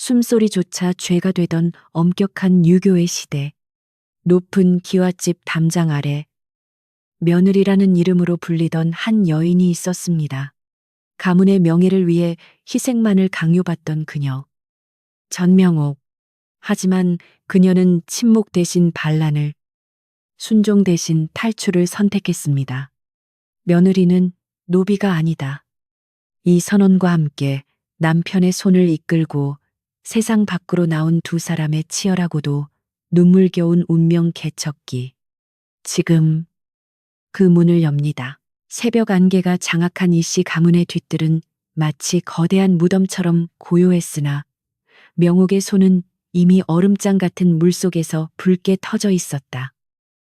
숨소리조차 죄가 되던 엄격한 유교의 시대. 높은 기와집 담장 아래 며느리라는 이름으로 불리던 한 여인이 있었습니다. 가문의 명예를 위해 희생만을 강요받던 그녀. 전명옥. 하지만 그녀는 침묵 대신 반란을, 순종 대신 탈출을 선택했습니다. 며느리는 노비가 아니다. 이 선언과 함께 남편의 손을 이끌고 세상 밖으로 나온 두 사람의 치열하고도 눈물겨운 운명 개척기. 지금 그 문을 엽니다. 새벽 안개가 장악한 이씨 가문의 뒤뜰은 마치 거대한 무덤처럼 고요했으나 명옥의 손은 이미 얼음장 같은 물속에서 붉게 터져 있었다.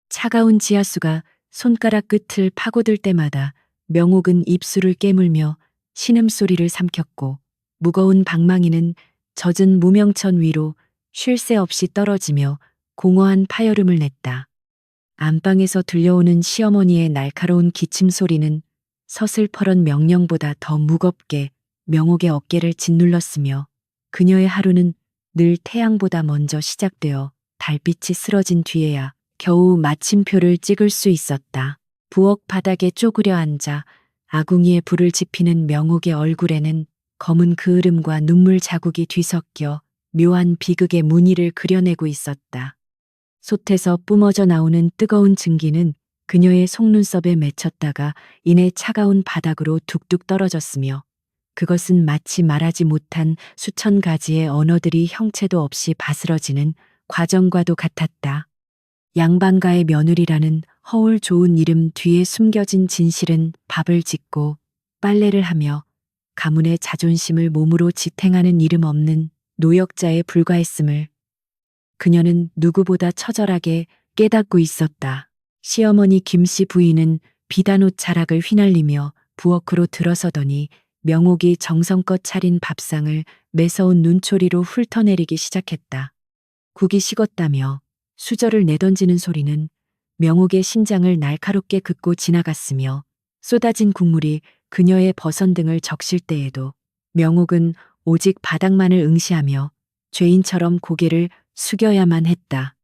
차가운 지하수가 손가락 끝을 파고들 때마다 명옥은 입술을 깨물며 신음소리를 삼켰고 무거운 방망이는 젖은 무명천 위로 쉴 새 없이 떨어지며 공허한 파열음을 냈다. 안방에서 들려오는 시어머니의 날카로운 기침 소리는 서슬퍼런 명령보다 더 무겁게 명옥의 어깨를 짓눌렀으며 그녀의 하루는 늘 태양보다 먼저 시작되어 달빛이 쓰러진 뒤에야 겨우 마침표를 찍을 수 있었다. 부엌 바닥에 쪼그려 앉아 아궁이에 불을 지피는 명옥의 얼굴에는 검은 그을음과 눈물 자국이 뒤섞여 묘한 비극의 무늬를 그려내고 있었다. 솥에서 뿜어져 나오는 뜨거운 증기는 그녀의 속눈썹에 맺혔다가 이내 차가운 바닥으로 뚝뚝 떨어졌으며 그것은 마치 말하지 못한 수천 가지의 언어들이 형체도 없이 바스러지는 과정과도 같았다. 양반가의 며느리라는 허울 좋은 이름 뒤에 숨겨진 진실은 밥을 짓고 빨래를 하며 가문의 자존심을 몸으로 지탱하는 이름 없는 노역자에 불과했음을 그녀는 누구보다 처절하게 깨닫고 있었다. 시어머니 김씨 부인은 비단옷 자락을 휘날리며 부엌으로 들어서더니 명옥이 정성껏 차린 밥상을 매서운 눈초리로 훑어내리기 시작했다. 국이 식었다며 수저를 내던지는 소리는 명옥의 심장을 날카롭게 긋고 지나갔으며 쏟아진 국물이 그녀의 버선등을 적실 때에도 명옥은 오직 바닥만을 응시하며 죄인처럼 고개를 숙여야만 했다.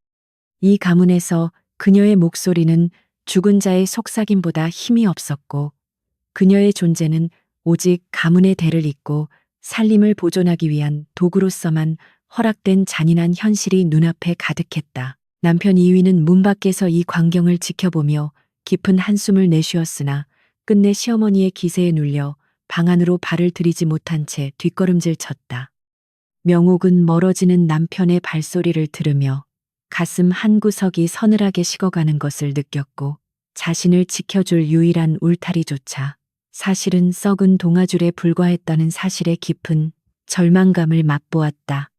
이 가문에서 그녀의 목소리는 죽은 자의 속삭임보다 힘이 없었고 그녀의 존재는 오직 가문의 대를 잇고 살림을 보존하기 위한 도구로서만 허락된 잔인한 현실이 눈앞에 가득했다. 남편 이위는 문 밖에서 이 광경을 지켜보며 깊은 한숨을 내쉬었으나 끝내 시어머니의 기세에 눌려 방 안으로 발을 들이지 못한 채 뒷걸음질 쳤다. 명옥은 멀어지는 남편의 발소리를 들으며 가슴 한구석이 서늘하게 식어가는 것을 느꼈고 자신을 지켜줄 유일한 울타리조차 사실은 썩은 동아줄에 불과했다는 사실의 깊은 절망감을 맛보았다.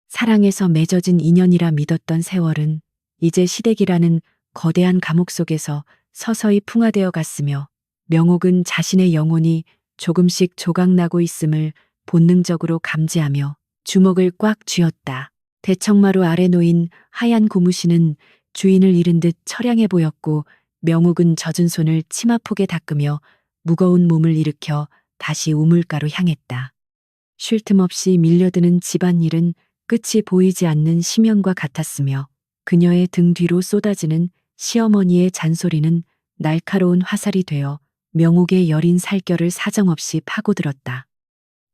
사랑에서 맺어진 인연이라 믿었던 세월은 이제 시댁이라는 거대한 감옥 속에서 서서히 풍화되어 갔으며 명옥은 자신의 영혼이 조금씩 조각나고 있음을 본능적으로 감지하며 주먹을 꽉 쥐었다. 대청마루 아래 놓인 하얀 고무신은 주인을 잃은 듯 처량해 보였고 명옥은 젖은 손을 치마폭에 닦으며 무거운 몸을 일으켜 다시 우물가로 향했다. 쉴 틈 없이 밀려드는 집안일은 끝이 보이지 않는 심연과 같았으며 그녀의 등 뒤로 쏟아지는 시어머니의 잔소리는 날카로운 화살이 되어 명옥의 여린 살결을 사정없이 파고들었다.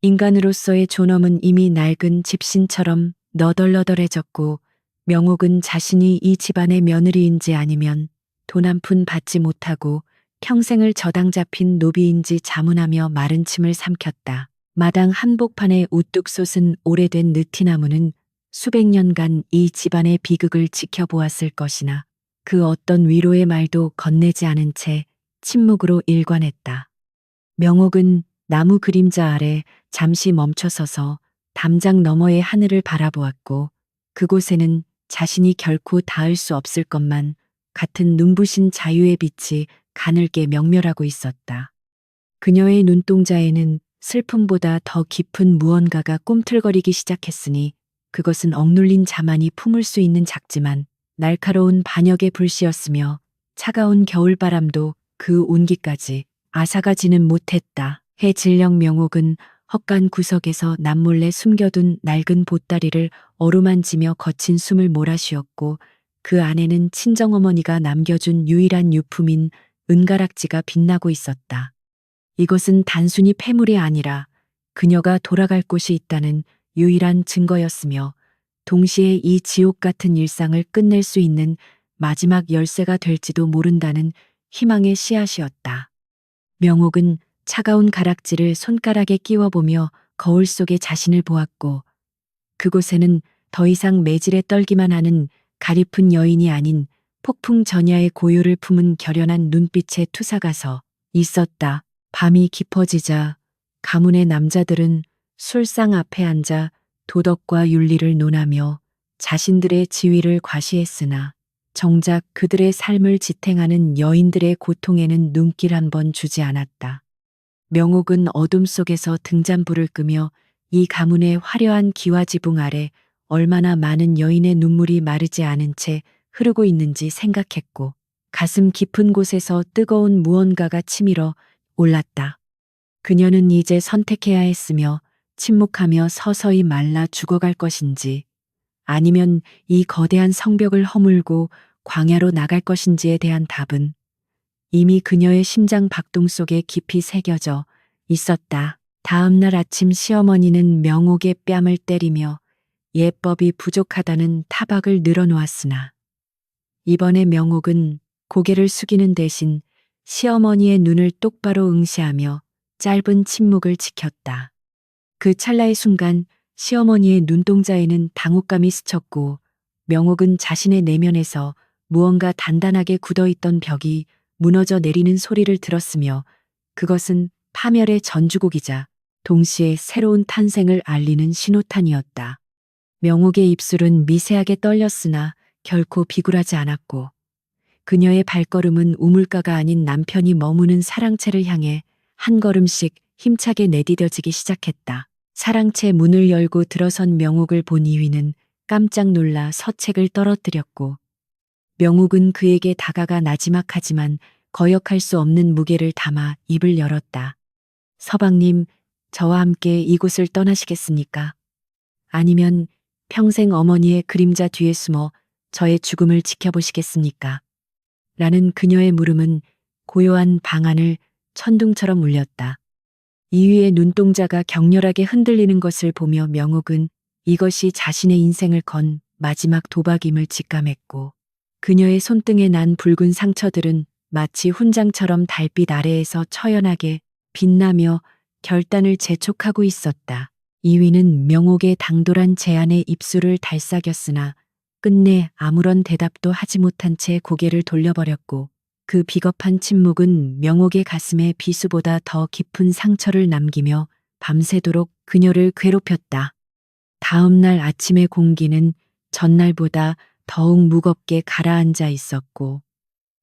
인간으로서의 존엄은 이미 낡은 집신처럼 너덜너덜해졌고 명옥은 자신이 이 집안의 며느리인지 아니면 돈 한 푼 받지 못하고 평생을 저당 잡힌 노비인지 자문하며 마른 침을 삼켰다. 마당 한복판에 우뚝 솟은 오래된 느티나무는 수백 년간 이 집안의 비극을 지켜보았을 것이나 그 어떤 위로의 말도 건네지 않은 채 침묵으로 일관했다. 명옥은 나무 그림자 아래 잠시 멈춰서서 담장 너머의 하늘을 바라보았고 그곳에는 자신이 결코 닿을 수 없을 것만 같은 눈부신 자유의 빛이 가늘게 명멸하고 있었다. 그녀의 눈동자에는 슬픔보다 더 깊은 무언가가 꿈틀거리기 시작했으니 그것은 억눌린 자만이 품을 수 있는 작지만 날카로운 반역의 불씨였으며 차가운 겨울바람도 그 온기까지 앗아가지는 못했다. 해질녘 명옥은 헛간 구석에서 남몰래 숨겨둔 낡은 보따리를 어루만지며 거친 숨을 몰아쉬었고 그 안에는 친정어머니가 남겨준 유일한 유품인 은가락지가 빛나고 있었다. 이것은 단순히 폐물이 아니라 그녀가 돌아갈 곳이 있다는 유일한 증거였으며 동시에 이 지옥 같은 일상을 끝낼 수 있는 마지막 열쇠가 될지도 모른다는 희망의 씨앗이었다. 명옥은 차가운 가락지를 손가락에 끼워보며 거울 속에 자신을 보았고 그곳에는 더 이상 매질에 떨기만 하는 가리픈 여인이 아닌 폭풍 전야의 고요를 품은 결연한 눈빛의 투사가 서 있었다. 밤이 깊어지자 가문의 남자들은 술상 앞에 앉아 도덕과 윤리를 논하며 자신들의 지위를 과시했으나 정작 그들의 삶을 지탱하는 여인들의 고통에는 눈길 한 번 주지 않았다. 명옥은 어둠 속에서 등잔불을 끄며 이 가문의 화려한 기와지붕 아래 얼마나 많은 여인의 눈물이 마르지 않은 채 흐르고 있는지 생각했고 가슴 깊은 곳에서 뜨거운 무언가가 치밀어 올랐다. 그녀는 이제 선택해야 했으며 침묵하며 서서히 말라 죽어갈 것인지 아니면 이 거대한 성벽을 허물고 광야로 나갈 것인지에 대한 답은 이미 그녀의 심장 박동 속에 깊이 새겨져 있었다. 다음 날 아침 시어머니는 명옥의 뺨을 때리며 예법이 부족하다는 타박을 늘어놓았으나 이번에 명옥은 고개를 숙이는 대신 시어머니의 눈을 똑바로 응시하며 짧은 침묵을 지켰다. 그 찰나의 순간 시어머니의 눈동자에는 당혹감이 스쳤고 명옥은 자신의 내면에서 무언가 단단하게 굳어있던 벽이 무너져 내리는 소리를 들었으며 그것은 파멸의 전주곡이자 동시에 새로운 탄생을 알리는 신호탄이었다. 명옥의 입술은 미세하게 떨렸으나 결코 비굴하지 않았고 그녀의 발걸음은 우물가가 아닌 남편이 머무는 사랑채를 향해 한 걸음씩 힘차게 내디뎌지기 시작했다. 사랑채 문을 열고 들어선 명옥을 본 이휘는 깜짝 놀라 서책을 떨어뜨렸고 명옥은 그에게 다가가 나지막하지만 거역할 수 없는 무게를 담아 입을 열었다. 서방님, 저와 함께 이곳을 떠나시겠습니까? 아니면 평생 어머니의 그림자 뒤에 숨어 저의 죽음을 지켜보시겠습니까? 라는 그녀의 물음은 고요한 방안을 천둥처럼 울렸다. 이휘의 눈동자가 격렬하게 흔들리는 것을 보며 명옥은 이것이 자신의 인생을 건 마지막 도박임을 직감했고 그녀의 손등에 난 붉은 상처들은 마치 훈장처럼 달빛 아래에서 처연하게 빛나며 결단을 재촉하고 있었다. 이휘는 명옥의 당돌한 제안에 입술을 달싹였으나 끝내 아무런 대답도 하지 못한 채 고개를 돌려버렸고 그 비겁한 침묵은 명옥의 가슴에 비수보다 더 깊은 상처를 남기며 밤새도록 그녀를 괴롭혔다. 다음 날 아침의 공기는 전날보다 더욱 무겁게 가라앉아 있었고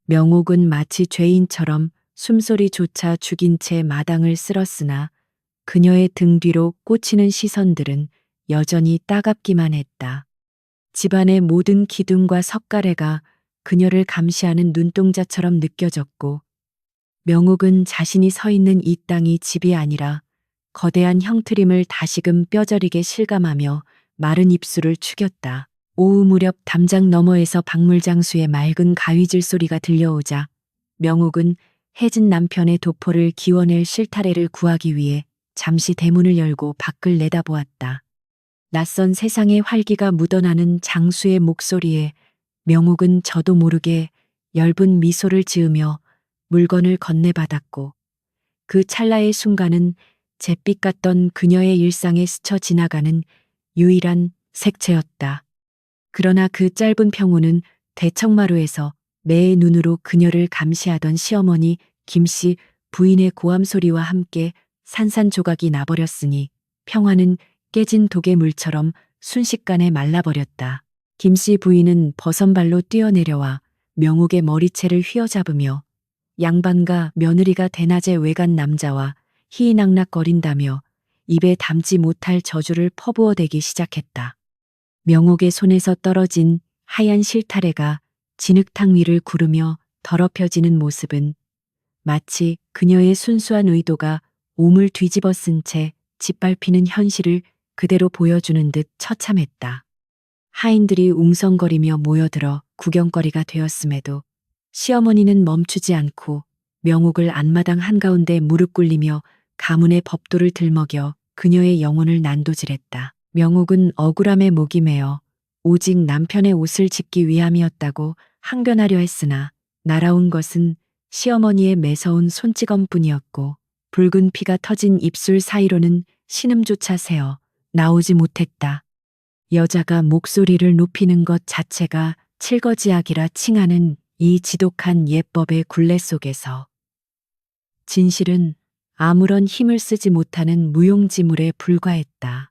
명옥은 마치 죄인처럼 숨소리조차 죽인 채 마당을 쓸었으나 그녀의 등 뒤로 꽂히는 시선들은 여전히 따갑기만 했다. 집안의 모든 기둥과 석가래가 그녀를 감시하는 눈동자처럼 느껴졌고 명옥은 자신이 서 있는 이 땅이 집이 아니라 거대한 형틀임을 다시금 뼈저리게 실감하며 마른 입술을 축였다. 오후 무렵 담장 너머에서 박물장수의 맑은 가위질 소리가 들려오자 명옥은 해진 남편의 도포를 기워낼 실타래를 구하기 위해 잠시 대문을 열고 밖을 내다보았다. 낯선 세상의 활기가 묻어나는 장수의 목소리에 명옥은 저도 모르게 엷은 미소를 지으며 물건을 건네받았고 그 찰나의 순간은 잿빛 같던 그녀의 일상에 스쳐 지나가는 유일한 색채였다. 그러나 그 짧은 평호는 대청마루에서 매의 눈으로 그녀를 감시하던 시어머니 김씨 부인의 고함 소리와 함께 산산조각이 나버렸으니 평화는 깨진 도개물처럼 순식간에 말라버렸다. 김씨 부인은 버선발로 뛰어내려와 명옥의 머리채를 휘어잡으며 양반과 며느리가 대낮에 외간 남자와 희희낙낙거린다며 입에 담지 못할 저주를 퍼부어대기 시작했다. 명옥의 손에서 떨어진 하얀 실타래가 진흙탕 위를 구르며 더럽혀지는 모습은 마치 그녀의 순수한 의도가 옴을 뒤집어 쓴 채 짓밟히는 현실을 그대로 보여주는 듯 처참했다. 하인들이 웅성거리며 모여들어 구경거리가 되었음에도 시어머니는 멈추지 않고 명옥을 안마당 한가운데 무릎 꿇리며 가문의 법도를 들먹여 그녀의 영혼을 난도질했다. 명옥은 억울함에 목이 메어 오직 남편의 옷을 짓기 위함이었다고 항변하려 했으나 날아온 것은 시어머니의 매서운 손찌검뿐이었고 붉은 피가 터진 입술 사이로는 신음조차 새어 나오지 못했다. 여자가 목소리를 높이는 것 자체가 칠거지약이라 칭하는 이 지독한 예법의 굴레 속에서 진실은 아무런 힘을 쓰지 못하는 무용지물에 불과했다.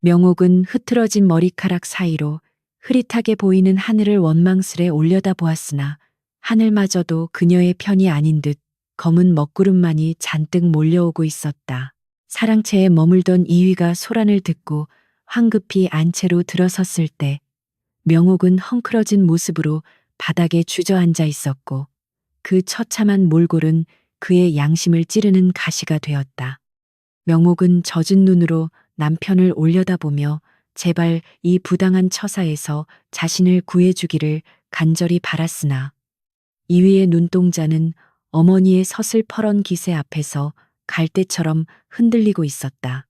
명옥은 흐트러진 머리카락 사이로 흐릿하게 보이는 하늘을 원망스레 올려다보았으나 하늘마저도 그녀의 편이 아닌 듯 검은 먹구름만이 잔뜩 몰려오고 있었다. 사랑채에 머물던 이위가 소란을 듣고 황급히 안채로 들어섰을 때 명옥은 헝클어진 모습으로 바닥에 주저앉아 있었고 그 처참한 몰골은 그의 양심을 찌르는 가시가 되었다. 명옥은 젖은 눈으로 남편을 올려다보며 제발 이 부당한 처사에서 자신을 구해주기를 간절히 바랐으나 이위의 눈동자는 어머니의 서슬퍼런 기세 앞에서 갈대처럼 흔들리고 있었다.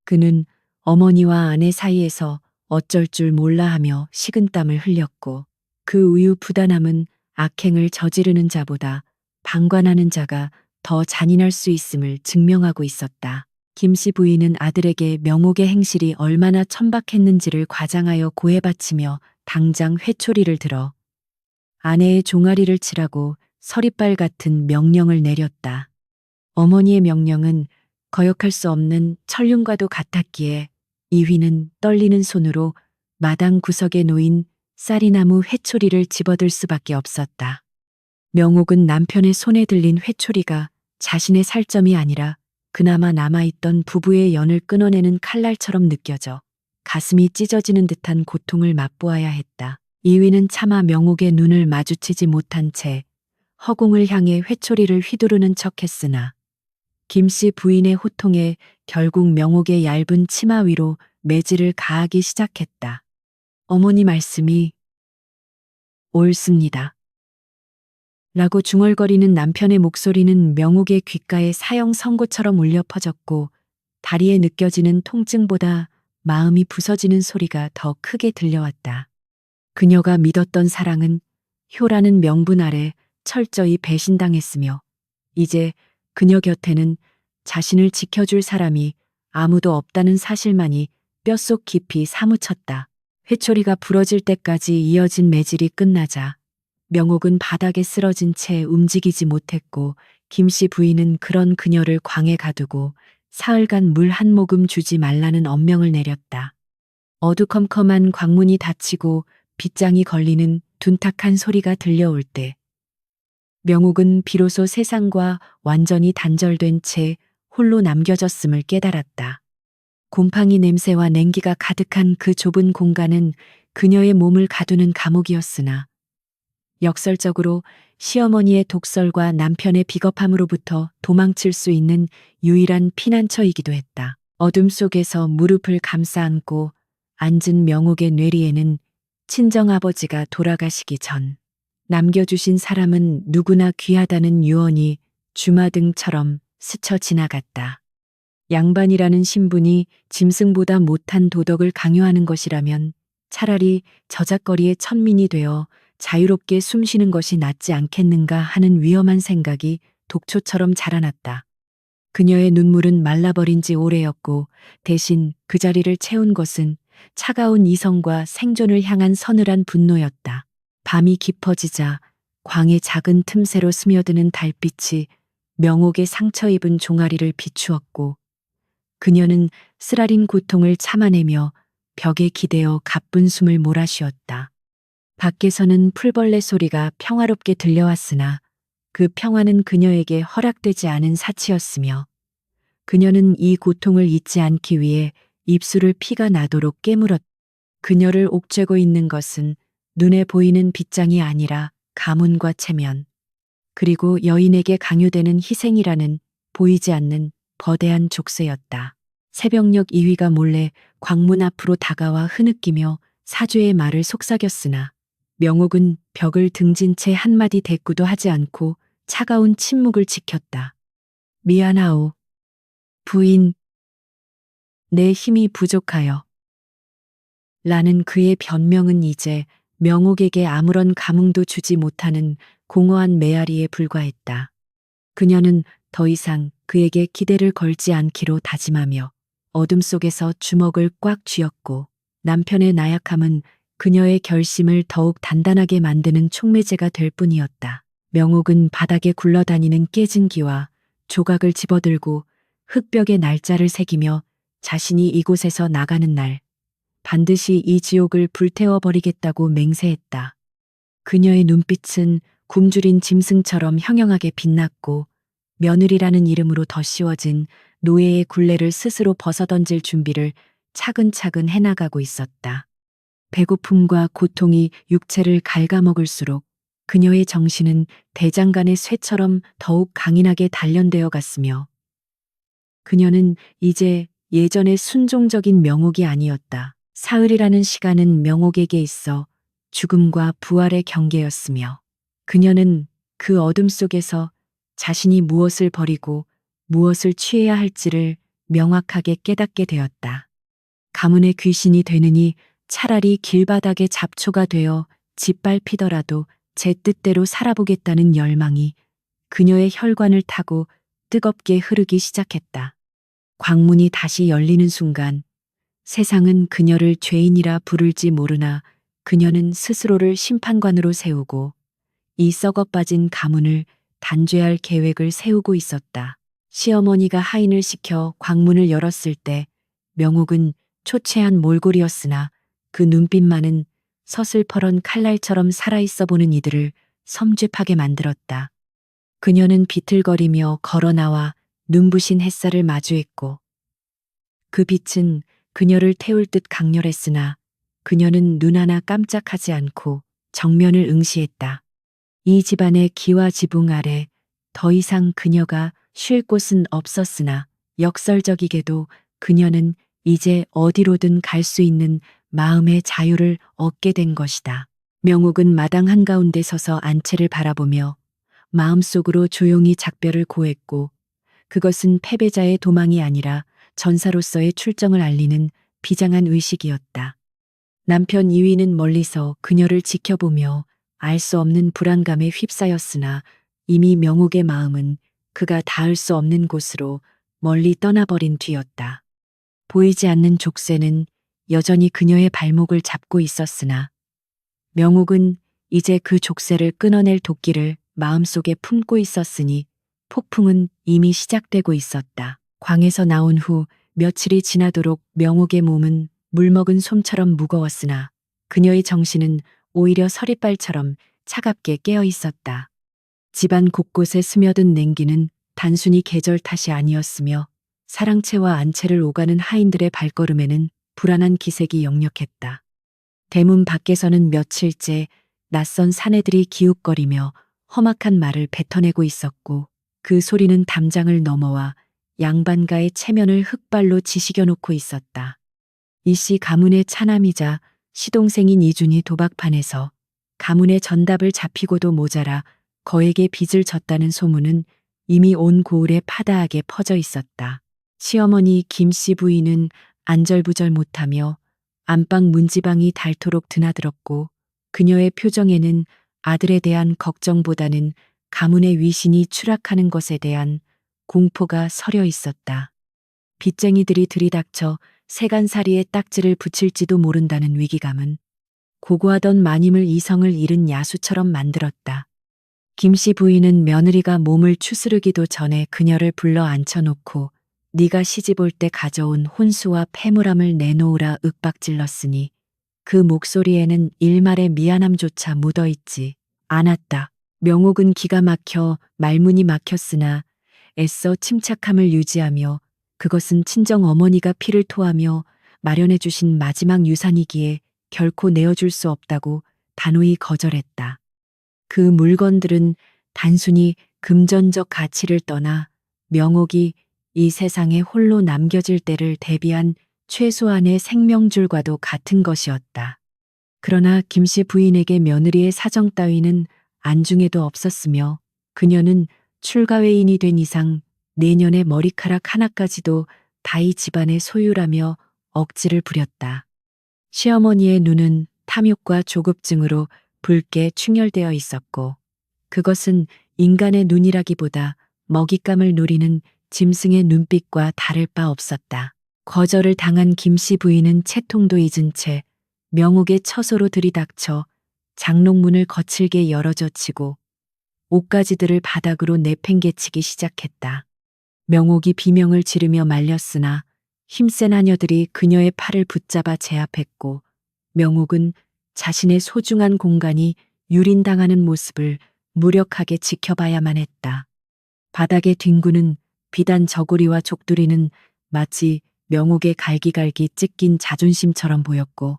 그는 어머니와 아내 사이에서 어쩔 줄 몰라 하며 식은땀을 흘렸고 그 우유 부단함은 악행을 저지르는 자보다 방관하는 자가 더 잔인할 수 있음을 증명하고 있었다. 김씨 부인은 아들에게 명옥의 행실이 얼마나 천박했는지를 과장하여 고해바치며 당장 회초리를 들어 아내의 종아리를 치라고 서리빨 같은 명령을 내렸다. 어머니의 명령은 거역할 수 없는 천륜과도 같았기에 이휘는 떨리는 손으로 마당 구석에 놓인 쌀이나무 회초리를 집어들 수밖에 없었다. 명옥은 남편의 손에 들린 회초리가 자신의 살점이 아니라 그나마 남아있던 부부의 연을 끊어내는 칼날처럼 느껴져 가슴이 찢어지는 듯한 고통을 맛보아야 했다. 이위는 차마 명옥의 눈을 마주치지 못한 채 허공을 향해 회초리를 휘두르는 척했으나 김씨 부인의 호통에 결국 명옥의 얇은 치마 위로 매질을 가하기 시작했다. 어머니 말씀이 옳습니다. 라고 중얼거리는 남편의 목소리는 명옥의 귓가에 사형 선고처럼 울려 퍼졌고 다리에 느껴지는 통증보다 마음이 부서지는 소리가 더 크게 들려왔다. 그녀가 믿었던 사랑은 효라는 명분 아래 철저히 배신당했으며 이제 그녀 곁에는 자신을 지켜줄 사람이 아무도 없다는 사실만이 뼛속 깊이 사무쳤다. 회초리가 부러질 때까지 이어진 매질이 끝나자 명옥은 바닥에 쓰러진 채 움직이지 못했고 김씨 부인은 그런 그녀를 광에 가두고 사흘간 물 한 모금 주지 말라는 엄명을 내렸다. 어두컴컴한 광문이 닫히고 빗장이 걸리는 둔탁한 소리가 들려올 때 명옥은 비로소 세상과 완전히 단절된 채 홀로 남겨졌음을 깨달았다. 곰팡이 냄새와 냉기가 가득한 그 좁은 공간은 그녀의 몸을 가두는 감옥이었으나 역설적으로 시어머니의 독설과 남편의 비겁함으로부터 도망칠 수 있는 유일한 피난처이기도 했다. 어둠 속에서 무릎을 감싸 안고 앉은 명옥의 뇌리에는 친정아버지가 돌아가시기 전 남겨주신 사람은 누구나 귀하다는 유언이 주마등처럼 스쳐 지나갔다. 양반이라는 신분이 짐승보다 못한 도덕을 강요하는 것이라면 차라리 저작거리의 천민이 되어 자유롭게 숨쉬는 것이 낫지 않겠는가 하는 위험한 생각이 독초처럼 자라났다. 그녀의 눈물은 말라버린 지 오래였고 대신 그 자리를 채운 것은 차가운 이성과 생존을 향한 서늘한 분노였다. 밤이 깊어지자 광의 작은 틈새로 스며드는 달빛이 명옥의 상처 입은 종아리를 비추었고 그녀는 쓰라린 고통을 참아내며 벽에 기대어 가쁜 숨을 몰아쉬었다. 밖에서는 풀벌레 소리가 평화롭게 들려왔으나 그 평화는 그녀에게 허락되지 않은 사치였으며 그녀는 이 고통을 잊지 않기 위해 입술을 피가 나도록 깨물었다. 그녀를 옥죄고 있는 것은 눈에 보이는 빗장이 아니라 가문과 체면, 그리고 여인에게 강요되는 희생이라는 보이지 않는 거대한 족쇄였다. 새벽녘 이휘가 몰래 광문 앞으로 다가와 흐느끼며 사죄의 말을 속삭였으나 명옥은 벽을 등진 채 한마디 대꾸도 하지 않고 차가운 침묵을 지켰다. 미안하오. 부인, 내 힘이 부족하여. 라는 그의 변명은 이제 명옥에게 아무런 감흥도 주지 못하는 공허한 메아리에 불과했다. 그녀는 더 이상 그에게 기대를 걸지 않기로 다짐하며 어둠 속에서 주먹을 꽉 쥐었고 남편의 나약함은 그녀의 결심을 더욱 단단하게 만드는 촉매제가 될 뿐이었다. 명옥은 바닥에 굴러다니는 깨진 기와 조각을 집어들고 흙벽에 날짜를 새기며 자신이 이곳에서 나가는 날 반드시 이 지옥을 불태워버리겠다고 맹세했다. 그녀의 눈빛은 굶주린 짐승처럼 형형하게 빛났고 며느리라는 이름으로 덧씌워진 노예의 굴레를 스스로 벗어던질 준비를 차근차근 해나가고 있었다. 배고픔과 고통이 육체를 갉아먹을수록 그녀의 정신은 대장간의 쇠처럼 더욱 강인하게 단련되어 갔으며 그녀는 이제 예전의 순종적인 명옥이 아니었다. 사흘이라는 시간은 명옥에게 있어 죽음과 부활의 경계였으며 그녀는 그 어둠 속에서 자신이 무엇을 버리고 무엇을 취해야 할지를 명확하게 깨닫게 되었다. 가문의 귀신이 되느니 차라리 길바닥의 잡초가 되어 짓밟히더라도 제 뜻대로 살아보겠다는 열망이 그녀의 혈관을 타고 뜨겁게 흐르기 시작했다. 광문이 다시 열리는 순간 세상은 그녀를 죄인이라 부를지 모르나 그녀는 스스로를 심판관으로 세우고 이 썩어 빠진 가문을 단죄할 계획을 세우고 있었다. 시어머니가 하인을 시켜 광문을 열었을 때 명옥은 초췌한 몰골이었으나 그 눈빛만은 서슬퍼런 칼날처럼 살아있어 보는 이들을 섬찟하게 만들었다. 그녀는 비틀거리며 걸어 나와 눈부신 햇살을 마주했고 그 빛은 그녀를 태울 듯 강렬했으나 그녀는 눈 하나 깜짝하지 않고 정면을 응시했다. 이 집안의 기와 지붕 아래 더 이상 그녀가 쉴 곳은 없었으나 역설적이게도 그녀는 이제 어디로든 갈 수 있는 마음의 자유를 얻게 된 것이다. 명옥은 마당 한가운데 서서 안채를 바라보며 마음속으로 조용히 작별을 고했고 그것은 패배자의 도망이 아니라 전사로서의 출정을 알리는 비장한 의식이었다. 남편 이위는 멀리서 그녀를 지켜보며 알 수 없는 불안감에 휩싸였으나 이미 명옥의 마음은 그가 닿을 수 없는 곳으로 멀리 떠나버린 뒤였다. 보이지 않는 족쇄는 여전히 그녀의 발목을 잡고 있었으나 명옥은 이제 그 족쇄를 끊어낼 도끼를 마음속에 품고 있었으니 폭풍은 이미 시작되고 있었다. 광에서 나온 후 며칠이 지나도록 명옥의 몸은 물먹은 솜처럼 무거웠으나 그녀의 정신은 오히려 서리빨처럼 차갑게 깨어 있었다. 집안 곳곳에 스며든 냉기는 단순히 계절 탓이 아니었으며 사랑채와 안채를 오가는 하인들의 발걸음에는 불안한 기색이 역력했다. 대문 밖에서는 며칠째 낯선 사내들이 기웃거리며 험악한 말을 뱉어내고 있었고 그 소리는 담장을 넘어와 양반가의 체면을 흙발로 지시겨 놓고 있었다. 이씨 가문의 차남이자 시동생인 이준이 도박판에서 가문의 전답을 잡히고도 모자라 거액의 빚을 졌다는 소문은 이미 온 고을에 파다하게 퍼져 있었다. 시어머니 김씨 부인은 안절부절 못하며 안방 문지방이 닳도록 드나들었고 그녀의 표정에는 아들에 대한 걱정보다는 가문의 위신이 추락하는 것에 대한 공포가 서려 있었다. 빚쟁이들이 들이닥쳐 세간살이에 딱지를 붙일지도 모른다는 위기감은 고고하던 마님을 이성을 잃은 야수처럼 만들었다. 김씨 부인은 며느리가 몸을 추스르기도 전에 그녀를 불러 앉혀놓고 네가 시집 올 때 가져온 혼수와 패물함을 내놓으라 윽박질렀으니 그 목소리에는 일말의 미안함조차 묻어있지 않았다. 명옥은 기가 막혀 말문이 막혔으나 애써 침착함을 유지하며 그것은 친정 어머니가 피를 토하며 마련해 주신 마지막 유산이기에 결코 내어줄 수 없다고 단호히 거절했다. 그 물건들은 단순히 금전적 가치를 떠나 명옥이 이 세상에 홀로 남겨질 때를 대비한 최소한의 생명줄과도 같은 것이었다. 그러나 김씨 부인에게 며느리의 사정 따위는 안중에도 없었으며 그녀는 출가회인이 된 이상 내년에 머리카락 하나까지도 다이 집안의 소유라며 억지를 부렸다. 시어머니의 눈은 탐욕과 조급증으로 붉게 충혈되어 있었고 그것은 인간의 눈이라기보다 먹잇감을 노리는 짐승의 눈빛과 다를 바 없었다. 거절을 당한 김씨 부인은 채통도 잊은 채 명옥의 처소로 들이닥쳐 장롱문을 거칠게 열어젖히고 옷가지들을 바닥으로 내팽개치기 시작했다. 명옥이 비명을 지르며 말렸으나 힘센 하녀들이 그녀의 팔을 붙잡아 제압했고 명옥은 자신의 소중한 공간이 유린당하는 모습을 무력하게 지켜봐야만 했다. 바닥의 뒹구는 비단 저고리와 족두리는 마치 명옥의 갈기갈기 찢긴 자존심처럼 보였고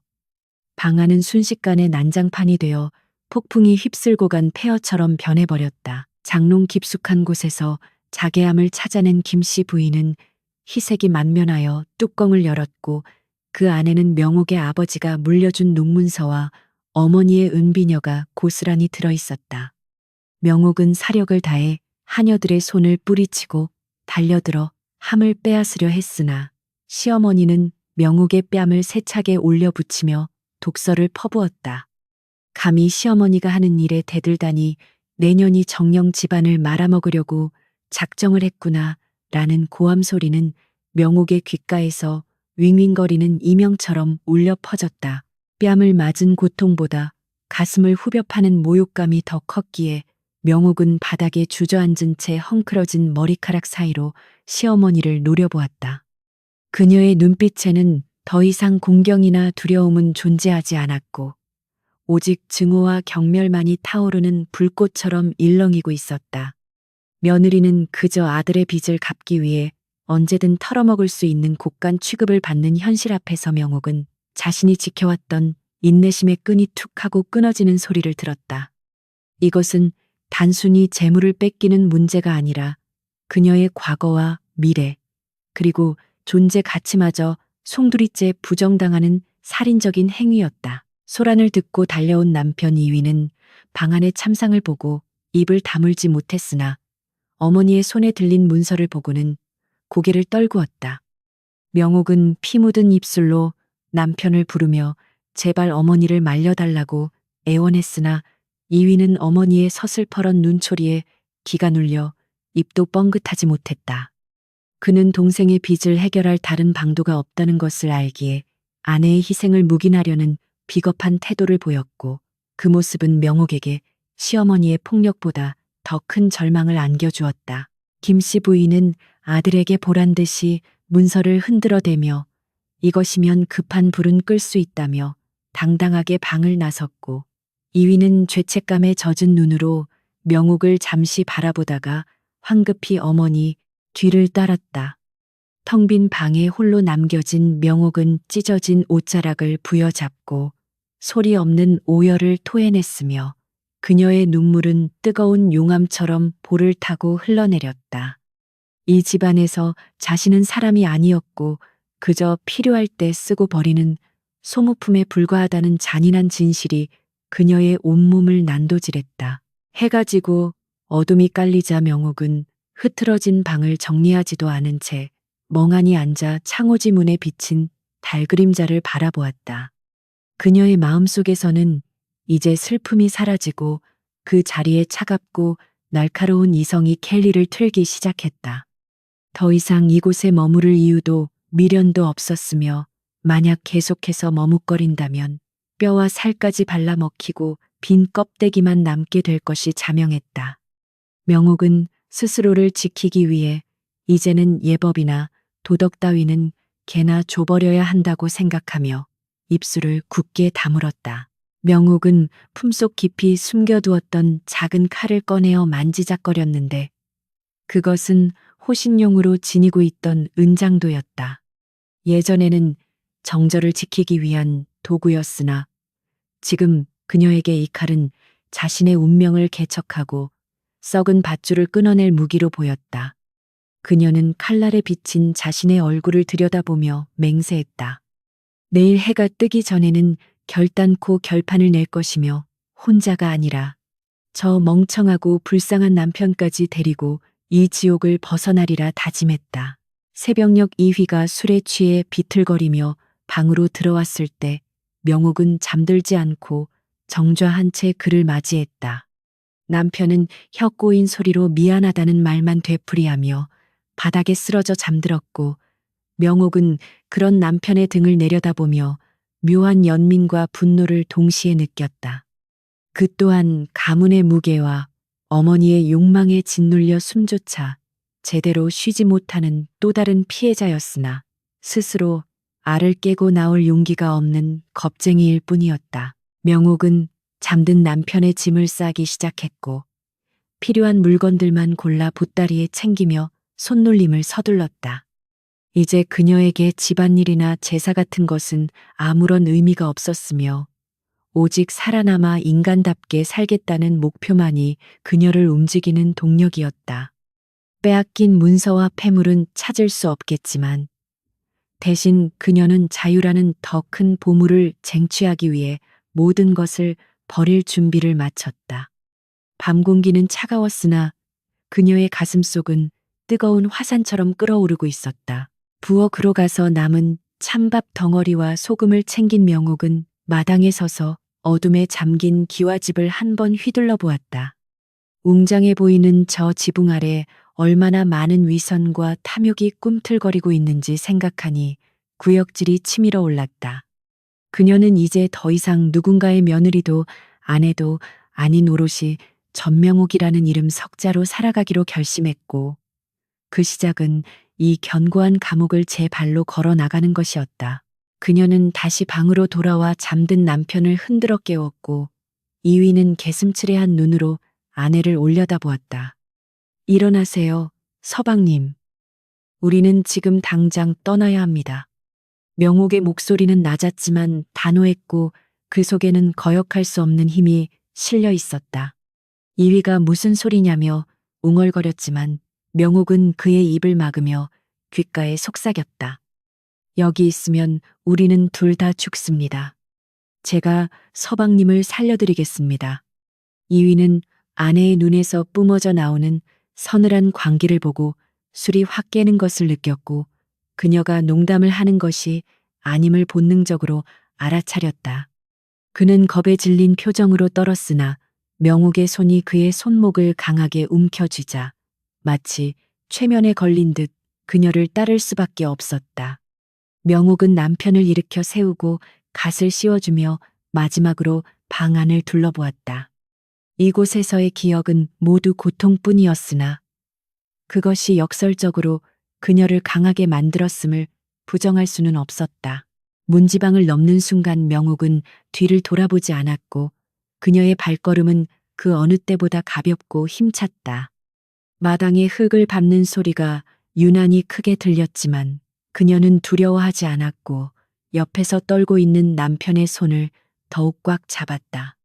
방 안은 순식간에 난장판이 되어 폭풍이 휩쓸고 간 폐허처럼 변해버렸다. 장롱 깊숙한 곳에서 자개함을 찾아낸 김씨 부인은 희색이 만면하여 뚜껑을 열었고 그 안에는 명옥의 아버지가 물려준 논문서와 어머니의 은비녀가 고스란히 들어있었다. 명옥은 사력을 다해 하녀들의 손을 뿌리치고 달려들어 함을 빼앗으려 했으나 시어머니는 명옥의 뺨을 세차게 올려붙이며 독서를 퍼부었다. 감히 시어머니가 하는 일에 대들다니 내년이 정녕 집안을 말아먹으려고 작정을 했구나 라는 고함 소리는 명옥의 귓가에서 윙윙거리는 이명처럼 울려 퍼졌다. 뺨을 맞은 고통보다 가슴을 후벼 파는 모욕감이 더 컸기에 명옥은 바닥에 주저앉은 채 헝클어진 머리카락 사이로 시어머니를 노려보았다. 그녀의 눈빛에는 더 이상 공경이나 두려움은 존재하지 않았고 오직 증오와 경멸만이 타오르는 불꽃처럼 일렁이고 있었다. 며느리는 그저 아들의 빚을 갚기 위해 언제든 털어먹을 수 있는 곡간 취급을 받는 현실 앞에서 명옥은 자신이 지켜왔던 인내심의 끈이 툭 하고 끊어지는 소리를 들었다. 이것은 단순히 재물을 뺏기는 문제가 아니라 그녀의 과거와 미래, 그리고 존재 가치마저 송두리째 부정당하는 살인적인 행위였다. 소란을 듣고 달려온 남편 이위는 방 안의 참상을 보고 입을 다물지 못했으나 어머니의 손에 들린 문서를 보고는 고개를 떨구었다. 명옥은 피 묻은 입술로 남편을 부르며 제발 어머니를 말려달라고 애원했으나 이위는 어머니의 서슬퍼런 눈초리에 기가 눌려 입도 뻥긋하지 못했다. 그는 동생의 빚을 해결할 다른 방도가 없다는 것을 알기에 아내의 희생을 묵인하려는 비겁한 태도를 보였고 그 모습은 명옥에게 시어머니의 폭력보다 더 큰 절망을 안겨주었다. 김씨 부인은 아들에게 보란 듯이 문서를 흔들어대며 이것이면 급한 불은 끌 수 있다며 당당하게 방을 나섰고 이위는 죄책감에 젖은 눈으로 명옥을 잠시 바라보다가 황급히 어머니 뒤를 따랐다. 텅 빈 방에 홀로 남겨진 명옥은 찢어진 옷자락을 부여잡고 소리 없는 오열을 토해냈으며 그녀의 눈물은 뜨거운 용암처럼 볼을 타고 흘러내렸다. 이 집안에서 자신은 사람이 아니었고 그저 필요할 때 쓰고 버리는 소모품에 불과하다는 잔인한 진실이 그녀의 온몸을 난도질했다. 해가 지고 어둠이 깔리자 명옥은 흐트러진 방을 정리하지도 않은 채 멍하니 앉아 창호지 문에 비친 달 그림자를 바라보았다. 그녀의 마음속에서는 이제 슬픔이 사라지고 그 자리에 차갑고 날카로운 이성이 켈리를 틀기 시작했다. 더 이상 이곳에 머무를 이유도 미련도 없었으며 만약 계속해서 머뭇거린다면 뼈와 살까지 발라먹히고 빈 껍데기만 남게 될 것이 자명했다. 명옥은 스스로를 지키기 위해 이제는 예법이나 도덕 따위는 개나 줘버려야 한다고 생각하며 입술을 굳게 다물었다. 명옥은 품속 깊이 숨겨두었던 작은 칼을 꺼내어 만지작거렸는데 그것은 호신용으로 지니고 있던 은장도였다. 예전에는 정절을 지키기 위한 도구였으나 지금 그녀에게 이 칼은 자신의 운명을 개척하고 썩은 밧줄을 끊어낼 무기로 보였다. 그녀는 칼날에 비친 자신의 얼굴을 들여다보며 맹세했다. 내일 해가 뜨기 전에는 결단코 결판을 낼 것이며 혼자가 아니라 저 멍청하고 불쌍한 남편까지 데리고 이 지옥을 벗어나리라 다짐했다. 새벽녘 이휘가 술에 취해 비틀거리며 방으로 들어왔을 때 명옥은 잠들지 않고 정좌한 채 그를 맞이했다. 남편은 혀 꼬인 소리로 미안하다는 말만 되풀이하며 바닥에 쓰러져 잠들었고 명옥은 그런 남편의 등을 내려다보며 묘한 연민과 분노를 동시에 느꼈다. 그 또한 가문의 무게와 어머니의 욕망에 짓눌려 숨조차 제대로 쉬지 못하는 또 다른 피해자였으나 스스로 알을 깨고 나올 용기가 없는 겁쟁이일 뿐이었다. 명옥은 잠든 남편의 짐을 싸기 시작했고 필요한 물건들만 골라 보따리에 챙기며 손놀림을 서둘렀다. 이제 그녀에게 집안일이나 제사 같은 것은 아무런 의미가 없었으며 오직 살아남아 인간답게 살겠다는 목표만이 그녀를 움직이는 동력이었다. 빼앗긴 문서와 폐물은 찾을 수 없겠지만 대신 그녀는 자유라는 더 큰 보물을 쟁취하기 위해 모든 것을 버릴 준비를 마쳤다. 밤 공기는 차가웠으나 그녀의 가슴속은 뜨거운 화산처럼 끓어오르고 있었다. 부엌으로 가서 남은 찬밥 덩어리와 소금을 챙긴 명옥은 마당에 서서 어둠에 잠긴 기와집을 한 번 휘둘러 보았다. 웅장해 보이는 저 지붕 아래 얼마나 많은 위선과 탐욕이 꿈틀거리고 있는지 생각하니 구역질이 치밀어 올랐다. 그녀는 이제 더 이상 누군가의 며느리도 아내도 아닌 오롯이 전명옥이라는 이름 석자로 살아가기로 결심했고 그 시작은 이 견고한 감옥을 제 발로 걸어 나가는 것이었다. 그녀는 다시 방으로 돌아와 잠든 남편을 흔들어 깨웠고 이위는 개슴츠레한 눈으로 아내를 올려다보았다. 일어나세요, 서방님. 우리는 지금 당장 떠나야 합니다. 명옥의 목소리는 낮았지만 단호했고 그 속에는 거역할 수 없는 힘이 실려 있었다. 이위가 무슨 소리냐며 웅얼거렸지만 명옥은 그의 입을 막으며 귓가에 속삭였다. 여기 있으면 우리는 둘 다 죽습니다. 제가 서방님을 살려드리겠습니다. 이위는 아내의 눈에서 뿜어져 나오는 서늘한 광기를 보고 술이 확 깨는 것을 느꼈고 그녀가 농담을 하는 것이 아님을 본능적으로 알아차렸다. 그는 겁에 질린 표정으로 떨었으나 명옥의 손이 그의 손목을 강하게 움켜쥐자 마치 최면에 걸린 듯 그녀를 따를 수밖에 없었다. 명옥은 남편을 일으켜 세우고 갓을 씌워주며 마지막으로 방 안을 둘러보았다. 이곳에서의 기억은 모두 고통뿐이었으나 그것이 역설적으로 그녀를 강하게 만들었음을 부정할 수는 없었다. 문지방을 넘는 순간 명옥은 뒤를 돌아보지 않았고 그녀의 발걸음은 그 어느 때보다 가볍고 힘찼다. 마당의 흙을 밟는 소리가 유난히 크게 들렸지만 그녀는 두려워하지 않았고 옆에서 떨고 있는 남편의 손을 더욱 꽉 잡았다.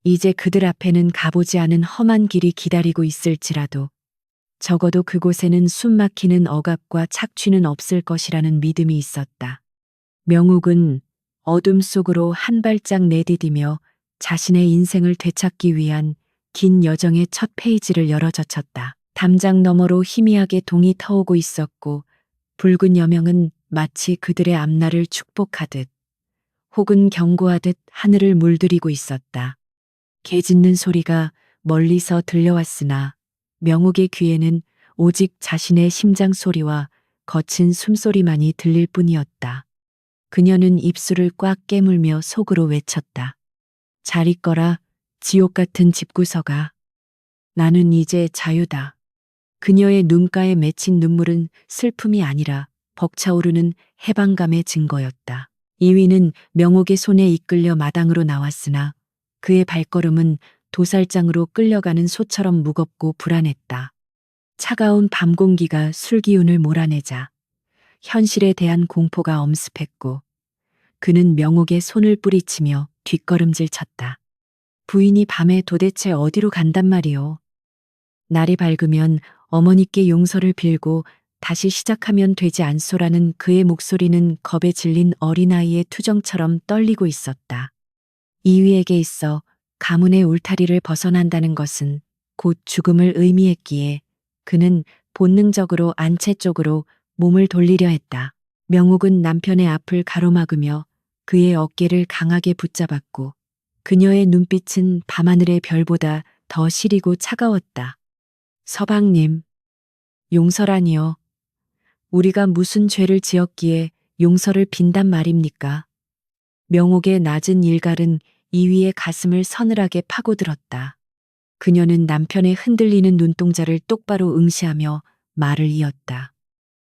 이제 그들 앞에는 가보지 않은 험한 길이 기다리고 있을지라도 적어도 그곳에는 숨막히는 억압과 착취는 없을 것이라는 믿음이 있었다. 명옥은 어둠 속으로 한 발짝 내디디며 자신의 인생을 되찾기 위한 긴 여정의 첫 페이지를 열어젖혔다. 담장 너머로 희미하게 동이 터오고 있었고 붉은 여명은 마치 그들의 앞날을 축복하듯 혹은 경고하듯 하늘을 물들이고 있었다. 개 짖는 소리가 멀리서 들려왔으나 명옥의 귀에는 오직 자신의 심장 소리와 거친 숨소리만이 들릴 뿐이었다. 그녀는 입술을 꽉 깨물며 속으로 외쳤다. 잘 있거라, 지옥 같은 집구석아. 나는 이제 자유다. 그녀의 눈가에 맺힌 눈물은 슬픔이 아니라 벅차오르는 해방감의 증거였다. 이위는 명옥의 손에 이끌려 마당으로 나왔으나 그의 발걸음은 도살장으로 끌려가는 소처럼 무겁고 불안했다. 차가운 밤 공기가 술기운을 몰아내자 현실에 대한 공포가 엄습했고 그는 명옥의 손을 뿌리치며 뒷걸음질 쳤다. 부인이 밤에 도대체 어디로 간단 말이오? 날이 밝으면 어머니께 용서를 빌고 다시 시작하면 되지 않소라는 그의 목소리는 겁에 질린 어린아이의 투정처럼 떨리고 있었다. 이위에게 있어 가문의 울타리를 벗어난다는 것은 곧 죽음을 의미했기에 그는 본능적으로 안채 쪽으로 몸을 돌리려 했다. 명옥은 남편의 앞을 가로막으며 그의 어깨를 강하게 붙잡았고 그녀의 눈빛은 밤하늘의 별보다 더 시리고 차가웠다. 서방님, 용서라니요. 우리가 무슨 죄를 지었기에 용서를 빈단 말입니까? 명옥의 낮은 일갈은 이위의 가슴을 서늘하게 파고들었다. 그녀는 남편의 흔들리는 눈동자를 똑바로 응시하며 말을 이었다.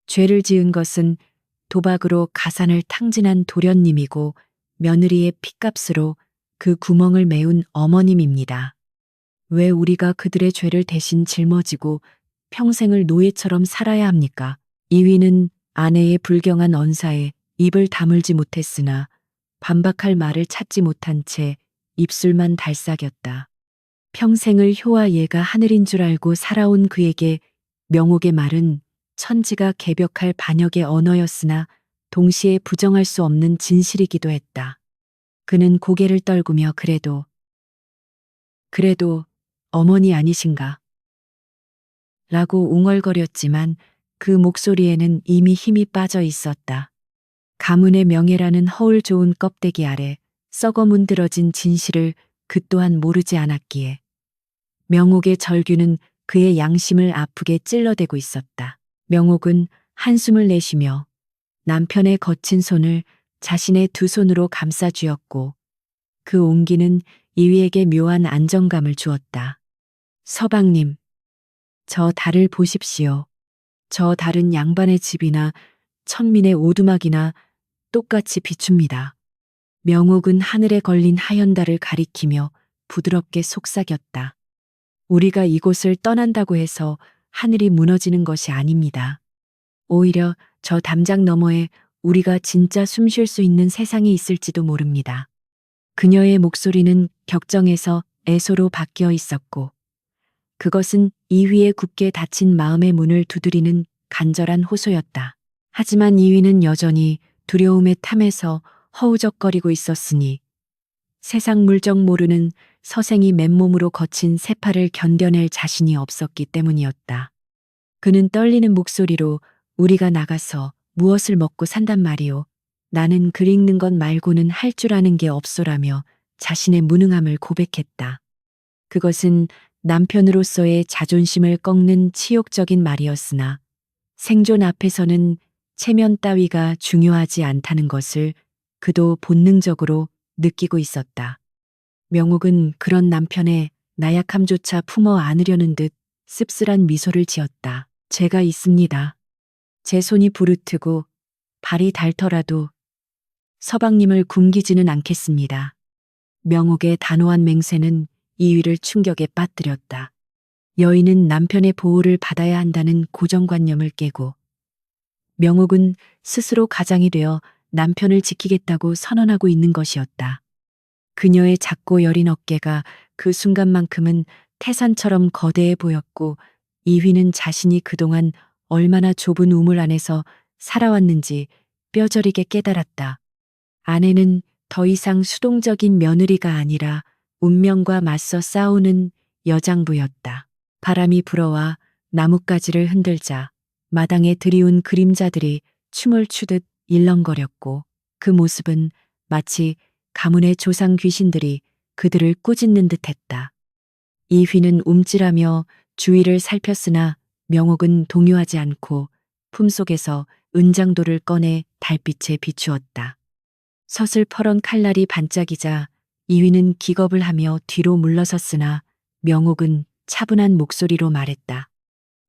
죄를 지은 것은 도박으로 가산을 탕진한 도련님이고 며느리의 핏값으로 그 구멍을 메운 어머님입니다. 왜 우리가 그들의 죄를 대신 짊어지고 평생을 노예처럼 살아야 합니까? 이위는 아내의 불경한 언사에 입을 다물지 못했으나 반박할 말을 찾지 못한 채 입술만 달싹였다. 평생을 효와 예가 하늘인 줄 알고 살아온 그에게 명옥의 말은 천지가 개벽할 반역의 언어였으나 동시에 부정할 수 없는 진실이기도 했다. 그는 고개를 떨구며 그래도 어머니 아니신가? 라고 웅얼거렸지만 그 목소리에는 이미 힘이 빠져 있었다. 가문의 명예라는 허울 좋은 껍데기 아래 썩어 문드러진 진실을 그 또한 모르지 않았기에 명옥의 절규는 그의 양심을 아프게 찔러대고 있었다. 명옥은 한숨을 내쉬며 남편의 거친 손을 자신의 두 손으로 감싸 쥐었고 그 온기는 이위에게 묘한 안정감을 주었다. 서방님, 저 달을 보십시오. 저 달은 양반의 집이나 천민의 오두막이나 똑같이 비춥니다. 명옥은 하늘에 걸린 하얀 달을 가리키며 부드럽게 속삭였다. 우리가 이곳을 떠난다고 해서 하늘이 무너지는 것이 아닙니다. 오히려 저 담장 너머에 우리가 진짜 숨 쉴 수 있는 세상이 있을지도 모릅니다. 그녀의 목소리는 격정에서 애소로 바뀌어 있었고 그것은 이위의 굳게 닫힌 마음의 문을 두드리는 간절한 호소였다. 하지만 이위는 여전히 두려움의 탐에서 허우적거리고 있었으니 세상 물정 모르는 서생이 맨몸으로 거친 세파를 견뎌낼 자신이 없었기 때문이었다. 그는 떨리는 목소리로 우리가 나가서 무엇을 먹고 산단 말이오. 나는 글 읽는 것 말고는 할 줄 아는 게 없소라며 자신의 무능함을 고백했다. 그것은 남편으로서의 자존심을 꺾는 치욕적인 말이었으나 생존 앞에서는 체면 따위가 중요하지 않다는 것을 그도 본능적으로 느끼고 있었다. 명옥은 그런 남편의 나약함조차 품어 안으려는 듯 씁쓸한 미소를 지었다. 제가 있습니다. 제 손이 부르트고 발이 닳더라도 서방님을 굶기지는 않겠습니다. 명옥의 단호한 맹세는 이위를 충격에 빠뜨렸다. 여인은 남편의 보호를 받아야 한다는 고정관념을 깨고 명옥은 스스로 가장이 되어 남편을 지키겠다고 선언하고 있는 것이었다. 그녀의 작고 여린 어깨가 그 순간만큼은 태산처럼 거대해 보였고 이휘는 자신이 그동안 얼마나 좁은 우물 안에서 살아왔는지 뼈저리게 깨달았다. 아내는 더 이상 수동적인 며느리가 아니라 운명과 맞서 싸우는 여장부였다. 바람이 불어와 나뭇가지를 흔들자 마당에 드리운 그림자들이 춤을 추듯 일렁거렸고 그 모습은 마치 가문의 조상 귀신들이 그들을 꾸짖는 듯했다. 이휘는 움찔하며 주위를 살폈으나 명옥은 동요하지 않고 품속에서 은장도를 꺼내 달빛에 비추었다. 서슬퍼런 칼날이 반짝이자 이휘는 기겁을 하며 뒤로 물러섰으나 명옥은 차분한 목소리로 말했다.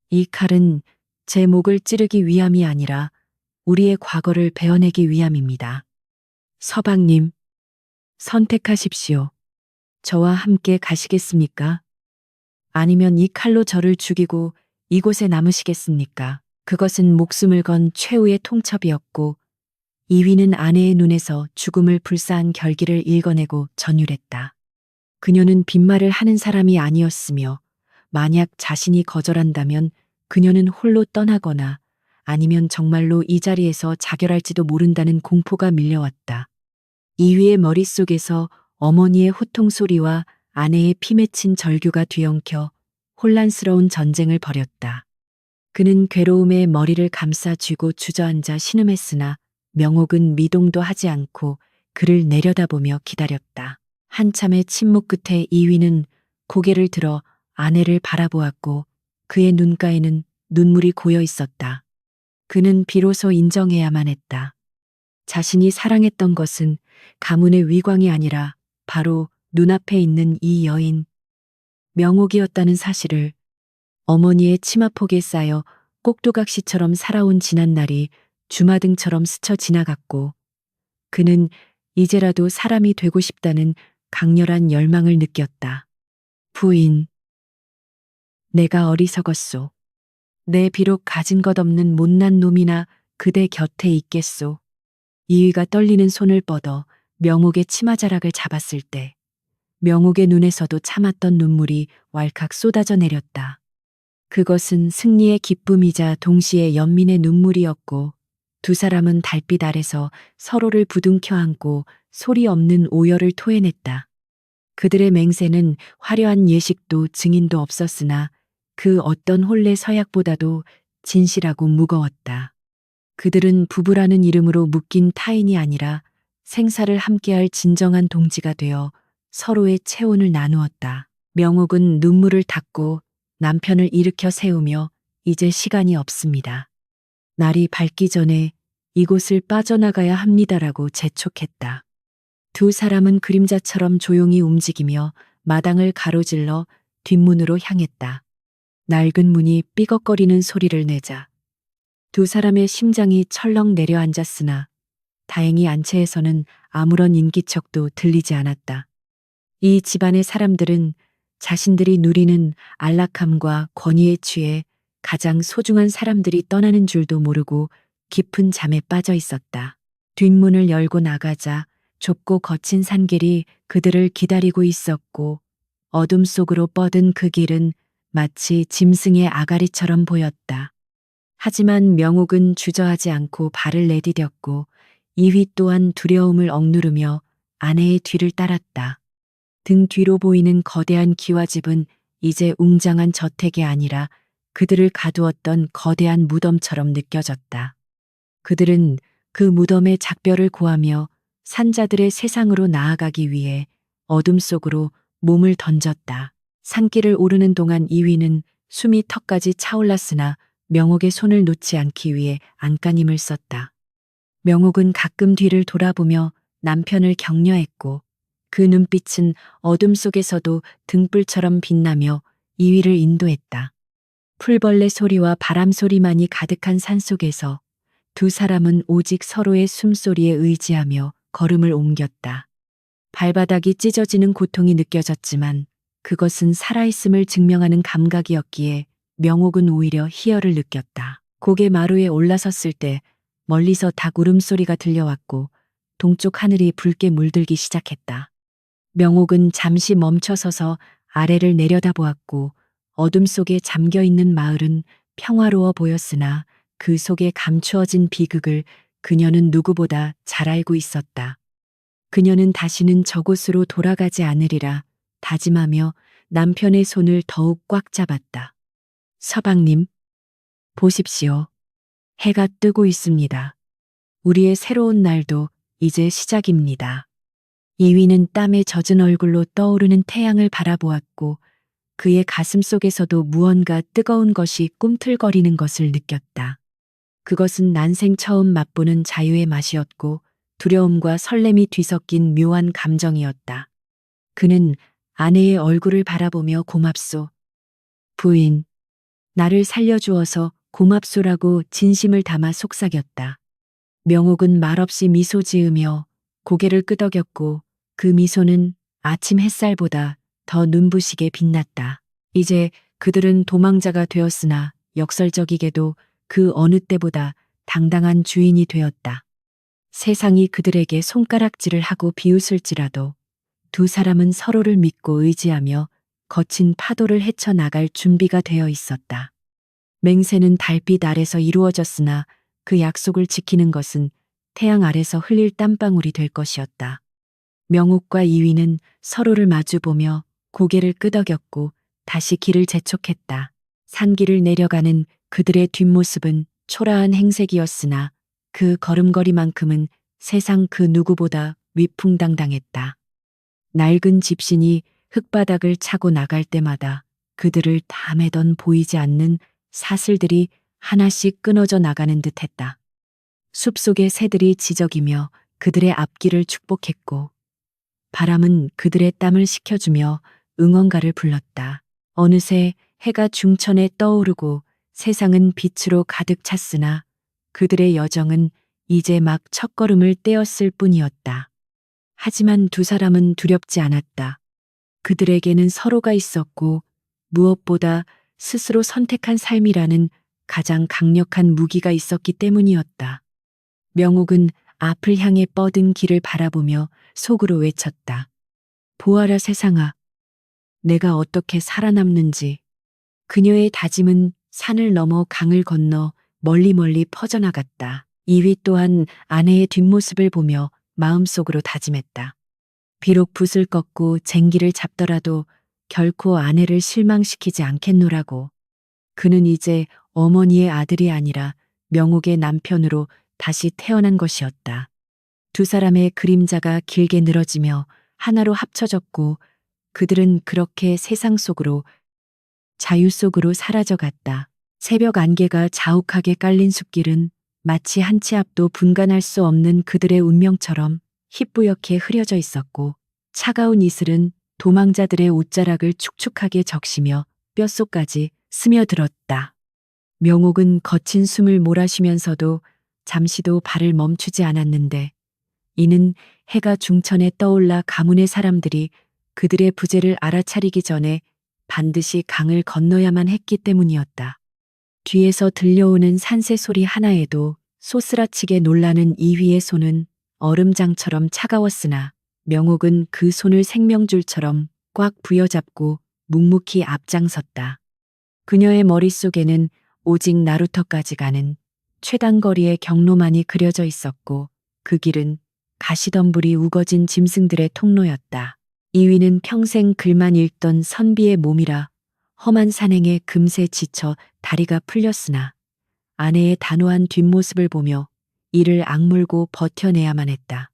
이 칼은 제 목을 찌르기 위함이 아니라 우리의 과거를 베어내기 위함입니다. 서방님, 선택하십시오. 저와 함께 가시겠습니까? 아니면 이 칼로 저를 죽이고 이곳에 남으시겠습니까? 그것은 목숨을 건 최후의 통첩이었고 이휘는 아내의 눈에서 죽음을 불사한 결기를 읽어내고 전율했다. 그녀는 빈말을 하는 사람이 아니었으며 만약 자신이 거절한다면 그녀는 홀로 떠나거나 아니면 정말로 이 자리에서 자결할지도 모른다는 공포가 밀려왔다. 이휘의 머릿속에서 어머니의 호통 소리와 아내의 피 맺힌 절규가 뒤엉켜 혼란스러운 전쟁을 벌였다. 그는 괴로움에 머리를 감싸 쥐고 주저앉아 신음했으나 명옥은 미동도 하지 않고 그를 내려다보며 기다렸다. 한참의 침묵 끝에 이휘는 고개를 들어 아내를 바라보았고 그의 눈가에는 눈물이 고여 있었다. 그는 비로소 인정해야만 했다. 자신이 사랑했던 것은 가문의 위광이 아니라 바로 눈앞에 있는 이 여인, 명옥이었다는 사실을. 어머니의 치마폭에 쌓여 꼭두각시처럼 살아온 지난날이 주마등처럼 스쳐 지나갔고 그는 이제라도 사람이 되고 싶다는 강렬한 열망을 느꼈다. 부인, 내가 어리석었소. 내 비록 가진 것 없는 못난 놈이나 그대 곁에 있겠소. 이위가 떨리는 손을 뻗어 명옥의 치마자락을 잡았을 때 명옥의 눈에서도 참았던 눈물이 왈칵 쏟아져 내렸다. 그것은 승리의 기쁨이자 동시에 연민의 눈물이었고 두 사람은 달빛 아래서 서로를 부둥켜 안고 소리 없는 오열을 토해냈다. 그들의 맹세는 화려한 예식도 증인도 없었으나 그 어떤 혼례 서약보다도 진실하고 무거웠다. 그들은 부부라는 이름으로 묶인 타인이 아니라 생사를 함께할 진정한 동지가 되어 서로의 체온을 나누었다. 명옥은 눈물을 닦고 남편을 일으켜 세우며 이제 시간이 없습니다. 날이 밝기 전에 이곳을 빠져나가야 합니다라고 재촉했다. 두 사람은 그림자처럼 조용히 움직이며 마당을 가로질러 뒷문으로 향했다. 낡은 문이 삐걱거리는 소리를 내자 두 사람의 심장이 철렁 내려앉았으나 다행히 안채에서는 아무런 인기척도 들리지 않았다. 이 집안의 사람들은 자신들이 누리는 안락함과 권위에 취해 가장 소중한 사람들이 떠나는 줄도 모르고 깊은 잠에 빠져 있었다. 뒷문을 열고 나가자 좁고 거친 산길이 그들을 기다리고 있었고 어둠 속으로 뻗은 그 길은 마치 짐승의 아가리처럼 보였다. 하지만 명옥은 주저하지 않고 발을 내디뎠고 이휘 또한 두려움을 억누르며 아내의 뒤를 따랐다. 등 뒤로 보이는 거대한 기와집은 이제 웅장한 저택이 아니라 그들을 가두었던 거대한 무덤처럼 느껴졌다. 그들은 그 무덤의 작별을 고하며 산자들의 세상으로 나아가기 위해 어둠 속으로 몸을 던졌다. 산길을 오르는 동안 이휘는 숨이 턱까지 차올랐으나 명옥의 손을 놓지 않기 위해 안간힘을 썼다. 명옥은 가끔 뒤를 돌아보며 남편을 격려했고 그 눈빛은 어둠 속에서도 등불처럼 빛나며 이휘를 인도했다. 풀벌레 소리와 바람 소리만이 가득한 산속에서 두 사람은 오직 서로의 숨소리에 의지하며 걸음을 옮겼다. 발바닥이 찢어지는 고통이 느껴졌지만 그것은 살아있음을 증명하는 감각이었기에 명옥은 오히려 희열을 느꼈다. 고개 마루에 올라섰을 때 멀리서 닭 울음소리가 들려왔고 동쪽 하늘이 붉게 물들기 시작했다. 명옥은 잠시 멈춰서서 아래를 내려다보았고 어둠 속에 잠겨있는 마을은 평화로워 보였으나 그 속에 감추어진 비극을 그녀는 누구보다 잘 알고 있었다. 그녀는 다시는 저곳으로 돌아가지 않으리라 다짐하며 남편의 손을 더욱 꽉 잡았다. 서방님, 보십시오. 해가 뜨고 있습니다. 우리의 새로운 날도 이제 시작입니다. 이휘는 땀에 젖은 얼굴로 떠오르는 태양을 바라보았고 그의 가슴 속에서도 무언가 뜨거운 것이 꿈틀거리는 것을 느꼈다. 그것은 난생 처음 맛보는 자유의 맛이었고 두려움과 설렘이 뒤섞인 묘한 감정이었다. 그는 아내의 얼굴을 바라보며 고맙소. 부인, 나를 살려주어서 고맙소라고 진심을 담아 속삭였다. 명옥은 말없이 미소 지으며 고개를 끄덕였고 그 미소는 아침 햇살보다 더 눈부시게 빛났다. 이제 그들은 도망자가 되었으나 역설적이게도 그 어느 때보다 당당한 주인이 되었다. 세상이 그들에게 손가락질을 하고 비웃을지라도 두 사람은 서로를 믿고 의지하며 거친 파도를 헤쳐나갈 준비가 되어 있었다. 맹세는 달빛 아래서 이루어졌으나 그 약속을 지키는 것은 태양 아래서 흘릴 땀방울이 될 것이었다. 명옥과 이위는 서로를 마주보며 고개를 끄덕였고 다시 길을 재촉했다. 산길을 내려가는 그들의 뒷모습은 초라한 행색이었으나 그 걸음걸이만큼은 세상 그 누구보다 위풍당당했다. 낡은 집신이 흙바닥을 차고 나갈 때마다 그들을 다 매던 보이지 않는 사슬들이 하나씩 끊어져 나가는 듯 했다. 숲속의 새들이 지저귀며 그들의 앞길을 축복했고 바람은 그들의 땀을 식혀주며 응원가를 불렀다. 어느새 해가 중천에 떠오르고 세상은 빛으로 가득 찼으나 그들의 여정은 이제 막 첫걸음을 떼었을 뿐이었다. 하지만 두 사람은 두렵지 않았다. 그들에게는 서로가 있었고 무엇보다 스스로 선택한 삶이라는 가장 강력한 무기가 있었기 때문이었다. 명옥은 앞을 향해 뻗은 길을 바라보며 속으로 외쳤다. 보아라 세상아, 내가 어떻게 살아남는지. 그녀의 다짐은 산을 넘어 강을 건너 멀리 퍼져나갔다. 이위 또한 아내의 뒷모습을 보며 마음속으로 다짐했다. 비록 붓을 꺾고 쟁기를 잡더라도 결코 아내를 실망시키지 않겠노라고. 그는 이제 어머니의 아들이 아니라 명옥의 남편으로 다시 태어난 것이었다. 두 사람의 그림자가 길게 늘어지며 하나로 합쳐졌고 그들은 그렇게 세상 속으로 자유 속으로 사라져갔다. 새벽 안개가 자욱하게 깔린 숲길은 마치 한 치 앞도 분간할 수 없는 그들의 운명처럼 희뿌옇게 흐려져 있었고 차가운 이슬은 도망자들의 옷자락을 축축하게 적시며 뼛속까지 스며들었다. 명옥은 거친 숨을 몰아쉬면서도 잠시도 발을 멈추지 않았는데 이는 해가 중천에 떠올라 가문의 사람들이 그들의 부재를 알아차리기 전에 반드시 강을 건너야만 했기 때문이었다. 뒤에서 들려오는 산새 소리 하나에도 소스라치게 놀라는 이휘의 손은 얼음장처럼 차가웠으나 명옥은 그 손을 생명줄처럼 꽉 부여잡고 묵묵히 앞장섰다. 그녀의 머릿속에는 오직 나루터까지 가는 최단거리의 경로만이 그려져 있었고 그 길은 가시덤불이 우거진 짐승들의 통로였다. 이위는 평생 글만 읽던 선비의 몸이라 험한 산행에 금세 지쳐 다리가 풀렸으나 아내의 단호한 뒷모습을 보며 이를 악물고 버텨내야만 했다.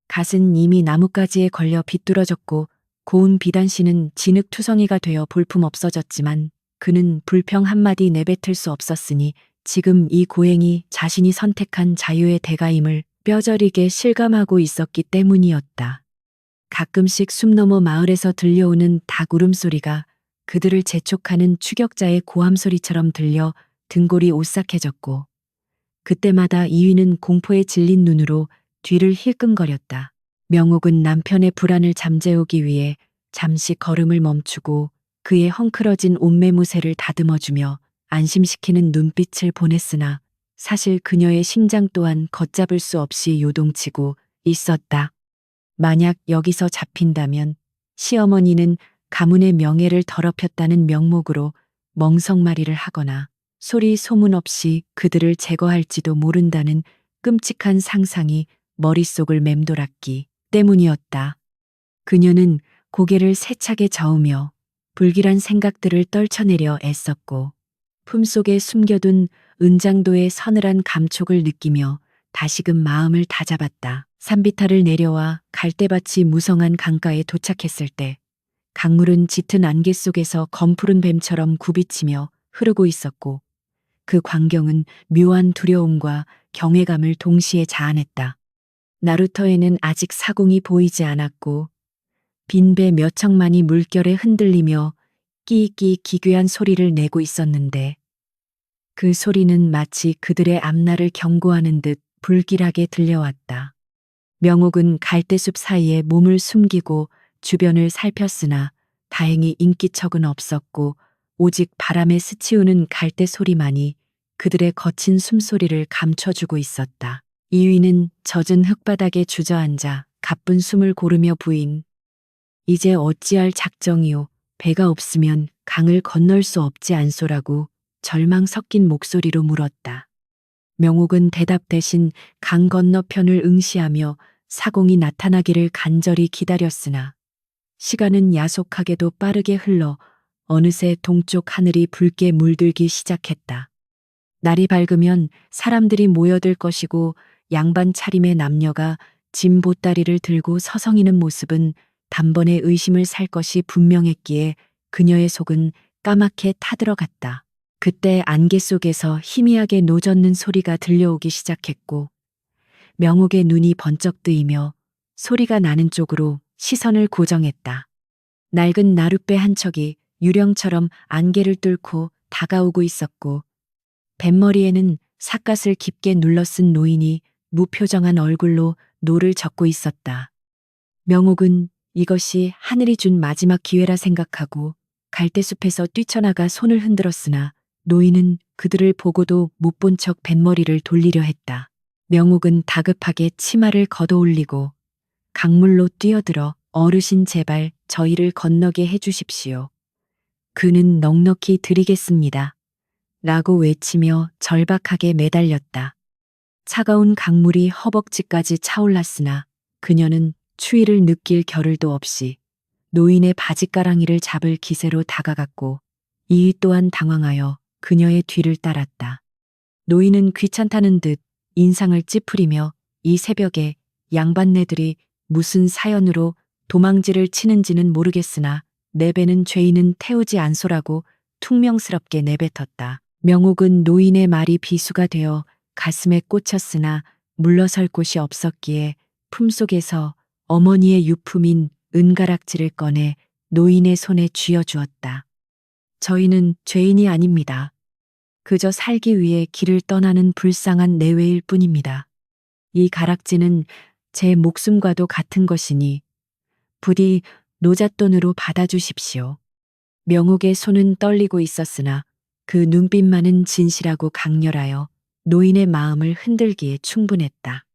갓은 이미 나뭇가지에 걸려 비뚤어졌고 고운 비단씨는 진흙투성이가 되어 볼품없어졌지만 그는 불평 한마디 내뱉을 수 없었으니 지금 이 고행이 자신이 선택한 자유의 대가임을 뼈저리게 실감하고 있었기 때문이었다. 가끔씩 숨 너머 마을에서 들려오는 닭 울음소리가 그들을 재촉하는 추격자의 고함소리처럼 들려 등골이 오싹해졌고 그때마다 이위는 공포에 질린 눈으로 뒤를 힐끔거렸다. 명옥은 남편의 불안을 잠재우기 위해 잠시 걸음을 멈추고 그의 헝클어진 옷매무새를 다듬어주며 안심시키는 눈빛을 보냈으나 사실 그녀의 심장 또한 걷잡을 수 없이 요동치고 있었다. 만약 여기서 잡힌다면 시어머니는 가문의 명예를 더럽혔다는 명목으로 멍석말이를 하거나 소리 소문 없이 그들을 제거할지도 모른다는 끔찍한 상상이 머릿속을 맴돌았기 때문이었다. 그녀는 고개를 세차게 저으며 불길한 생각들을 떨쳐내려 애썼고 품속에 숨겨둔 은장도의 서늘한 감촉을 느끼며 다시금 마음을 다잡았다. 산비탈을 내려와 갈대밭이 무성한 강가에 도착했을 때 강물은 짙은 안개 속에서 검푸른 뱀처럼 굽이치며 흐르고 있었고 그 광경은 묘한 두려움과 경외감을 동시에 자아냈다. 나루터에는 아직 사공이 보이지 않았고 빈배 몇 척만이 물결에 흔들리며 끼익끼익 기괴한 소리를 내고 있었는데 그 소리는 마치 그들의 앞날을 경고하는 듯 불길하게 들려왔다. 명옥은 갈대숲 사이에 몸을 숨기고 주변을 살폈으나 다행히 인기척은 없었고 오직 바람에 스치우는 갈대 소리만이 그들의 거친 숨소리를 감춰주고 있었다. 이위는 젖은 흙바닥에 주저앉아 가쁜 숨을 고르며 부인. 이제 어찌할 작정이오. 배가 없으면 강을 건널 수 없지 않소라고 절망 섞인 목소리로 물었다. 명옥은 대답 대신 강 건너편을 응시하며 사공이 나타나기를 간절히 기다렸으나 시간은 야속하게도 빠르게 흘러 어느새 동쪽 하늘이 붉게 물들기 시작했다. 날이 밝으면 사람들이 모여들 것이고 양반 차림의 남녀가 짐 보따리를 들고 서성이는 모습은 단번에 의심을 살 것이 분명했기에 그녀의 속은 까맣게 타들어갔다. 그때 안개 속에서 희미하게 노젓는 소리가 들려오기 시작했고 명옥의 눈이 번쩍 뜨이며 소리가 나는 쪽으로 시선을 고정했다. 낡은 나룻배 한 척이 유령처럼 안개를 뚫고 다가오고 있었고 뱃머리에는 삿갓을 깊게 눌러쓴 노인이 무표정한 얼굴로 노를 젓고 있었다. 명옥은 이것이 하늘이 준 마지막 기회라 생각하고 갈대숲에서 뛰쳐나가 손을 흔들었으나 노인은 그들을 보고도 못 본 척 뱃머리를 돌리려 했다. 명옥은 다급하게 치마를 걷어올리고 강물로 뛰어들어 어르신 제발 저희를 건너게 해주십시오. 그는 넉넉히 드리겠습니다. 라고 외치며 절박하게 매달렸다. 차가운 강물이 허벅지까지 차올랐으나 그녀는 추위를 느낄 겨를도 없이 노인의 바짓가랑이를 잡을 기세로 다가갔고 이 또한 당황하여 그녀의 뒤를 따랐다. 노인은 귀찮다는 듯 인상을 찌푸리며 이 새벽에 양반네들이 무슨 사연으로 도망질을 치는지는 모르겠으나 내 배는 죄인은 태우지 않소라고 퉁명스럽게 내뱉었다. 명옥은 노인의 말이 비수가 되어 가슴에 꽂혔으나 물러설 곳이 없었기에 품속에서 어머니의 유품인 은가락지를 꺼내 노인의 손에 쥐어주었다. 저희는 죄인이 아닙니다. 그저 살기 위해 길을 떠나는 불쌍한 내외일 뿐입니다. 이 가락지는 제 목숨과도 같은 것이니 부디 노잣돈으로 받아주십시오. 명옥의 손은 떨리고 있었으나 그 눈빛만은 진실하고 강렬하여 노인의 마음을 흔들기에 충분했다.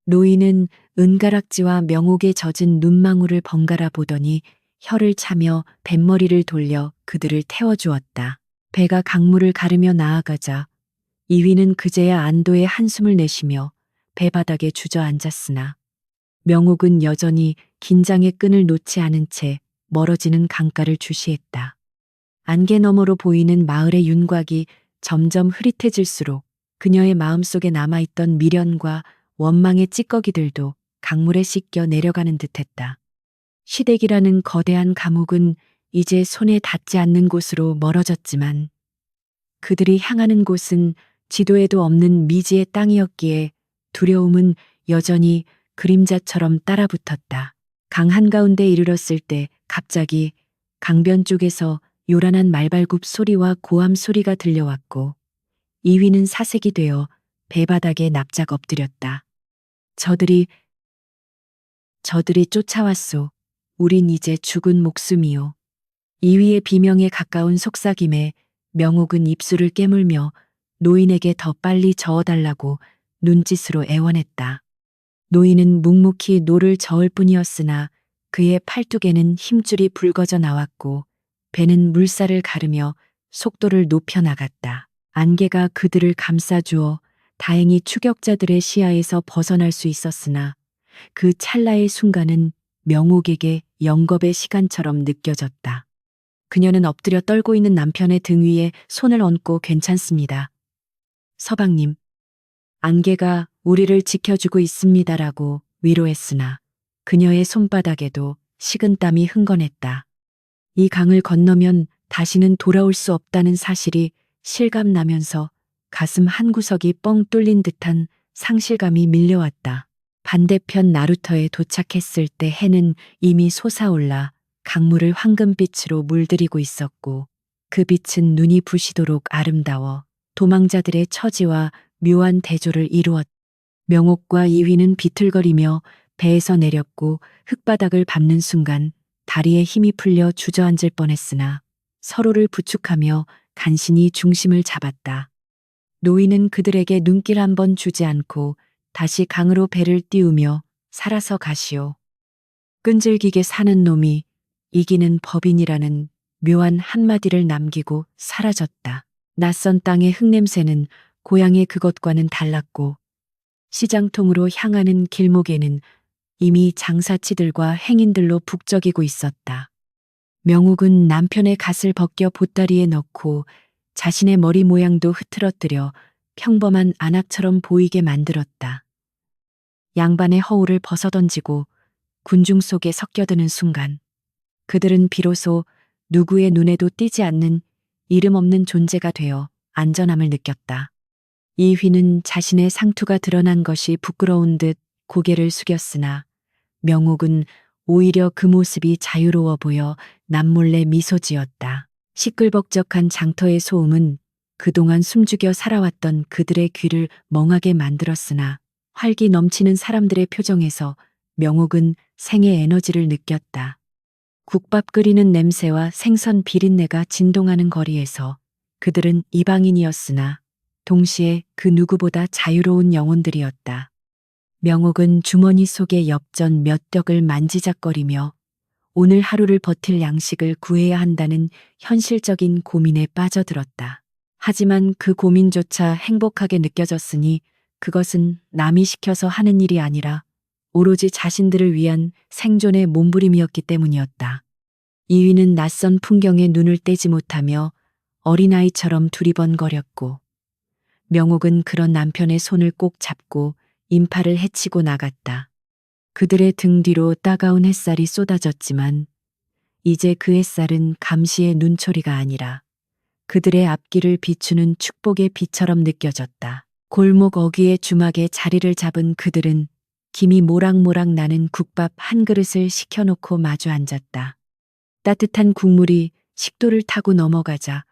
노인은 은가락지와 명옥의 젖은 눈망울을 번갈아 보더니 혀를 차며 뱃머리를 돌려 그들을 태워주었다. 배가 강물을 가르며 나아가자 이휘는 그제야 안도의 한숨을 내쉬며 배바닥에 주저앉았으나 명옥은 여전히 긴장의 끈을 놓지 않은 채 멀어지는 강가를 주시했다. 안개 너머로 보이는 마을의 윤곽이 점점 흐릿해질수록 그녀의 마음속에 남아있던 미련과 원망의 찌꺼기들도 강물에 씻겨 내려가는 듯했다. 시댁이라는 거대한 감옥은 이제 손에 닿지 않는 곳으로 멀어졌지만 그들이 향하는 곳은 지도에도 없는 미지의 땅이었기에 두려움은 여전히 그림자처럼 따라붙었다. 강 한가운데 이르렀을 때 갑자기 강변 쪽에서 요란한 말발굽 소리와 고함 소리가 들려왔고 이휘는 사색이 되어 배바닥에 납작 엎드렸다. 저들이 쫓아왔소. 우린 이제 죽은 목숨이요. 이휘의 비명에 가까운 속삭임에 명옥은 입술을 깨물며 노인에게 더 빨리 저어달라고 눈짓으로 애원했다. 노인은 묵묵히 노를 저을 뿐이었으나 그의 팔뚝에는 힘줄이 붉어져 나왔고 배는 물살을 가르며 속도를 높여 나갔다. 안개가 그들을 감싸주어 다행히 추격자들의 시야에서 벗어날 수 있었으나 그 찰나의 순간은 명옥에게 영겁의 시간처럼 느껴졌다. 그녀는 엎드려 떨고 있는 남편의 등 위에 손을 얹고 괜찮습니다. 서방님, 안개가 우리를 지켜주고 있습니다라고 위로했으나 그녀의 손바닥에도 식은땀이 흥건했다. 이 강을 건너면 다시는 돌아올 수 없다는 사실이 실감나면서 가슴 한구석이 뻥 뚫린 듯한 상실감이 밀려왔다. 반대편 나루터에 도착했을 때 해는 이미 솟아올라 강물을 황금빛으로 물들이고 있었고 그 빛은 눈이 부시도록 아름다워 도망자들의 처지와 묘한 대조를 이루었다. 명옥과 이휘는 비틀거리며 배에서 내렸고 흙바닥을 밟는 순간 다리에 힘이 풀려 주저앉을 뻔했으나 서로를 부축하며 간신히 중심을 잡았다. 노인은 그들에게 눈길 한 번 주지 않고 다시 강으로 배를 띄우며 살아서 가시오. 끈질기게 사는 놈이 이기는 법인이라는 묘한 한마디를 남기고 사라졌다. 낯선 땅의 흙냄새는 고향의 그것과는 달랐고 시장통으로 향하는 길목에는 이미 장사치들과 행인들로 북적이고 있었다. 명옥은 남편의 갓을 벗겨 보따리에 넣고 자신의 머리 모양도 흐트러뜨려 평범한 안악처럼 보이게 만들었다. 양반의 허울을 벗어던지고 군중 속에 섞여드는 순간 그들은 비로소 누구의 눈에도 띄지 않는 이름 없는 존재가 되어 안전함을 느꼈다. 이휘는 자신의 상투가 드러난 것이 부끄러운 듯 고개를 숙였으나 명옥은 오히려 그 모습이 자유로워 보여 남몰래 미소 지었다. 시끌벅적한 장터의 소음은 그동안 숨죽여 살아왔던 그들의 귀를 멍하게 만들었으나 활기 넘치는 사람들의 표정에서 명옥은 생의 에너지를 느꼈다. 국밥 끓이는 냄새와 생선 비린내가 진동하는 거리에서 그들은 이방인이었으나 동시에 그 누구보다 자유로운 영혼들이었다. 명옥은 주머니 속의 엽전 몇 덕을 만지작거리며 오늘 하루를 버틸 양식을 구해야 한다는 현실적인 고민에 빠져들었다. 하지만 그 고민조차 행복하게 느껴졌으니 그것은 남이 시켜서 하는 일이 아니라 오로지 자신들을 위한 생존의 몸부림이었기 때문이었다. 이위는 낯선 풍경에 눈을 떼지 못하며 어린아이처럼 두리번거렸고 명옥은 그런 남편의 손을 꼭 잡고 인파를 헤치고 나갔다. 그들의 등 뒤로 따가운 햇살이 쏟아졌지만 이제 그 햇살은 감시의 눈초리가 아니라 그들의 앞길을 비추는 축복의 빛처럼 느껴졌다. 골목 어귀의 주막에 자리를 잡은 그들은 김이 모락모락 나는 국밥 한 그릇을 시켜놓고 마주 앉았다. 따뜻한 국물이 식도를 타고 넘어가자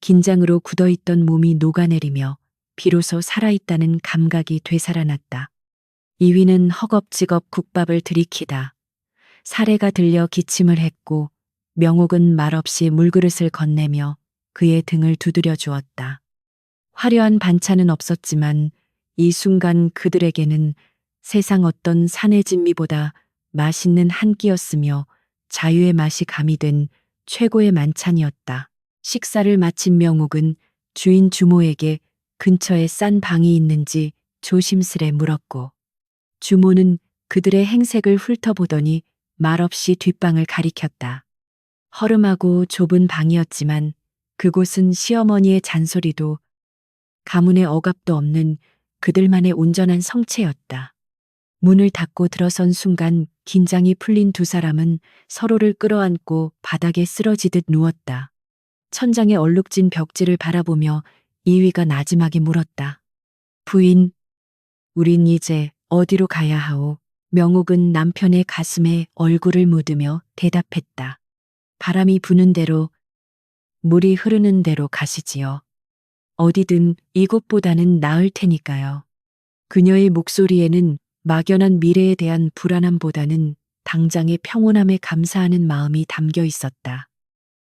긴장으로 굳어있던 몸이 녹아내리며 비로소 살아있다는 감각이 되살아났다. 이위는 허겁지겁 국밥을 들이키다 사례가 들려 기침을 했고 명옥은 말없이 물그릇을 건네며 그의 등을 두드려 주었다. 화려한 반찬은 없었지만 이 순간 그들에게는 세상 어떤 산의 진미보다 맛있는 한 끼였으며 자유의 맛이 가미된 최고의 만찬이었다. 식사를 마친 명옥은 주인 주모에게 근처에 싼 방이 있는지 조심스레 물었고 주모는 그들의 행색을 훑어보더니 말없이 뒷방을 가리켰다. 허름하고 좁은 방이었지만 그곳은 시어머니의 잔소리도 가문의 억압도 없는 그들만의 온전한 성체였다. 문을 닫고 들어선 순간 긴장이 풀린 두 사람은 서로를 끌어안고 바닥에 쓰러지듯 누웠다. 천장에 얼룩진 벽지를 바라보며 이위가 나지막이 물었다. 부인, 우린 이제 어디로 가야 하오? 명옥은 남편의 가슴에 얼굴을 묻으며 대답했다. 바람이 부는 대로, 물이 흐르는 대로 가시지요. 어디든 이곳보다는 나을 테니까요. 그녀의 목소리에는 막연한 미래에 대한 불안함보다는 당장의 평온함에 감사하는 마음이 담겨 있었다.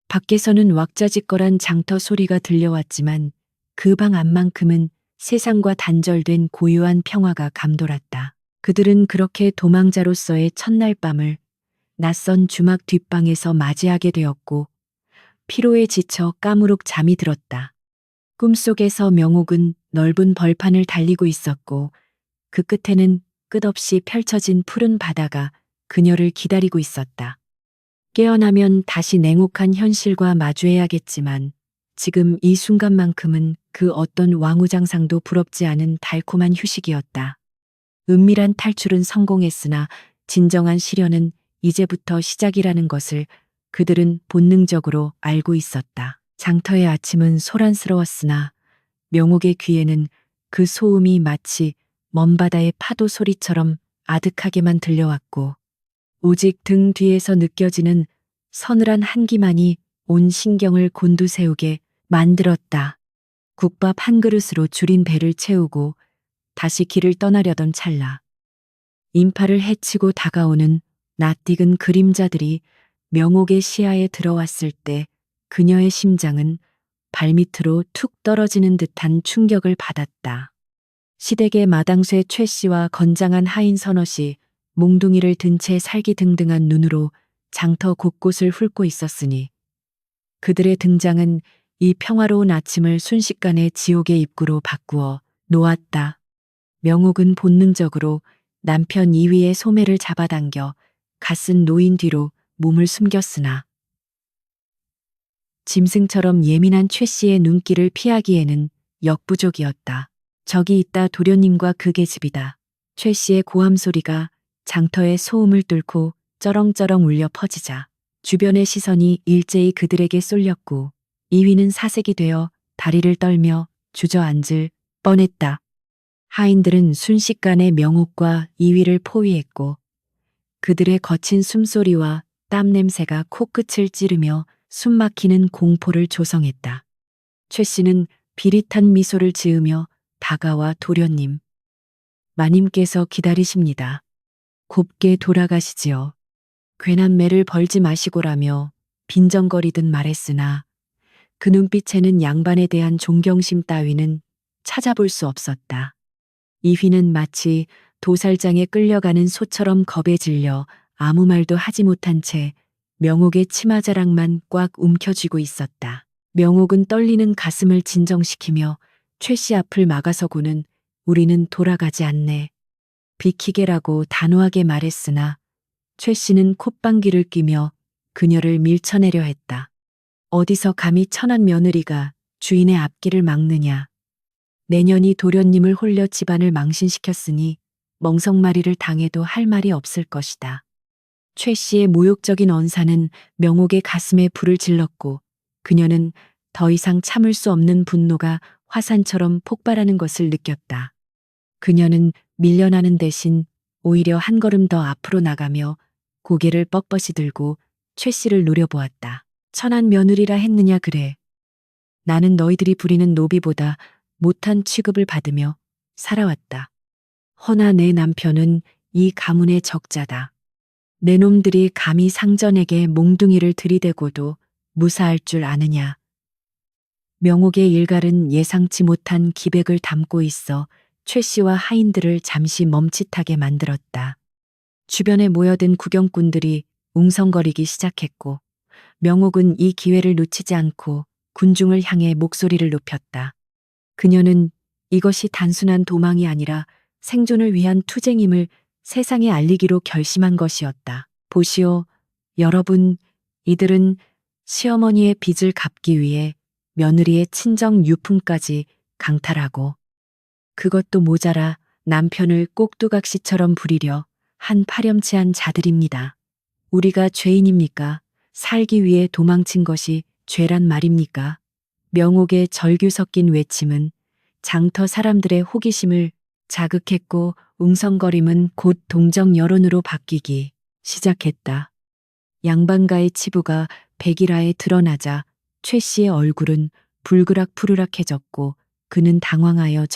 밖에서는 왁자지껄한 장터 소리가 들려왔지만 그 방 안만큼은 세상과 단절된 고요한 평화가 감돌았다. 그들은 그렇게 도망자로서의 첫날 밤을 낯선 주막 뒷방에서 맞이하게 되었고 피로에 지쳐 까무룩 잠이 들었다. 꿈속에서 명옥은 넓은 벌판을 달리고 있었고 그 끝에는 끝없이 펼쳐진 푸른 바다가 그녀를 기다리고 있었다. 깨어나면 다시 냉혹한 현실과 마주해야겠지만 지금 이 순간만큼은 그 어떤 왕우장상도 부럽지 않은 달콤한 휴식이었다. 은밀한 탈출은 성공했으나 진정한 시련은 이제부터 시작이라는 것을 그들은 본능적으로 알고 있었다. 장터의 아침은 소란스러웠으나 명옥의 귀에는 그 소음이 마치 먼 바다의 파도 소리처럼 아득하게만 들려왔고 오직 등 뒤에서 느껴지는 서늘한 한기만이 온 신경을 곤두세우게 만들었다. 국밥 한 그릇으로 줄인 배를 채우고 다시 길을 떠나려던 찰나 인파를 헤치고 다가오는 낯익은 그림자들이 명옥의 시야에 들어왔을 때 그녀의 심장은 발밑으로 툭 떨어지는 듯한 충격을 받았다. 시댁의 마당쇠 최 씨와 건장한 하인 서너 씨, 몽둥이를 든 채 살기등등한 눈으로 장터 곳곳을 훑고 있었으니 그들의 등장은 이 평화로운 아침을 순식간에 지옥의 입구로 바꾸어 놓았다. 명옥은 본능적으로 남편 이위의 소매를 잡아당겨 갓쓴 노인 뒤로 몸을 숨겼으나 짐승처럼 예민한 최 씨의 눈길을 피하기에는 역부족이었다. 저기 있다, 도련님과 그 계집이다. 최 씨의 고함 소리가 장터의 소음을 뚫고 쩌렁쩌렁 울려 퍼지자 주변의 시선이 일제히 그들에게 쏠렸고 이위는 사색이 되어 다리를 떨며 주저앉을 뻔했다. 하인들은 순식간에 명옥과 이위를 포위했고 그들의 거친 숨소리와 땀 냄새가 코끝을 찌르며 숨막히는 공포를 조성했다. 최 씨는 비릿한 미소를 지으며 다가와 도련님, 마님께서 기다리십니다. 곱게 돌아가시지요. 괜한 매를 벌지 마시고라며 빈정거리듯 말했으나 그 눈빛에는 양반에 대한 존경심 따위는 찾아볼 수 없었다. 이휘는 마치 도살장에 끌려가는 소처럼 겁에 질려 아무 말도 하지 못한 채 명옥의 치마자락만 꽉 움켜쥐고 있었다. 명옥은 떨리는 가슴을 진정시키며 최 씨 앞을 막아서고는 우리는 돌아가지 않네. 비키게라고 단호하게 말했으나 최 씨는 콧방귀를 뀌며 그녀를 밀쳐내려 했다. 어디서 감히 천한 며느리가 주인의 앞길을 막느냐. 내년이 도련님을 홀려 집안을 망신시켰으니 멍석마리를 당해도 할 말이 없을 것이다. 최 씨의 모욕적인 언사는 명옥의 가슴에 불을 질렀고 그녀는 더 이상 참을 수 없는 분노가 화산처럼 폭발하는 것을 느꼈다. 그녀는 밀려나는 대신 오히려 한 걸음 더 앞으로 나가며 고개를 뻣뻣이 들고 최 씨를 노려보았다. 천한 며느리라 했느냐 그래. 나는 너희들이 부리는 노비보다 못한 취급을 받으며 살아왔다. 허나 내 남편은 이 가문의 적자다. 내 놈들이 감히 상전에게 몽둥이를 들이대고도 무사할 줄 아느냐. 명옥의 일갈은 예상치 못한 기백을 담고 있어 최 씨와 하인들을 잠시 멈칫하게 만들었다. 주변에 모여든 구경꾼들이 웅성거리기 시작했고 명옥은 이 기회를 놓치지 않고 군중을 향해 목소리를 높였다. 그녀는 이것이 단순한 도망이 아니라 생존을 위한 투쟁임을 세상에 알리기로 결심한 것이었다. 보시오, 여러분, 이들은 시어머니의 빚을 갚기 위해 며느리의 친정 유품까지 강탈하고 그것도 모자라 남편을 꼭두각시처럼 부리려 한 파렴치한 자들입니다. 우리가 죄인입니까? 살기 위해 도망친 것이 죄란 말입니까? 명옥의 절규 섞인 외침은 장터 사람들의 호기심을 자극했고 웅성거림은 곧 동정 여론으로 바뀌기 시작했다. 양반가의 치부가 백일화에 드러나자 최 씨의 얼굴은 불그락푸르락해졌고 그는 당황하여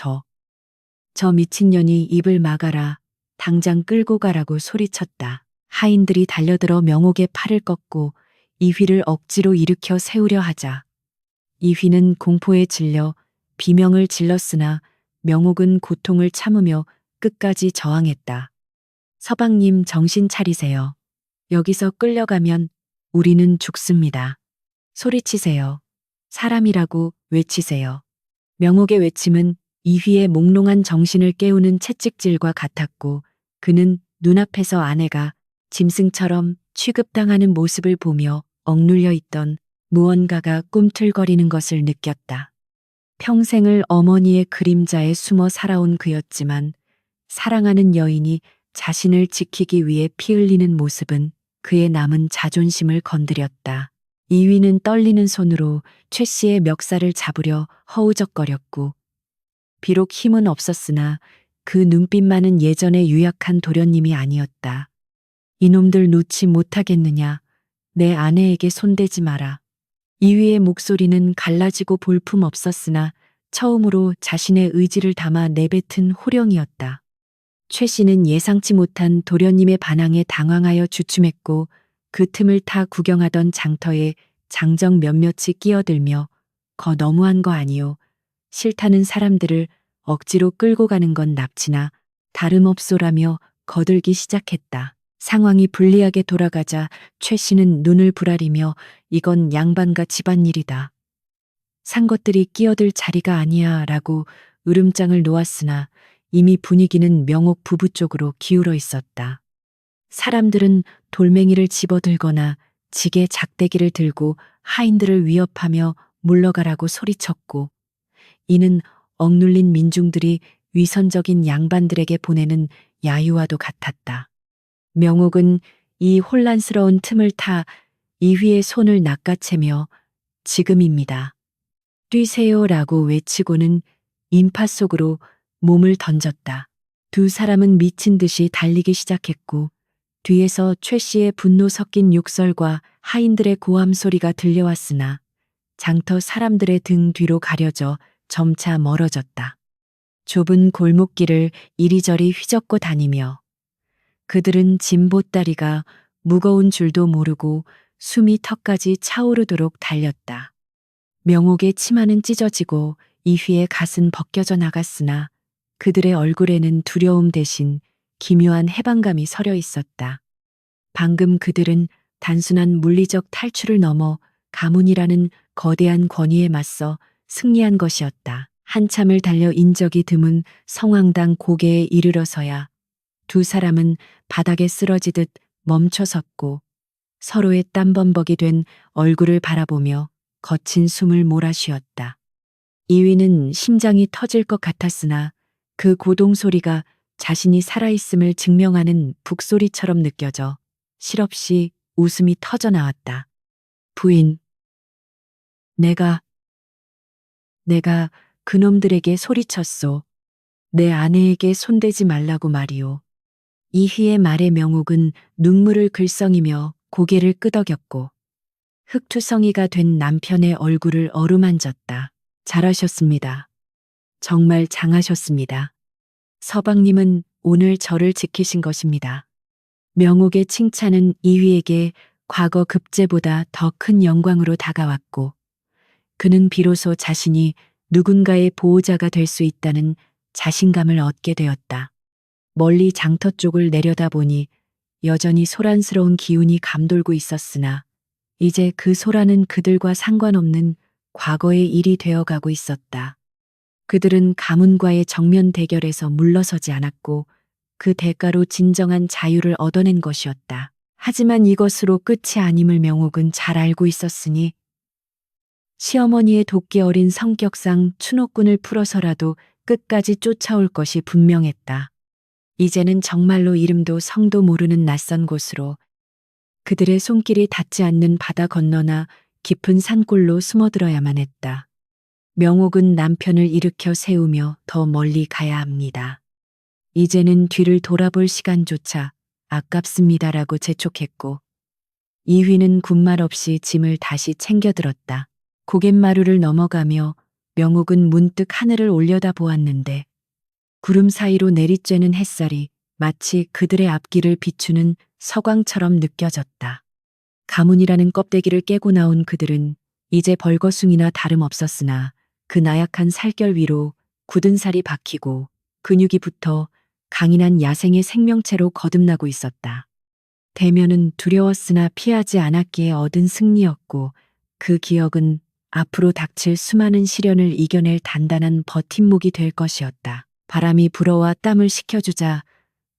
저 미친년이 입을 막아라. 당장 끌고 가라고 소리쳤다. 하인들이 달려들어 명옥의 팔을 꺾고 이휘를 억지로 일으켜 세우려 하자 이휘는 공포에 질려 비명을 질렀으나 명옥은 고통을 참으며 끝까지 저항했다. 서방님 정신 차리세요. 여기서 끌려가면 우리는 죽습니다. 소리치세요. 사람이라고 외치세요. 명옥의 외침은 이휘의 몽롱한 정신을 깨우는 채찍질과 같았고 그는 눈앞에서 아내가 짐승처럼 취급당하는 모습을 보며 억눌려 있던 무언가가 꿈틀거리는 것을 느꼈다. 평생을 어머니의 그림자에 숨어 살아온 그였지만 사랑하는 여인이 자신을 지키기 위해 피 흘리는 모습은 그의 남은 자존심을 건드렸다. 이위는 떨리는 손으로 최 씨의 멱살을 잡으려 허우적거렸고 비록 힘은 없었으나 그 눈빛만은 예전의 유약한 도련님이 아니었다. 이놈들 놓지 못하겠느냐. 내 아내에게 손대지 마라. 이위의 목소리는 갈라지고 볼품 없었으나 처음으로 자신의 의지를 담아 내뱉은 호령이었다. 최 씨는 예상치 못한 도련님의 반항에 당황하여 주춤했고 그 틈을 타 구경하던 장터에 장정 몇몇이 끼어들며 거 너무한 거 아니오. 싫다는 사람들을 억지로 끌고 가는 건 납치나 다름없소라며 거들기 시작했다. 상황이 불리하게 돌아가자 최 씨는 눈을 부라리며 이건 양반과 집안일이다. 산 것들이 끼어들 자리가 아니야 라고 으름장을 놓았으나 이미 분위기는 명옥 부부 쪽으로 기울어 있었다. 사람들은 돌멩이를 집어들거나 지게 작대기를 들고 하인들을 위협하며 물러가라고 소리쳤고 이는 억눌린 민중들이 위선적인 양반들에게 보내는 야유와도 같았다. 명옥은 이 혼란스러운 틈을 타 이휘의 손을 낚아채며 지금입니다. 뛰세요라고 외치고는 인파 속으로 몸을 던졌다. 두 사람은 미친 듯이 달리기 시작했고 뒤에서 최 씨의 분노 섞인 욕설과 하인들의 고함 소리가 들려왔으나 장터 사람들의 등 뒤로 가려져 점차 멀어졌다. 좁은 골목길을 이리저리 휘젓고 다니며 그들은 짐 보따리가 무거운 줄도 모르고 숨이 턱까지 차오르도록 달렸다. 명옥의 치마는 찢어지고 이휘의 갓은 벗겨져 나갔으나 그들의 얼굴에는 두려움 대신 기묘한 해방감이 서려 있었다. 방금 그들은 단순한 물리적 탈출을 넘어 가문이라는 거대한 권위에 맞서 승리한 것이었다. 한참을 달려 인적이 드문 성황당 고개에 이르러서야 두 사람은 바닥에 쓰러지듯 멈춰섰고 서로의 땀범벅이 된 얼굴을 바라보며 거친 숨을 몰아쉬었다. 이위는 심장이 터질 것 같았으나 그 고동 소리가 자신이 살아있음을 증명하는 북소리처럼 느껴져 실없이 웃음이 터져 나왔다. 부인, 내가 그놈들에게 소리쳤소. 내 아내에게 손대지 말라고 말이오. 이희의 말에 명옥은 눈물을 글썽이며 고개를 끄덕였고 흑투성이가 된 남편의 얼굴을 어루만졌다. 잘하셨습니다. 정말 장하셨습니다. 서방님은 오늘 저를 지키신 것입니다. 명옥의 칭찬은 이휘에게 과거 급제보다 더 큰 영광으로 다가왔고 그는 비로소 자신이 누군가의 보호자가 될 수 있다는 자신감을 얻게 되었다. 멀리 장터 쪽을 내려다보니 여전히 소란스러운 기운이 감돌고 있었으나 이제 그 소란은 그들과 상관없는 과거의 일이 되어가고 있었다. 그들은 가문과의 정면 대결에서 물러서지 않았고 그 대가로 진정한 자유를 얻어낸 것이었다. 하지만 이것으로 끝이 아님을 명옥은 잘 알고 있었으니 시어머니의 돕기 어린 성격상 추노꾼을 풀어서라도 끝까지 쫓아올 것이 분명했다. 이제는 정말로 이름도 성도 모르는 낯선 곳으로 그들의 손길이 닿지 않는 바다 건너나 깊은 산골로 숨어들어야만 했다. 명옥은 남편을 일으켜 세우며 더 멀리 가야 합니다. 이제는 뒤를 돌아볼 시간조차 아깝습니다라고 재촉했고 이휘는 군말 없이 짐을 다시 챙겨들었다. 고갯마루를 넘어가며 명옥은 문득 하늘을 올려다 보았는데 구름 사이로 내리쬐는 햇살이 마치 그들의 앞길을 비추는 서광처럼 느껴졌다. 가문이라는 껍데기를 깨고 나온 그들은 이제 벌거숭이나 다름없었으나 그 나약한 살결 위로 굳은 살이 박히고 근육이 붙어 강인한 야생의 생명체로 거듭나고 있었다. 대면은 두려웠으나 피하지 않았기에 얻은 승리였고 그 기억은 앞으로 닥칠 수많은 시련을 이겨낼 단단한 버팀목이 될 것이었다. 바람이 불어와 땀을 식혀주자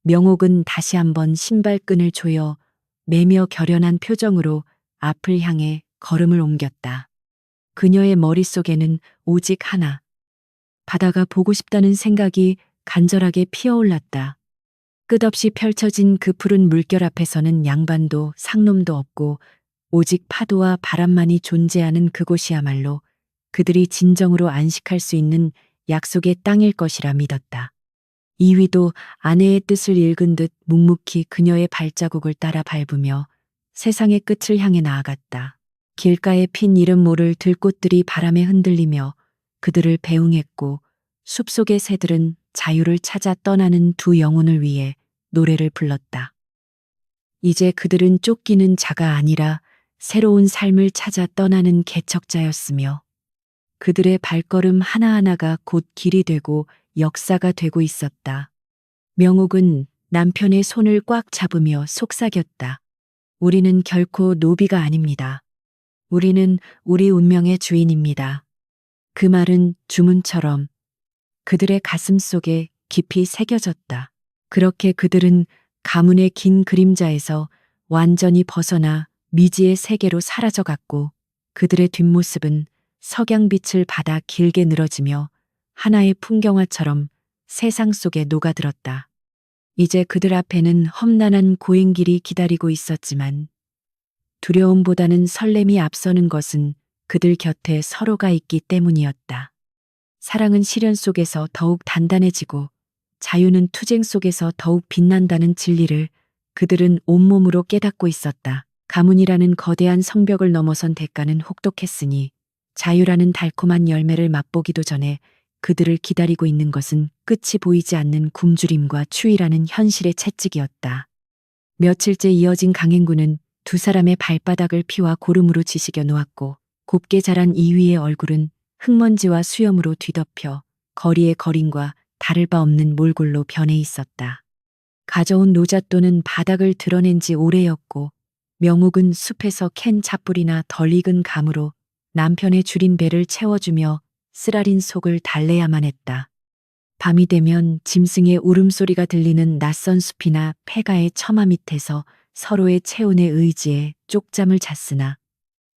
명옥은 다시 한번 신발끈을 조여 매며 결연한 표정으로 앞을 향해 걸음을 옮겼다. 그녀의 머릿속에는 오직 하나, 바다가 보고 싶다는 생각이 간절하게 피어올랐다. 끝없이 펼쳐진 그 푸른 물결 앞에서는 양반도 상놈도 없고 오직 파도와 바람만이 존재하는 그곳이야말로 그들이 진정으로 안식할 수 있는 약속의 땅일 것이라 믿었다. 이휘도 아내의 뜻을 읽은 듯 묵묵히 그녀의 발자국을 따라 밟으며 세상의 끝을 향해 나아갔다. 길가에 핀 이름 모를 들꽃들이 바람에 흔들리며 그들을 배웅했고 숲속의 새들은 자유를 찾아 떠나는 두 영혼을 위해 노래를 불렀다. 이제 그들은 쫓기는 자가 아니라 새로운 삶을 찾아 떠나는 개척자였으며 그들의 발걸음 하나하나가 곧 길이 되고 역사가 되고 있었다. 명옥은 남편의 손을 꽉 잡으며 속삭였다. 우리는 결코 노비가 아닙니다. 우리는 우리 운명의 주인입니다. 그 말은 주문처럼 그들의 가슴 속에 깊이 새겨졌다. 그렇게 그들은 가문의 긴 그림자에서 완전히 벗어나 미지의 세계로 사라져갔고 그들의 뒷모습은 석양빛을 받아 길게 늘어지며 하나의 풍경화처럼 세상 속에 녹아들었다. 이제 그들 앞에는 험난한 고행길이 기다리고 있었지만 두려움보다는 설렘이 앞서는 것은 그들 곁에 서로가 있기 때문이었다. 사랑은 시련 속에서 더욱 단단해지고 자유는 투쟁 속에서 더욱 빛난다는 진리를 그들은 온몸으로 깨닫고 있었다. 가문이라는 거대한 성벽을 넘어선 대가는 혹독했으니 자유라는 달콤한 열매를 맛보기도 전에 그들을 기다리고 있는 것은 끝이 보이지 않는 굶주림과 추위라는 현실의 채찍이었다. 며칠째 이어진 강행군은 두 사람의 발바닥을 피와 고름으로 지식여 놓았고 곱게 자란 이위의 얼굴은 흙먼지와 수염으로 뒤덮여 거리의 거린과 다를 바 없는 몰골로 변해 있었다. 가져온 노잣돈은 바닥을 드러낸 지 오래였고 명옥은 숲에서 캔 잣불이나 덜 익은 감으로 남편의 줄인 배를 채워주며 쓰라린 속을 달래야만 했다. 밤이 되면 짐승의 울음소리가 들리는 낯선 숲이나 폐가의 처마 밑에서 서로의 체온에 의지해 쪽잠을 잤으나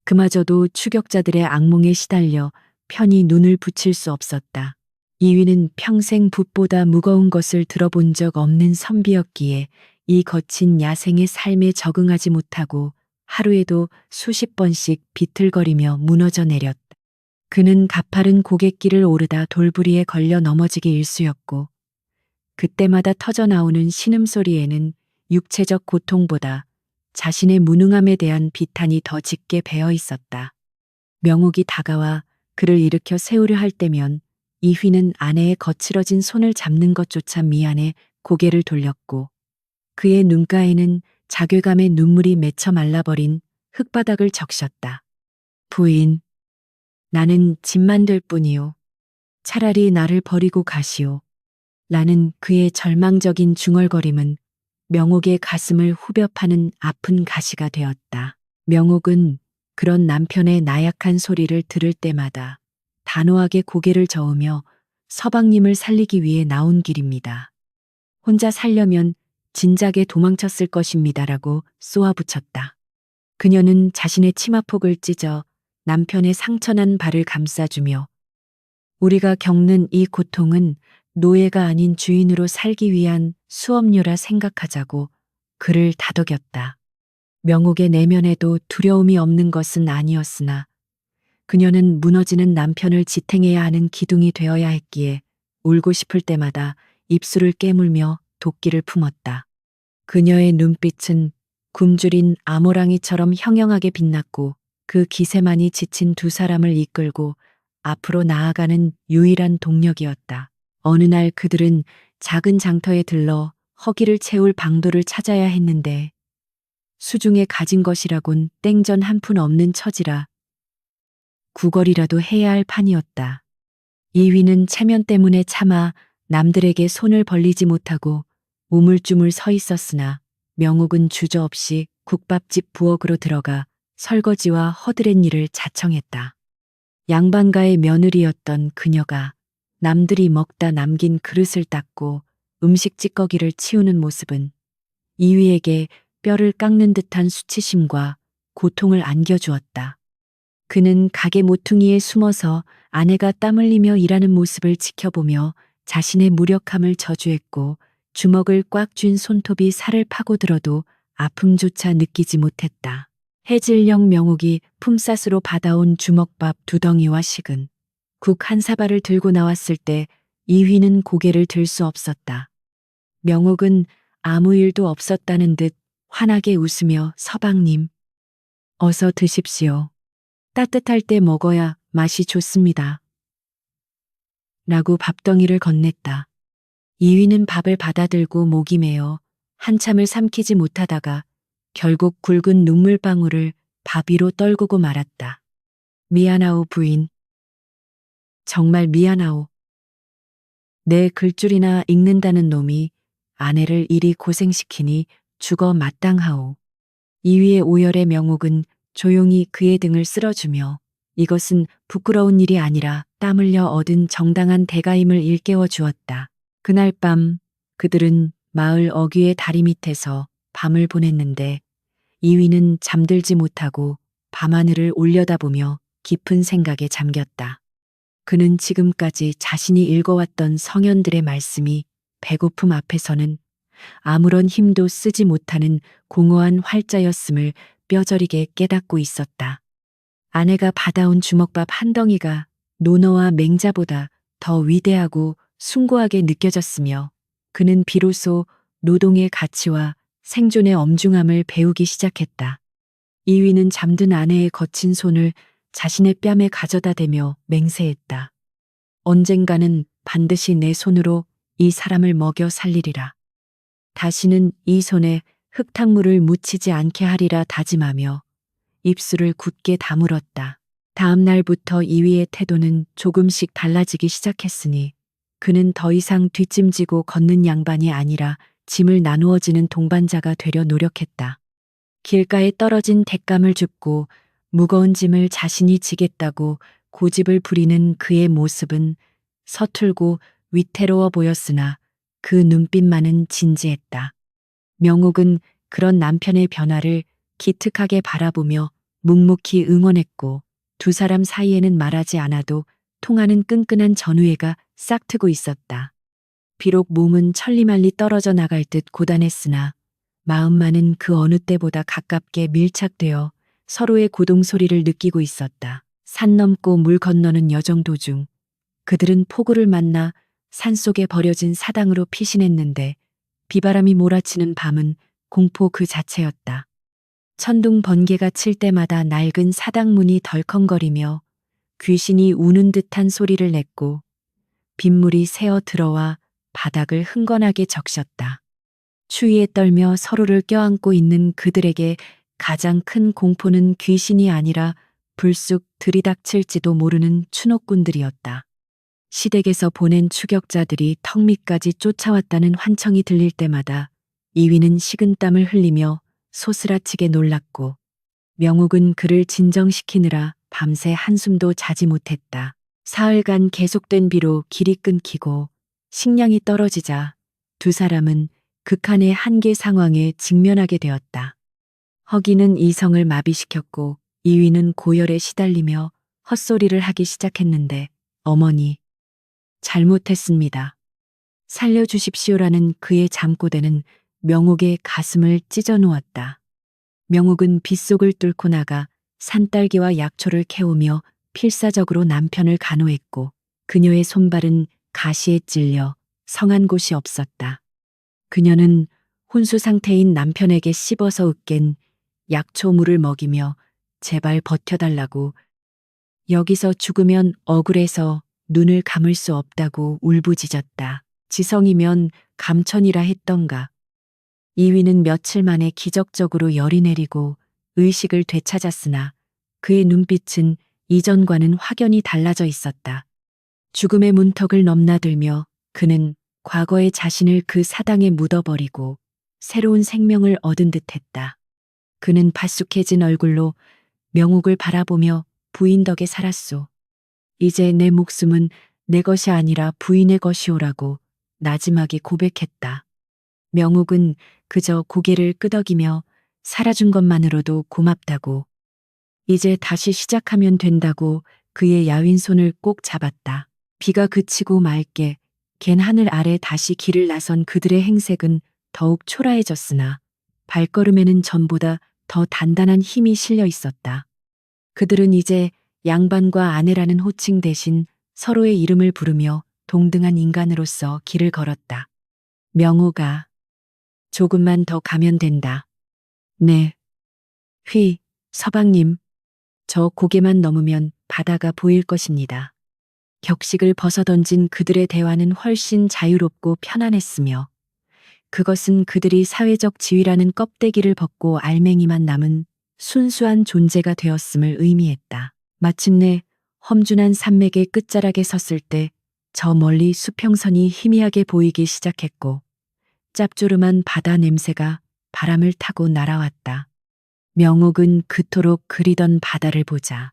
그마저도 추격자들의 악몽에 시달려 편히 눈을 붙일 수 없었다. 이위는 평생 붓보다 무거운 것을 들어본 적 없는 선비였기에 이 거친 야생의 삶에 적응하지 못하고 하루에도 수십 번씩 비틀거리며 무너져 내렸다. 그는 가파른 고갯길을 오르다 돌부리에 걸려 넘어지기 일쑤였고 그때마다 터져나오는 신음소리에는 육체적 고통보다 자신의 무능함에 대한 비탄이 더 짙게 배어 있었다. 명옥이 다가와 그를 일으켜 세우려 할 때면 이휘는 아내의 거칠어진 손을 잡는 것조차 미안해 고개를 돌렸고 그의 눈가에는 자괴감의 눈물이 맺혀 말라버린 흙바닥을 적셨다. 부인, 나는 짐만 될 뿐이요. 차라리 나를 버리고 가시오. 라는 그의 절망적인 중얼거림은 명옥의 가슴을 후벼 파는 아픈 가시가 되었다. 명옥은 그런 남편의 나약한 소리를 들을 때마다 단호하게 고개를 저으며 서방님을 살리기 위해 나온 길입니다. 혼자 살려면 진작에 도망쳤을 것입니다라고 쏘아붙였다. 그녀는 자신의 치마폭을 찢어 남편의 상처난 발을 감싸주며 우리가 겪는 이 고통은 노예가 아닌 주인으로 살기 위한 수업료라 생각하자고 그를 다독였다. 명옥의 내면에도 두려움이 없는 것은 아니었으나 그녀는 무너지는 남편을 지탱해야 하는 기둥이 되어야 했기에 울고 싶을 때마다 입술을 깨물며 도끼를 품었다. 그녀의 눈빛은 굶주린 아모랑이처럼 형형하게 빛났고 그 기세만이 지친 두 사람을 이끌고 앞으로 나아가는 유일한 동력이었다. 어느 날 그들은 작은 장터에 들러 허기를 채울 방도를 찾아야 했는데 수중에 가진 것이라곤 땡전 한 푼 없는 처지라 구걸이라도 해야 할 판이었다. 이위는 체면 때문에 차마 남들에게 손을 벌리지 못하고 우물쭈물 서 있었으나 명옥은 주저없이 국밥집 부엌으로 들어가 설거지와 허드렛 일을 자청했다. 양반가의 며느리였던 그녀가 남들이 먹다 남긴 그릇을 닦고 음식 찌꺼기를 치우는 모습은 이위에게 뼈를 깎는 듯한 수치심과 고통을 안겨주었다. 그는 가게 모퉁이에 숨어서 아내가 땀 흘리며 일하는 모습을 지켜보며 자신의 무력함을 저주했고 주먹을 꽉 쥔 손톱이 살을 파고들어도 아픔조차 느끼지 못했다. 해질녘 명옥이 품삯으로 받아온 주먹밥 2덩이와 식은 국 한 사발을 들고 나왔을 때 이휘는 고개를 들 수 없었다. 명옥은 아무 일도 없었다는 듯 환하게 웃으며 서방님, 어서 드십시오. 따뜻할 때 먹어야 맛이 좋습니다. 라고 밥덩이를 건넸다. 이휘는 밥을 받아들고 목이 메어 한참을 삼키지 못하다가 결국 굵은 눈물방울을 밥 위로 떨구고 말았다. 미안하오 부인. 정말 미안하오. 내 글줄이나 읽는다는 놈이 아내를 이리 고생시키니 죽어 마땅하오. 이위의 오열의 명옥은 조용히 그의 등을 쓸어주며 이것은 부끄러운 일이 아니라 땀 흘려 얻은 정당한 대가임을 일깨워 주었다. 그날 밤 그들은 마을 어귀의 다리 밑에서 밤을 보냈는데 이위는 잠들지 못하고 밤하늘을 올려다보며 깊은 생각에 잠겼다. 그는 지금까지 자신이 읽어왔던 성현들의 말씀이 배고픔 앞에서는 아무런 힘도 쓰지 못하는 공허한 활자였음을 뼈저리게 깨닫고 있었다. 아내가 받아온 주먹밥 한 덩이가 논어와 맹자보다 더 위대하고 숭고하게 느껴졌으며 그는 비로소 노동의 가치와 생존의 엄중함을 배우기 시작했다. 이위는 잠든 아내의 거친 손을 자신의 뺨에 가져다 대며 맹세했다. 언젠가는 반드시 내 손으로 이 사람을 먹여 살리리라. 다시는 이 손에 흙탕물을 묻히지 않게 하리라 다짐하며 입술을 굳게 다물었다. 다음 날부터 이위의 태도는 조금씩 달라지기 시작했으니 그는 더 이상 뒷짐지고 걷는 양반이 아니라 짐을 나누어지는 동반자가 되려 노력했다. 길가에 떨어진 땔감을 줍고 무거운 짐을 자신이 지겠다고 고집을 부리는 그의 모습은 서툴고 위태로워 보였으나 그 눈빛만은 진지했다. 명옥은 그런 남편의 변화를 기특하게 바라보며 묵묵히 응원했고 두 사람 사이에는 말하지 않아도 통하는 끈끈한 전우애가 싹트고 있었다. 비록 몸은 천리말리 떨어져 나갈 듯 고단했으나 마음만은 그 어느 때보다 가깝게 밀착되어 서로의 고동 소리를 느끼고 있었다. 산 넘고 물 건너는 여정 도중 그들은 폭우를 만나 산속에 버려진 사당으로 피신했는데 비바람이 몰아치는 밤은 공포 그 자체였다. 천둥 번개가 칠 때마다 낡은 사당문이 덜컹거리며 귀신이 우는 듯한 소리를 냈고 빗물이 새어 들어와 바닥을 흥건하게 적셨다. 추위에 떨며 서로를 껴안고 있는 그들에게 가장 큰 공포는 귀신이 아니라 불쑥 들이닥칠지도 모르는 추노꾼들이었다. 시댁에서 보낸 추격자들이 턱 밑까지 쫓아왔다는 환청이 들릴 때마다 이위는 식은땀을 흘리며 소스라치게 놀랐고 명옥은 그를 진정시키느라 밤새 한숨도 자지 못했다. 사흘간 계속된 비로 길이 끊기고 식량이 떨어지자 두 사람은 극한의 한계 상황에 직면하게 되었다. 허기는 이성을 마비시켰고 이위는 고열에 시달리며 헛소리를 하기 시작했는데 어머니, 잘못했습니다. 살려주십시오라는 그의 잠꼬대는 명옥의 가슴을 찢어 놓았다. 명옥은 빗속을 뚫고 나가 산딸기와 약초를 캐오며 필사적으로 남편을 간호했고 그녀의 손발은 가시에 찔려 성한 곳이 없었다. 그녀는 혼수 상태인 남편에게 씹어서 으깬 약초물을 먹이며 제발 버텨달라고 여기서 죽으면 억울해서 눈을 감을 수 없다고 울부짖었다. 지성이면 감천이라 했던가. 이위는 며칠 만에 기적적으로 열이 내리고 의식을 되찾았으나 그의 눈빛은 이전과는 확연히 달라져 있었다. 죽음의 문턱을 넘나들며 그는 과거의 자신을 그 사당에 묻어버리고 새로운 생명을 얻은 듯했다. 그는 바쑥해진 얼굴로 명옥을 바라보며 부인 덕에 살았소. 이제 내 목숨은 내 것이 아니라 부인의 것이오라고 나지막이 고백했다. 명옥은 그저 고개를 끄덕이며 살아준 것만으로도 고맙다고 이제 다시 시작하면 된다고 그의 야윈 손을 꼭 잡았다. 비가 그치고 맑게 갠 하늘 아래 다시 길을 나선 그들의 행색은 더욱 초라해졌으나 발걸음에는 전보다 더 단단한 힘이 실려 있었다. 그들은 이제 양반과 아내라는 호칭 대신 서로의 이름을 부르며 동등한 인간으로서 길을 걸었다. 명호가 조금만 더 가면 된다. 네. 서방님. 저 고개만 넘으면 바다가 보일 것입니다. 격식을 벗어던진 그들의 대화는 훨씬 자유롭고 편안했으며 그것은 그들이 사회적 지위라는 껍데기를 벗고 알맹이만 남은 순수한 존재가 되었음을 의미했다. 마침내 험준한 산맥의 끝자락에 섰을 때 저 멀리 수평선이 희미하게 보이기 시작했고 짭조름한 바다 냄새가 바람을 타고 날아왔다. 명옥은 그토록 그리던 바다를 보자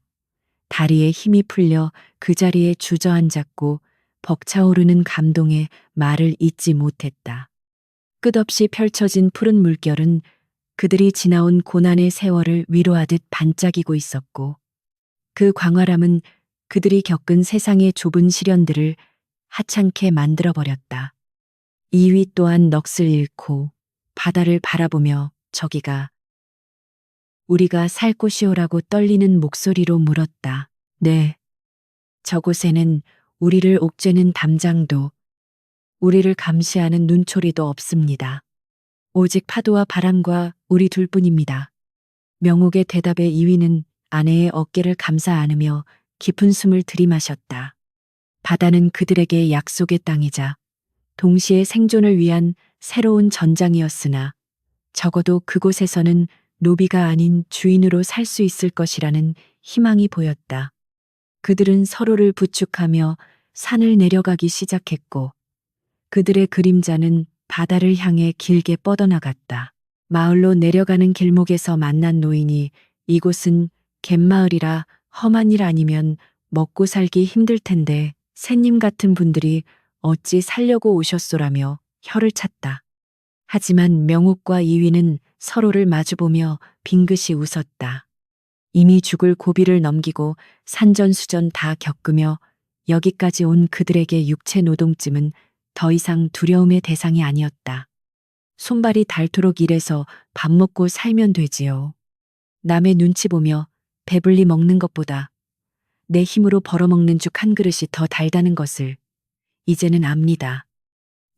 다리에 힘이 풀려 그 자리에 주저앉았고 벅차오르는 감동에 말을 잇지 못했다. 끝없이 펼쳐진 푸른 물결은 그들이 지나온 고난의 세월을 위로하듯 반짝이고 있었고 그 광활함은 그들이 겪은 세상의 좁은 시련들을 하찮게 만들어버렸다. 이위 또한 넋을 잃고 바다를 바라보며 저기가 우리가 살 곳이오라고 떨리는 목소리로 물었다. 네. 저곳에는 우리를 옥죄는 담장도 우리를 감시하는 눈초리도 없습니다. 오직 파도와 바람과 우리 둘뿐입니다. 명옥의 대답에 이위는 아내의 어깨를 감싸 안으며 깊은 숨을 들이마셨다. 바다는 그들에게 약속의 땅이자 동시에 생존을 위한 새로운 전장이었으나 적어도 그곳에서는 노비가 아닌 주인으로 살 수 있을 것이라는 희망이 보였다. 그들은 서로를 부축하며 산을 내려가기 시작했고 그들의 그림자는 바다를 향해 길게 뻗어나갔다. 마을로 내려가는 길목에서 만난 노인이 이곳은 갯마을이라 험한 일 아니면 먹고 살기 힘들 텐데 새님 같은 분들이 어찌 살려고 오셨소라며 혀를 찼다. 하지만 명옥과 이위는 서로를 마주보며 빙긋이 웃었다. 이미 죽을 고비를 넘기고 산전수전 다 겪으며 여기까지 온 그들에게 육체 노동쯤은 더 이상 두려움의 대상이 아니었다. 손발이 닳도록 일해서 밥 먹고 살면 되지요. 남의 눈치 보며 배불리 먹는 것보다 내 힘으로 벌어먹는 죽 한 그릇이 더 달다는 것을 이제는 압니다.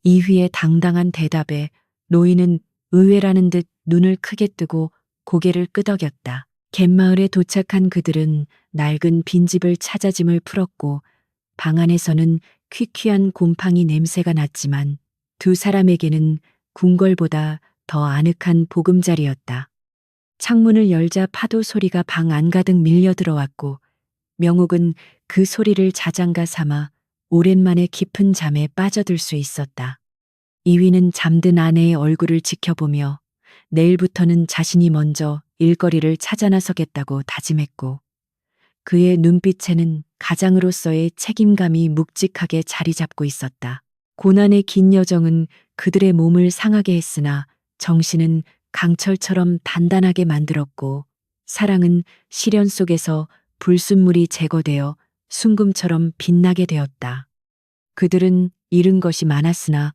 이휘의 당당한 대답에 노인은 의외라는 듯 눈을 크게 뜨고 고개를 끄덕였다. 갯마을에 도착한 그들은 낡은 빈집을 찾아 짐을 풀었고 방 안에서는 퀴퀴한 곰팡이 냄새가 났지만 두 사람에게는 궁궐보다 더 아늑한 보금자리였다. 창문을 열자 파도 소리가 방 안가득 밀려 들어왔고 명옥은 그 소리를 자장가 삼아 오랜만에 깊은 잠에 빠져들 수 있었다. 이위는 잠든 아내의 얼굴을 지켜보며 내일부터는 자신이 먼저 일거리를 찾아 나서겠다고 다짐했고 그의 눈빛에는 가장으로서의 책임감이 묵직하게 자리 잡고 있었다. 고난의 긴 여정은 그들의 몸을 상하게 했으나 정신은 강철처럼 단단하게 만들었고 사랑은 시련 속에서 불순물이 제거되어 순금처럼 빛나게 되었다. 그들은 잃은 것이 많았으나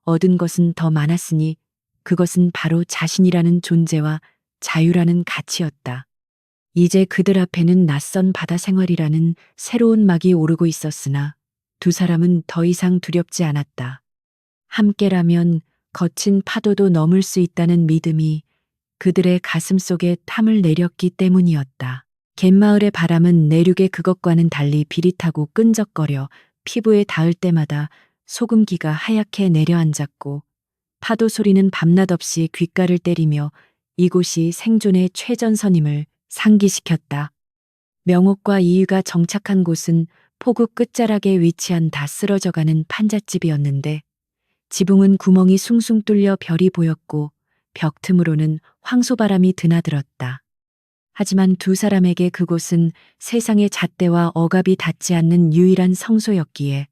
얻은 것은 더 많았으니 그것은 바로 자신이라는 존재와 자유라는 가치였다. 이제 그들 앞에는 낯선 바다 생활이라는 새로운 막이 오르고 있었으나 두 사람은 더 이상 두렵지 않았다. 함께라면 거친 파도도 넘을 수 있다는 믿음이 그들의 가슴 속에 탐을 내렸기 때문이었다. 갯마을의 바람은 내륙의 그것과는 달리 비릿하고 끈적거려 피부에 닿을 때마다 소금기가 하얗게 내려앉았고 파도 소리는 밤낮 없이 귓가를 때리며 이곳이 생존의 최전선임을 상기시켰다. 명옥과 이유가 정착한 곳은 포구 끝자락에 위치한 다 쓰러져가는 판잣집이었는데 지붕은 구멍이 숭숭 뚫려 별이 보였고 벽 틈으로는 황소바람이 드나들었다. 하지만 두 사람에게 그곳은 세상의 잣대와 억압이 닿지 않는 유일한 성소였기에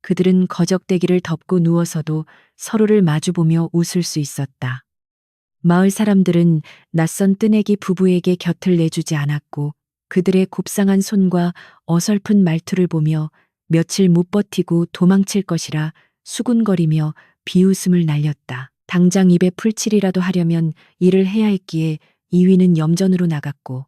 그들은 거적대기를 덮고 누워서도 서로를 마주보며 웃을 수 있었다. 마을 사람들은 낯선 뜨내기 부부에게 곁을 내주지 않았고 그들의 곱상한 손과 어설픈 말투를 보며 며칠 못 버티고 도망칠 것이라 수군거리며 비웃음을 날렸다. 당장 입에 풀칠이라도 하려면 일을 해야 했기에 이위는 염전으로 나갔고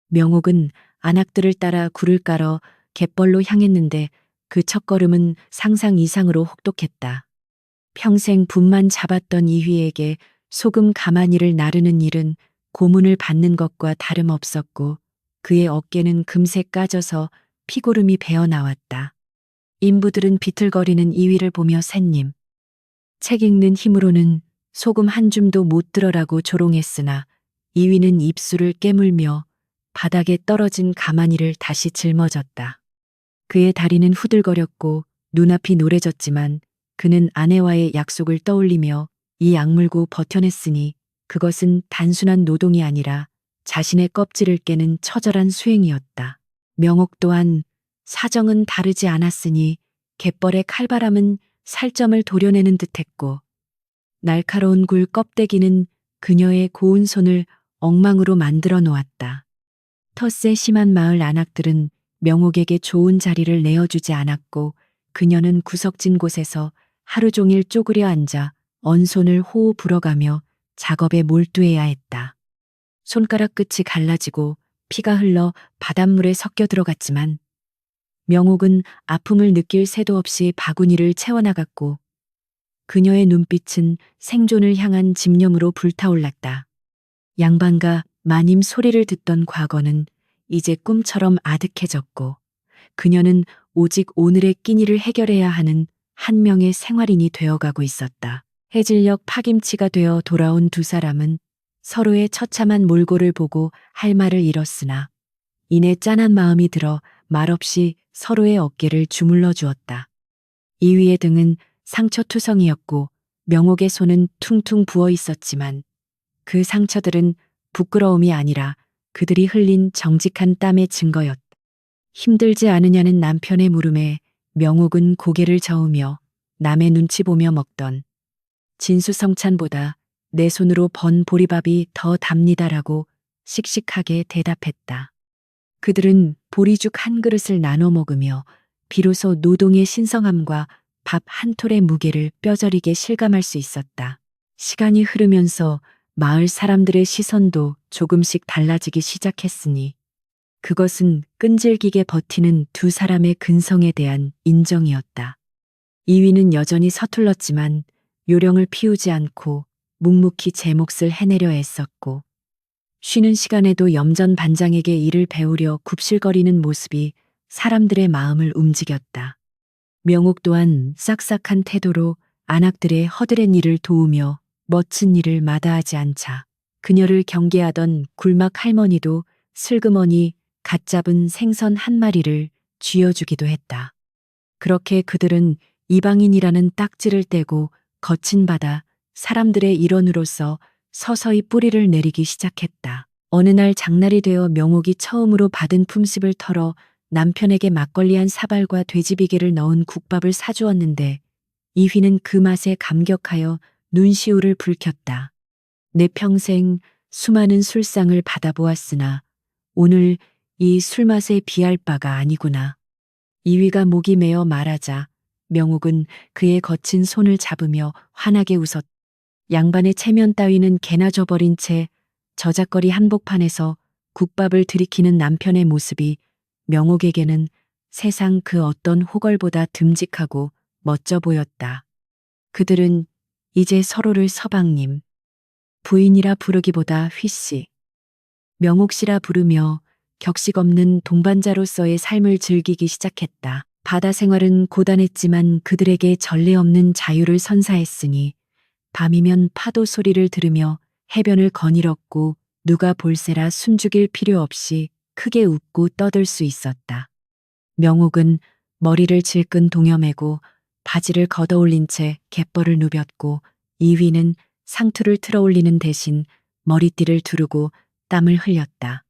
명옥은 안악들을 따라 굴을 깔어 갯벌로 향했는데 그 첫걸음은 상상 이상으로 혹독했다. 평생 붓만 잡았던 이휘에게 소금 가마니를 나르는 일은 고문을 받는 것과 다름없었고 그의 어깨는 금세 까져서 피고름이 배어 나왔다. 인부들은 비틀거리는 이휘를 보며 샌님, 책 읽는 힘으로는 소금 한 줌도 못 들어라고 조롱했으나 이휘는 입술을 깨물며 바닥에 떨어진 가마니를 다시 짊어졌다. 그의 다리는 후들거렸고 눈앞이 노래졌지만 그는 아내와의 약속을 떠올리며 이 악물고 버텨냈으니 그것은 단순한 노동이 아니라 자신의 껍질을 깨는 처절한 수행이었다. 명옥 또한 사정은 다르지 않았으니 갯벌의 칼바람은 살점을 도려내는 듯했고 날카로운 굴 껍데기는 그녀의 고운 손을 엉망으로 만들어 놓았다. 텃세 심한 마을 안악들은 명옥에게 좋은 자리를 내어주지 않았고 그녀는 구석진 곳에서 하루 종일 쪼그려 앉아 언손을 호호 불어가며 작업에 몰두해야 했다. 손가락 끝이 갈라지고 피가 흘러 바닷물에 섞여 들어갔지만 명옥은 아픔을 느낄 새도 없이 바구니를 채워나갔고 그녀의 눈빛은 생존을 향한 집념으로 불타올랐다. 양반과 마님 소리를 듣던 과거는 이제 꿈처럼 아득해졌고 그녀는 오직 오늘의 끼니를 해결해야 하는 한 명의 생활인이 되어가고 있었다. 해질녘 파김치가 되어 돌아온 두 사람은 서로의 처참한 몰골을 보고 할 말을 잃었으나 이내 짠한 마음이 들어 말없이 서로의 어깨를 주물러 주었다. 이위의 등은 상처투성이었고 명옥의 손은 퉁퉁 부어 있었지만 그 상처들은 부끄러움이 아니라 그들이 흘린 정직한 땀의 증거였다. 힘들지 않으냐는 남편의 물음에 명옥은 고개를 저으며 남의 눈치 보며 먹던 진수성찬보다 내 손으로 번 보리밥이 더 답니다라고 씩씩하게 대답했다. 그들은 보리죽 한 그릇을 나눠 먹으며 비로소 노동의 신성함과 밥 한 톨의 무게를 뼈저리게 실감할 수 있었다. 시간이 흐르면서 마을 사람들의 시선도 조금씩 달라지기 시작했으니 그것은 끈질기게 버티는 두 사람의 근성에 대한 인정이었다. 이위는 여전히 서툴렀지만 요령을 피우지 않고 묵묵히 제 몫을 해내려 애썼고 쉬는 시간에도 염전 반장에게 일을 배우려 굽실거리는 모습이 사람들의 마음을 움직였다. 명옥 또한 싹싹한 태도로 안악들의 허드렛 일을 도우며 멋진 일을 마다하지 않자 그녀를 경계하던 굴막 할머니도 슬그머니 갓 잡은 생선 한 마리를 쥐어주기도 했다. 그렇게 그들은 이방인이라는 딱지를 떼고 거친 바다 사람들의 일원으로서 서서히 뿌리를 내리기 시작했다. 어느 날 장날이 되어 명옥이 처음으로 받은 품삯을 털어 남편에게 막걸리 한 사발과 돼지비계를 넣은 국밥을 사주었는데 이휘는 그 맛에 감격하여 눈시울을 붉혔다. 내 평생 수많은 술상을 받아보았으나 오늘 이 술맛에 비할 바가 아니구나. 이휘가 목이 메어 말하자 명옥은 그의 거친 손을 잡으며 환하게 웃었다. 양반의 체면 따위는 개나 줘버린 채 저작거리 한복판에서 국밥을 들이키는 남편의 모습이 명옥에게는 세상 그 어떤 호걸보다 듬직하고 멋져 보였다. 그들은 이제 서로를 서방님, 부인이라 부르기보다 휘씨, 명옥씨라 부르며 격식 없는 동반자로서의 삶을 즐기기 시작했다. 바다 생활은 고단했지만 그들에게 전례 없는 자유를 선사했으니 밤이면 파도 소리를 들으며 해변을 거닐었고 누가 볼세라 숨죽일 필요 없이 크게 웃고 떠들 수 있었다. 명옥은 머리를 질끈 동여매고 바지를 걷어올린 채 갯벌을 누볐고 이휘는 상투를 틀어올리는 대신 머리띠를 두르고 땀을 흘렸다.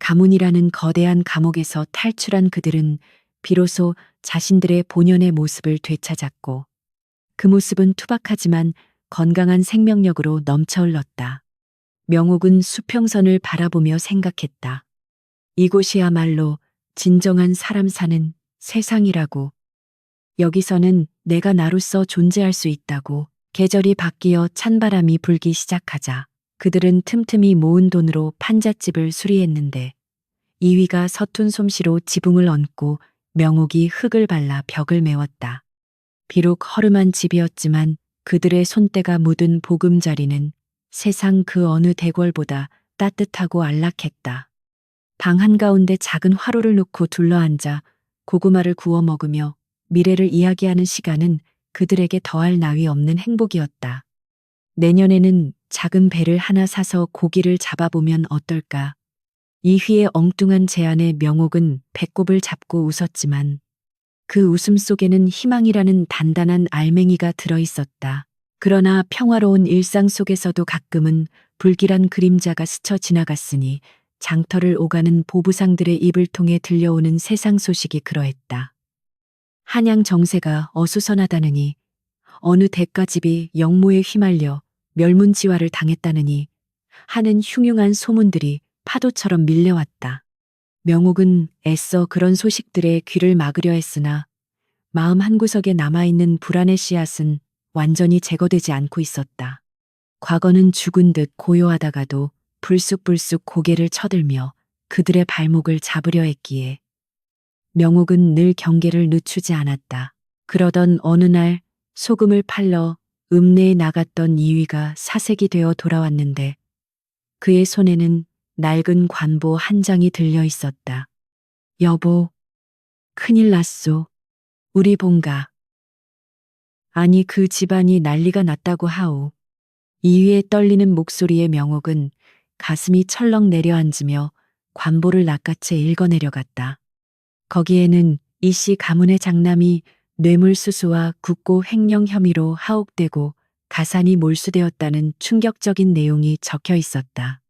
가문이라는 거대한 감옥에서 탈출한 그들은 비로소 자신들의 본연의 모습을 되찾았고 그 모습은 투박하지만 건강한 생명력으로 넘쳐 흘렀다. 명옥은 수평선을 바라보며 생각했다. 이곳이야말로 진정한 사람 사는 세상이라고. 여기서는 내가 나로서 존재할 수 있다고. 계절이 바뀌어 찬바람이 불기 시작하자 그들은 틈틈이 모은 돈으로 판잣집을 수리했는데 이휘가 서툰 솜씨로 지붕을 얹고 명옥이 흙을 발라 벽을 메웠다. 비록 허름한 집이었지만 그들의 손때가 묻은 보금자리는 세상 그 어느 대궐보다 따뜻하고 안락했다. 방 한가운데 작은 화로를 놓고 둘러앉아 고구마를 구워 먹으며 미래를 이야기하는 시간은 그들에게 더할 나위 없는 행복이었다. 내년에는 작은 배를 하나 사서 고기를 잡아보면 어떨까? 이휘의 엉뚱한 제안에 명옥은 배꼽을 잡고 웃었지만 그 웃음 속에는 희망이라는 단단한 알맹이가 들어있었다. 그러나 평화로운 일상 속에서도 가끔은 불길한 그림자가 스쳐 지나갔으니 장터를 오가는 보부상들의 입을 통해 들려오는 세상 소식이 그러했다. 한양 정세가 어수선하다느니, 어느 대가집이 영모에 휘말려 멸문지화를 당했다느니 하는 흉흉한 소문들이 파도처럼 밀려왔다. 명옥은 애써 그런 소식들에 귀를 막으려 했으나 마음 한구석에 남아있는 불안의 씨앗은 완전히 제거되지 않고 있었다. 과거는 죽은 듯 고요하다가도 불쑥불쑥 고개를 쳐들며 그들의 발목을 잡으려 했기에 명옥은 늘 경계를 늦추지 않았다. 그러던 어느 날 소금을 팔러 읍내에 나갔던 이위가 사색이 되어 돌아왔는데 그의 손에는 낡은 관보 한 장이 들려 있었다. 여보, 큰일 났소. 우리 본가. 아니 그 집안이 난리가 났다고 하오. 이위의 떨리는 목소리에 명옥은 가슴이 철렁 내려앉으며 관보를 낚아채 읽어내려갔다. 거기에는 이씨 가문의 장남이 뇌물수수와 국고 횡령 혐의로 하옥되고 가산이 몰수되었다는 충격적인 내용이 적혀 있었다.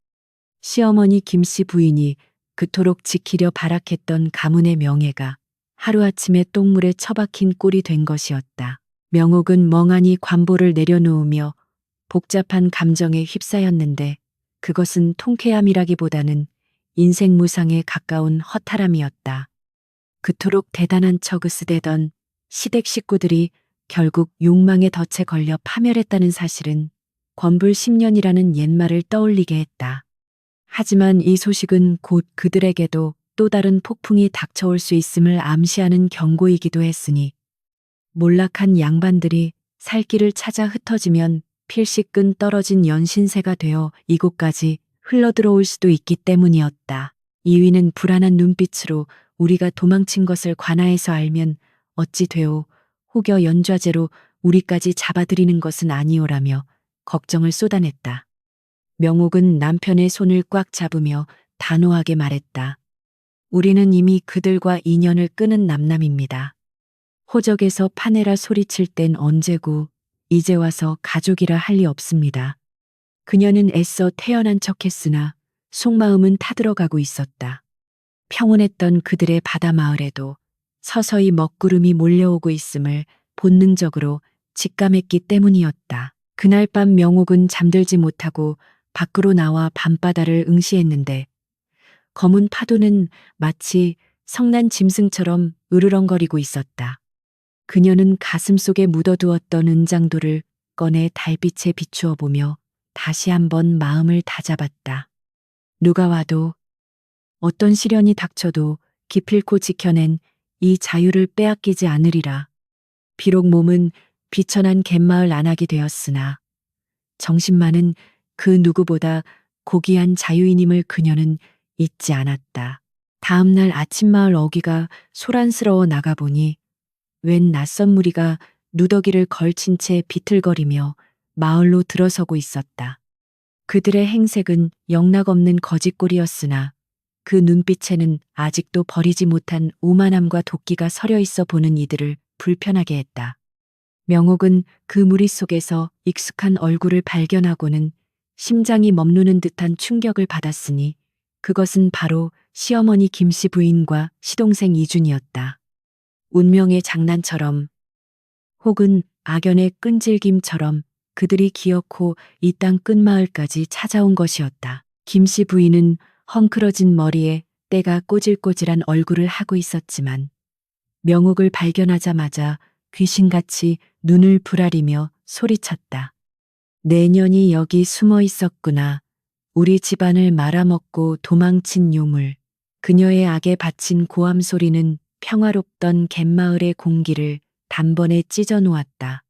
시어머니 김씨 부인이 그토록 지키려 발악했던 가문의 명예가 하루아침에 똥물에 처박힌 꼴이 된 것이었다. 명옥은 멍하니 관보를 내려놓으며 복잡한 감정에 휩싸였는데 그것은 통쾌함이라기보다는 인생 무상에 가까운 허탈함이었다. 그토록 대단한 척을 쓰대던 시댁 식구들이 결국 욕망의 덫에 걸려 파멸했다는 사실은 권불 10년이라는 옛말을 떠올리게 했다. 하지만 이 소식은 곧 그들에게도 또 다른 폭풍이 닥쳐올 수 있음을 암시하는 경고이기도 했으니 몰락한 양반들이 살 길을 찾아 흩어지면 필시끈 떨어진 연신세가 되어 이곳까지 흘러들어올 수도 있기 때문이었다. 이위는 불안한 눈빛으로 우리가 도망친 것을 관하에서 알면 어찌 되오, 혹여 연좌제로 우리까지 잡아들이는 것은 아니오라며 걱정을 쏟아냈다. 명옥은 남편의 손을 꽉 잡으며 단호하게 말했다. 우리는 이미 그들과 인연을 끊은 남남입니다. 호적에서 파내라 소리칠 땐 언제고 이제 와서 가족이라 할 리 없습니다. 그녀는 애써 태연한 척했으나 속마음은 타들어가고 있었다. 평온했던 그들의 바다 마을에도 서서히 먹구름이 몰려오고 있음을 본능적으로 직감했기 때문이었다. 그날 밤 명옥은 잠들지 못하고 밖으로 나와 밤바다를 응시했는데 검은 파도는 마치 성난 짐승처럼 으르렁거리고 있었다. 그녀는 가슴속에 묻어두었던 은장도를 꺼내 달빛에 비추어 보며 다시 한번 마음을 다잡았다. 누가 와도 어떤 시련이 닥쳐도 기필코 지켜낸 이 자유를 빼앗기지 않으리라. 비록 몸은 비천한 갯마을 안악이 되었으나 정신만은 그 누구보다 고귀한 자유인임을 그녀는 잊지 않았다. 다음 날 아침마을 어귀가 소란스러워 나가보니 웬 낯선 무리가 누더기를 걸친 채 비틀거리며 마을로 들어서고 있었다. 그들의 행색은 영락없는 거짓골이었으나 그 눈빛에는 아직도 버리지 못한 오만함과 도끼가 서려 있어 보는 이들을 불편하게 했다. 명옥은 그 무리 속에서 익숙한 얼굴을 발견하고는 심장이 멈누는 듯한 충격을 받았으니 그것은 바로 시어머니 김씨 부인과 시동생 이준이었다. 운명의 장난처럼 혹은 악연의 끈질김처럼 그들이 기어코 이 땅 끝마을까지 찾아온 것이었다. 김씨 부인은 헝클어진 머리에 때가 꼬질꼬질한 얼굴을 하고 있었지만 명옥을 발견하자마자 귀신같이 눈을 부라리며 소리쳤다. 내년이 여기 숨어 있었구나. 우리 집안을 말아먹고 도망친 요물. 그녀의 악에 바친 고함 소리는 평화롭던 갯마을의 공기를 단번에 찢어 놓았다.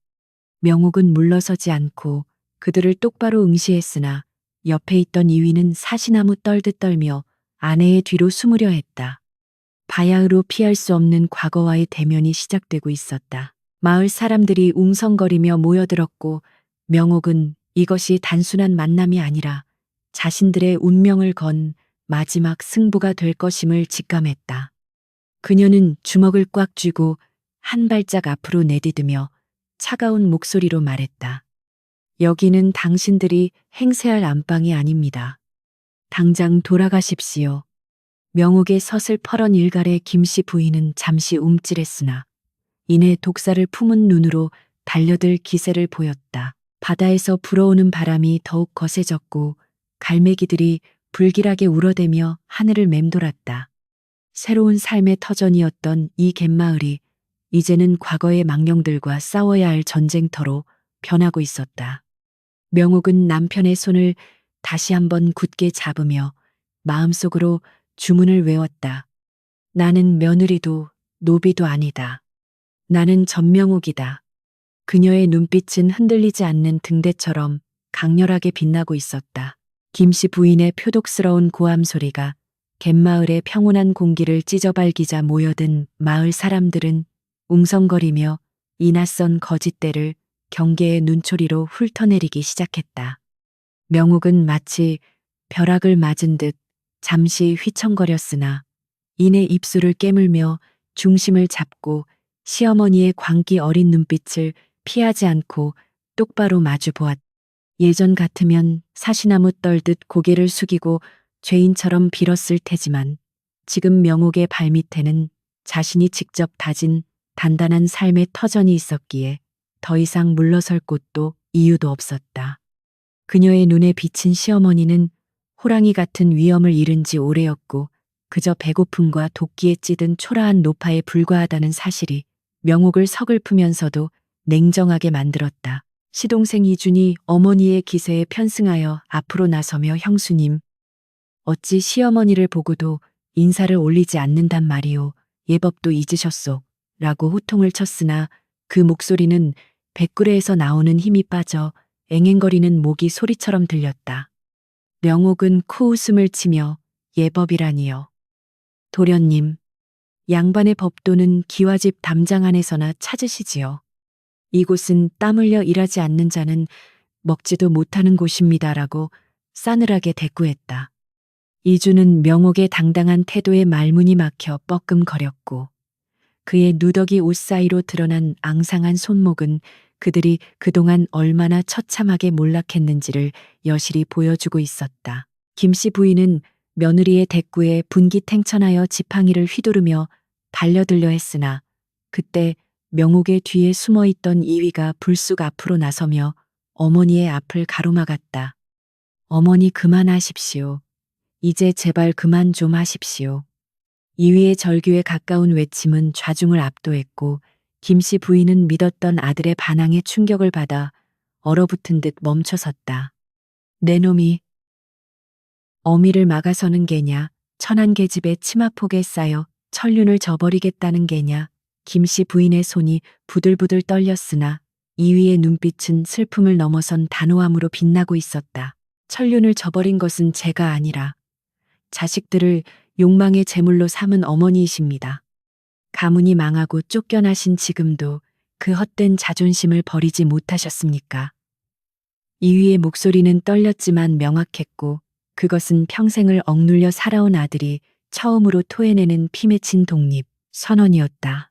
명옥은 물러서지 않고 그들을 똑바로 응시했으나 옆에 있던 이위는 사시나무 떨듯 떨며 아내의 뒤로 숨으려 했다. 바야흐로 피할 수 없는 과거와의 대면이 시작되고 있었다. 마을 사람들이 웅성거리며 모여들었고 명옥은 이것이 단순한 만남이 아니라 자신들의 운명을 건 마지막 승부가 될 것임을 직감했다. 그녀는 주먹을 꽉 쥐고 한 발짝 앞으로 내디디며 차가운 목소리로 말했다. 여기는 당신들이 행세할 안방이 아닙니다. 당장 돌아가십시오. 명옥의 서슬퍼런 일갈에 김씨 부인은 잠시 움찔했으나 이내 독사를 품은 눈으로 달려들 기세를 보였다. 바다에서 불어오는 바람이 더욱 거세졌고 갈매기들이 불길하게 울어대며 하늘을 맴돌았다. 새로운 삶의 터전이었던 이 갯마을이 이제는 과거의 망령들과 싸워야 할 전쟁터로 변하고 있었다. 명옥은 남편의 손을 다시 한번 굳게 잡으며 마음속으로 주문을 외웠다. 나는 며느리도 노비도 아니다. 나는 전명옥이다. 그녀의 눈빛은 흔들리지 않는 등대처럼 강렬하게 빛나고 있었다. 김씨 부인의 표독스러운 고함 소리가 갯마을의 평온한 공기를 찢어발기자 모여든 마을 사람들은 웅성거리며 이 낯선 거짓대를 경계의 눈초리로 훑어내리기 시작했다. 명옥은 마치 벼락을 맞은 듯 잠시 휘청거렸으나 이내 입술을 깨물며 중심을 잡고 시어머니의 광기 어린 눈빛을 피하지 않고 똑바로 마주 보았다. 예전 같으면 사시나무 떨듯 고개를 숙이고 죄인처럼 빌었을 테지만 지금 명옥의 발밑에는 자신이 직접 다진 단단한 삶의 터전이 있었기에 더 이상 물러설 곳도 이유도 없었다. 그녀의 눈에 비친 시어머니는 호랑이 같은 위엄을 잃은 지 오래였고 그저 배고픔과 도끼에 찌든 초라한 노파에 불과하다는 사실이 명옥을 서글프면서도 냉정하게 만들었다. 시동생 이준이 어머니의 기세에 편승하여 앞으로 나서며 형수님, 어찌 시어머니를 보고도 인사를 올리지 않는단 말이오. 예법도 잊으셨소. 라고 호통을 쳤으나 그 목소리는 백구레에서 나오는 힘이 빠져 앵앵거리는 모기 소리처럼 들렸다. 명옥은 코웃음을 치며 예법이라니요. 도련님, 양반의 법도는 기와집 담장 안에서나 찾으시지요. 이곳은 땀 흘려 일하지 않는 자는 먹지도 못하는 곳입니다라고 싸늘하게 대꾸했다. 이주는 명옥의 당당한 태도에 말문이 막혀 뻐끔거렸고 그의 누더기 옷 사이로 드러난 앙상한 손목은 그들이 그동안 얼마나 처참하게 몰락했는지를 여실히 보여주고 있었다. 김씨 부인은 며느리의 대꾸에 분기탱천하여 지팡이를 휘두르며 달려들려 했으나 그때 명옥의 뒤에 숨어있던 이위가 불쑥 앞으로 나서며 어머니의 앞을 가로막았다. 어머니 그만하십시오. 이제 제발 그만 좀 하십시오. 이위의 절규에 가까운 외침은 좌중을 압도했고 김씨 부인은 믿었던 아들의 반항에 충격을 받아 얼어붙은 듯 멈춰섰다. 내 놈이 어미를 막아서는 게냐, 천한 계집의 치마폭에 쌓여 천륜을 저버리겠다는 게냐. 김씨 부인의 손이 부들부들 떨렸으나 이위의 눈빛은 슬픔을 넘어선 단호함으로 빛나고 있었다. 천륜을 저버린 것은 제가 아니라 자식들을 욕망의 제물로 삼은 어머니이십니다. 가문이 망하고 쫓겨나신 지금도 그 헛된 자존심을 버리지 못하셨습니까? 이위의 목소리는 떨렸지만 명확했고 그것은 평생을 억눌려 살아온 아들이 처음으로 토해내는 피맺힌 독립 선언이었다.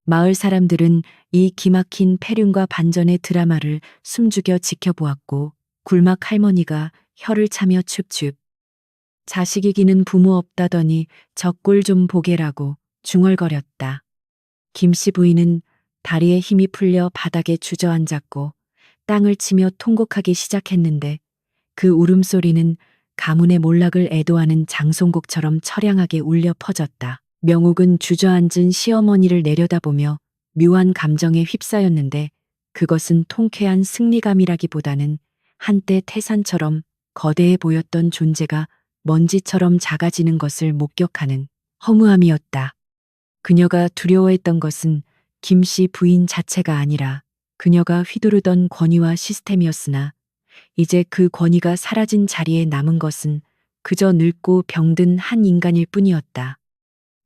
마을 사람들은 이 기막힌 패륜과 반전의 드라마를 숨죽여 지켜보았고 굴막 할머니가 혀를 차며 춥춥 자식 이기는 부모 없다더니 저 꼴 좀 보게라고 중얼거렸다. 김씨 부인은 다리에 힘이 풀려 바닥에 주저앉았고 땅을 치며 통곡하기 시작했는데 그 울음소리는 가문의 몰락을 애도하는 장송곡처럼 처량하게 울려 퍼졌다. 명옥은 주저앉은 시어머니를 내려다보며 묘한 감정에 휩싸였는데 그것은 통쾌한 승리감이라기보다는 한때 태산처럼 거대해 보였던 존재가 먼지처럼 작아지는 것을 목격하는 허무함이었다. 그녀가 두려워했던 것은 김씨 부인 자체가 아니라 그녀가 휘두르던 권위와 시스템이었으나 이제 그 권위가 사라진 자리에 남은 것은 그저 늙고 병든 한 인간일 뿐이었다.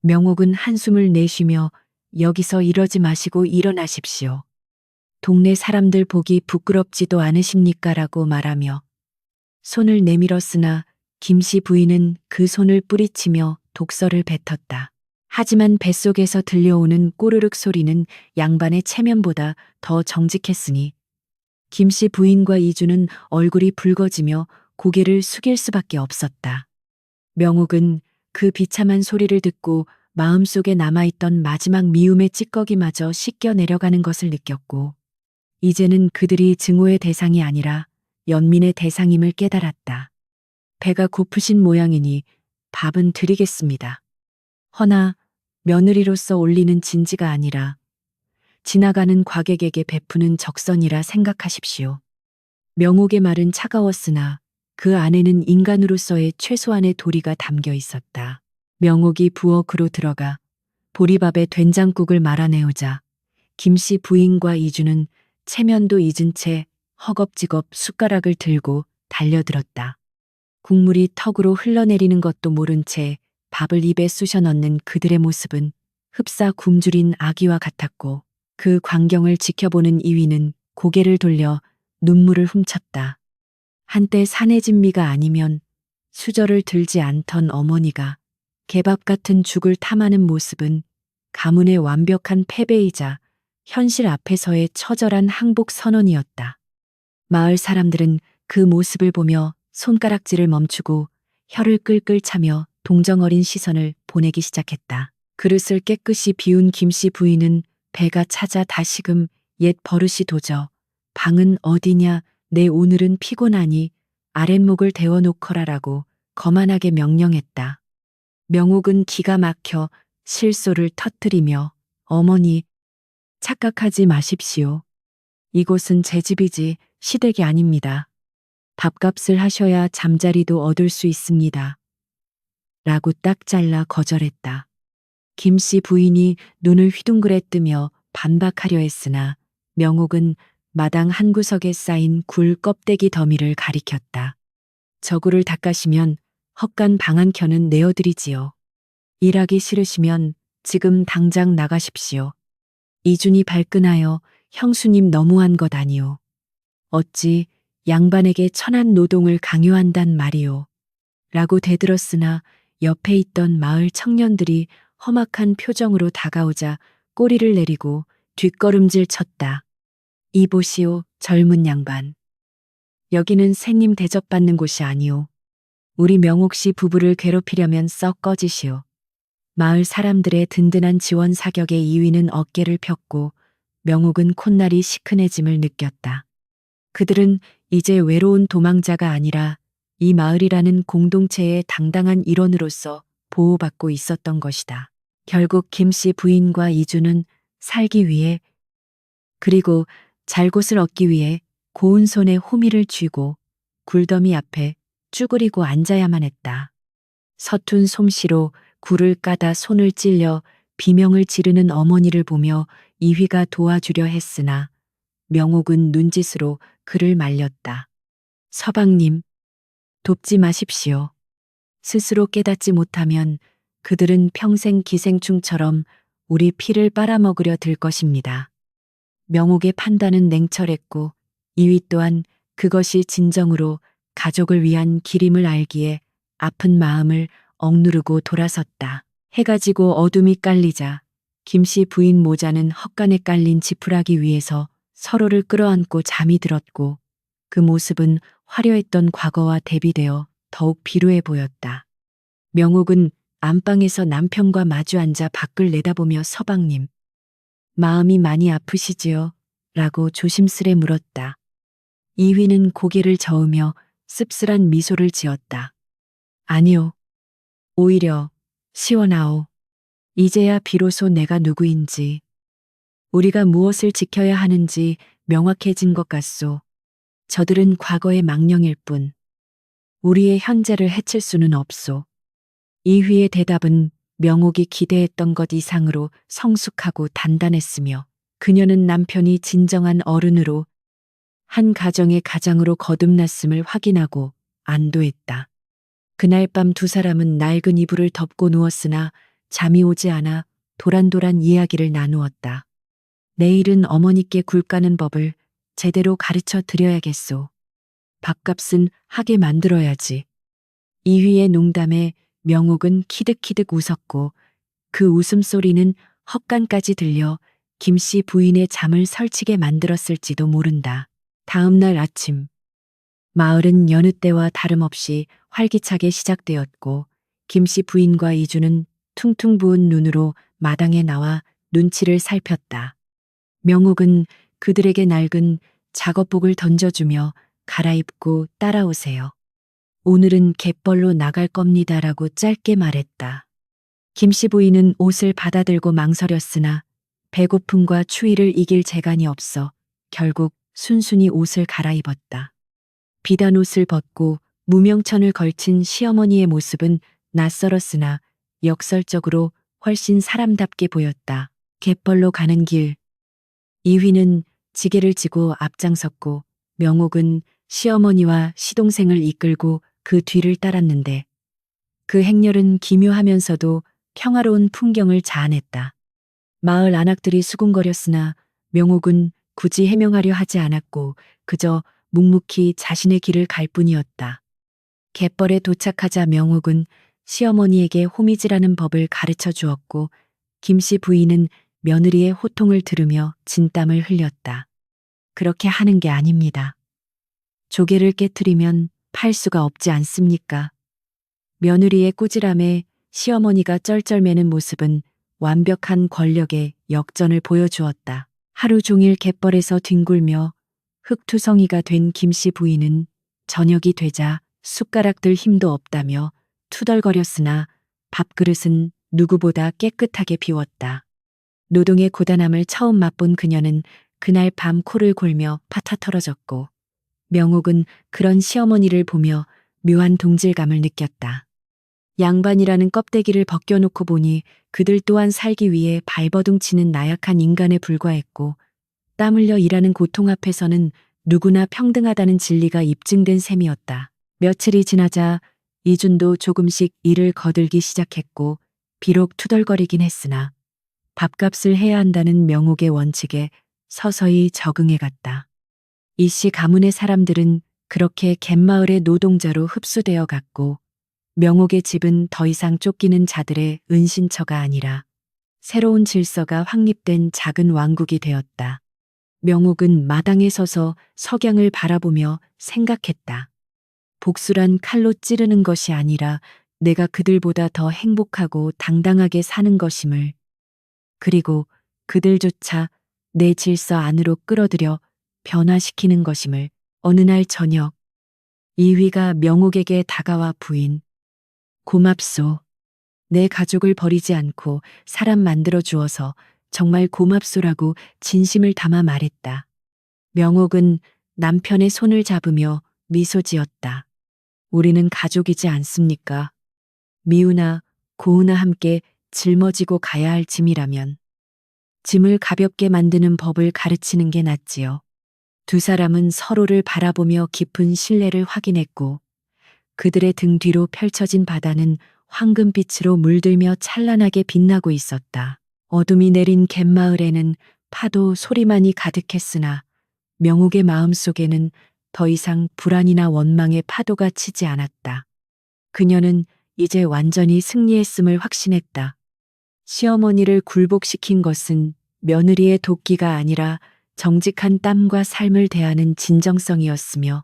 명옥은 한숨을 내쉬며 여기서 이러지 마시고 일어나십시오. 동네 사람들 보기 부끄럽지도 않으십니까? 라고 말하며 손을 내밀었으나 김씨 부인은 그 손을 뿌리치며 독서를 뱉었다. 하지만 뱃속에서 들려오는 꼬르륵 소리는 양반의 체면보다 더 정직했으니 김씨 부인과 이주는 얼굴이 붉어지며 고개를 숙일 수밖에 없었다. 명옥은 그 비참한 소리를 듣고 마음속에 남아있던 마지막 미움의 찌꺼기마저 씻겨 내려가는 것을 느꼈고, 이제는 그들이 증오의 대상이 아니라 연민의 대상임을 깨달았다. 배가 고프신 모양이니 밥은 드리겠습니다. 허나 며느리로서 올리는 진지가 아니라 지나가는 과객에게 베푸는 적선이라 생각하십시오. 명옥의 말은 차가웠으나 그 안에는 인간으로서의 최소한의 도리가 담겨 있었다. 명옥이 부엌으로 들어가 보리밥에 된장국을 말아내오자 김씨 부인과 이주는 체면도 잊은 채 허겁지겁 숟가락을 들고 달려들었다. 국물이 턱으로 흘러내리는 것도 모른 채 밥을 입에 쑤셔 넣는 그들의 모습은 흡사 굶주린 아기와 같았고, 그 광경을 지켜보는 이위는 고개를 돌려 눈물을 훔쳤다. 한때 사내진미가 아니면 수저를 들지 않던 어머니가 개밥 같은 죽을 탐하는 모습은 가문의 완벽한 패배이자 현실 앞에서의 처절한 항복 선언이었다. 마을 사람들은 그 모습을 보며 손가락질을 멈추고 혀를 끌끌 차며 동정어린 시선을 보내기 시작했다. 그릇을 깨끗이 비운 김씨 부인은 배가 찾아 다시금 옛 버릇이 도져 방은 어디냐, 내 오늘은 피곤하니 아랫목을 데워놓거라라고 거만하게 명령했다. 명옥은 기가 막혀 실소를 터뜨리며 어머니, 착각하지 마십시오. 이곳은 제 집이지 시댁이 아닙니다. 밥값을 하셔야 잠자리도 얻을 수 있습니다. 라고 딱 잘라 거절했다. 김씨 부인이 눈을 휘둥그레 뜨며 반박하려 했으나 명옥은 마당 한 구석에 쌓인 굴 껍데기 더미를 가리켰다. 저구를 닦아시면 헛간 방 한 켠은 내어드리지요. 일하기 싫으시면 지금 당장 나가십시오. 이준이 발끈하여 형수님 너무한 것 아니오. 어찌 양반에게 천한 노동을 강요한단 말이오. 라고 대들었으나 옆에 있던 마을 청년들이 험악한 표정으로 다가오자 꼬리를 내리고 뒷걸음질 쳤다. 이보시오, 젊은 양반. 여기는 새님 대접받는 곳이 아니오. 우리 명옥 씨 부부를 괴롭히려면 썩 꺼지시오. 마을 사람들의 든든한 지원 사격에 이위는 어깨를 폈고 명옥은 콧날이 시큰해짐을 느꼈다. 그들은 이제 외로운 도망자가 아니라 이 마을이라는 공동체의 당당한 일원으로서 보호받고 있었던 것이다. 결국 김씨 부인과 이주는 살기 위해, 그리고 잘 곳을 얻기 위해 고운 손에 호미를 쥐고 굴더미 앞에 쭈그리고 앉아야만 했다. 서툰 솜씨로 굴을 까다 손을 찔려 비명을 지르는 어머니를 보며 이휘가 도와주려 했으나 명옥은 눈짓으로 그를 말렸다. 서방님, 돕지 마십시오. 스스로 깨닫지 못하면 그들은 평생 기생충처럼 우리 피를 빨아먹으려 들 것입니다. 명옥의 판단은 냉철했고 이휘 또한 그것이 진정으로 가족을 위한 길임을 알기에 아픈 마음을 억누르고 돌아섰다. 해가 지고 어둠이 깔리자 김씨 부인 모자는 헛간에 깔린 지푸라기 위에서 서로를 끌어안고 잠이 들었고, 그 모습은 화려했던 과거와 대비되어 더욱 비루해 보였다. 명옥은 안방에서 남편과 마주 앉아 밖을 내다보며 서방님, 마음이 많이 아프시지요? 라고 조심스레 물었다. 이휘는 고개를 저으며 씁쓸한 미소를 지었다. 아니요. 오히려 시원하오. 이제야 비로소 내가 누구인지, 우리가 무엇을 지켜야 하는지 명확해진 것 같소. 저들은 과거의 망령일 뿐 우리의 현재를 해칠 수는 없소. 이휘의 대답은 명옥이 기대했던 것 이상으로 성숙하고 단단했으며, 그녀는 남편이 진정한 어른으로 한 가정의 가장으로 거듭났음을 확인하고 안도했다. 그날 밤 두 사람은 낡은 이불을 덮고 누웠으나 잠이 오지 않아 도란도란 이야기를 나누었다. 내일은 어머니께 굴 까는 법을 제대로 가르쳐 드려야겠소. 밥값은 하게 만들어야지. 이휘의 농담에 명옥은 키득키득 웃었고, 그 웃음소리는 헛간까지 들려 김씨 부인의 잠을 설치게 만들었을지도 모른다. 다음 날 아침, 마을은 여느 때와 다름없이 활기차게 시작되었고, 김씨 부인과 이주는 퉁퉁 부은 눈으로 마당에 나와 눈치를 살폈다. 명옥은 그들에게 낡은 작업복을 던져주며 갈아입고 따라오세요. 오늘은 갯벌로 나갈 겁니다라고 짧게 말했다. 김씨 부인은 옷을 받아들고 망설였으나 배고픔과 추위를 이길 재간이 없어 결국 순순히 옷을 갈아입었다. 비단 옷을 벗고 무명천을 걸친 시어머니의 모습은 낯설었으나 역설적으로 훨씬 사람답게 보였다. 갯벌로 가는 길. 이휘는 지게를 지고 앞장섰고 명옥은 시어머니와 시동생을 이끌고 그 뒤를 따랐는데 그 행렬은 기묘하면서도 평화로운 풍경을 자아냈다. 마을 안악들이 수군거렸으나 명옥은 굳이 해명하려 하지 않았고 그저 묵묵히 자신의 길을 갈 뿐이었다. 갯벌에 도착하자 명옥은 시어머니에게 호미질하는 법을 가르쳐 주었고 김씨 부인은 며느리의 호통을 들으며 진땀을 흘렸다. 그렇게 하는 게 아닙니다. 조개를 깨트리면 팔 수가 없지 않습니까? 며느리의 꾸지람에 시어머니가 쩔쩔매는 모습은 완벽한 권력의 역전을 보여주었다. 하루 종일 갯벌에서 뒹굴며 흙투성이가 된 김씨 부인은 저녁이 되자 숟가락 들 힘도 없다며 투덜거렸으나 밥그릇은 누구보다 깨끗하게 비웠다. 노동의 고단함을 처음 맛본 그녀는 그날 밤 코를 골며 파타 털어졌고 명옥은 그런 시어머니를 보며 묘한 동질감을 느꼈다. 양반이라는 껍데기를 벗겨놓고 보니 그들 또한 살기 위해 발버둥치는 나약한 인간에 불과했고 땀 흘려 일하는 고통 앞에서는 누구나 평등하다는 진리가 입증된 셈이었다. 며칠이 지나자 이준도 조금씩 일을 거들기 시작했고 비록 투덜거리긴 했으나 밥값을 해야 한다는 명옥의 원칙에 서서히 적응해 갔다. 이씨 가문의 사람들은 그렇게 갯마을의 노동자로 흡수되어 갔고 명옥의 집은 더 이상 쫓기는 자들의 은신처가 아니라 새로운 질서가 확립된 작은 왕국이 되었다. 명옥은 마당에 서서 석양을 바라보며 생각했다. 복수란 칼로 찌르는 것이 아니라 내가 그들보다 더 행복하고 당당하게 사는 것임을, 그리고 그들조차 내 질서 안으로 끌어들여 변화시키는 것임을. 어느 날 저녁, 이휘가 명옥에게 다가와 부인, 고맙소. 내 가족을 버리지 않고 사람 만들어 주어서 정말 고맙소라고 진심을 담아 말했다. 명옥은 남편의 손을 잡으며 미소 지었다. 우리는 가족이지 않습니까? 미우나 고우나 함께 짊어지고 가야 할 짐이라면 짐을 가볍게 만드는 법을 가르치는 게 낫지요. 두 사람은 서로를 바라보며 깊은 신뢰를 확인했고 그들의 등 뒤로 펼쳐진 바다는 황금빛으로 물들며 찬란하게 빛나고 있었다. 어둠이 내린 갯마을에는 파도 소리만이 가득했으나 명옥의 마음속에는 더 이상 불안이나 원망의 파도가 치지 않았다. 그녀는 이제 완전히 승리했음을 확신했다. 시어머니를 굴복시킨 것은 며느리의 도끼가 아니라 정직한 땀과 삶을 대하는 진정성이었으며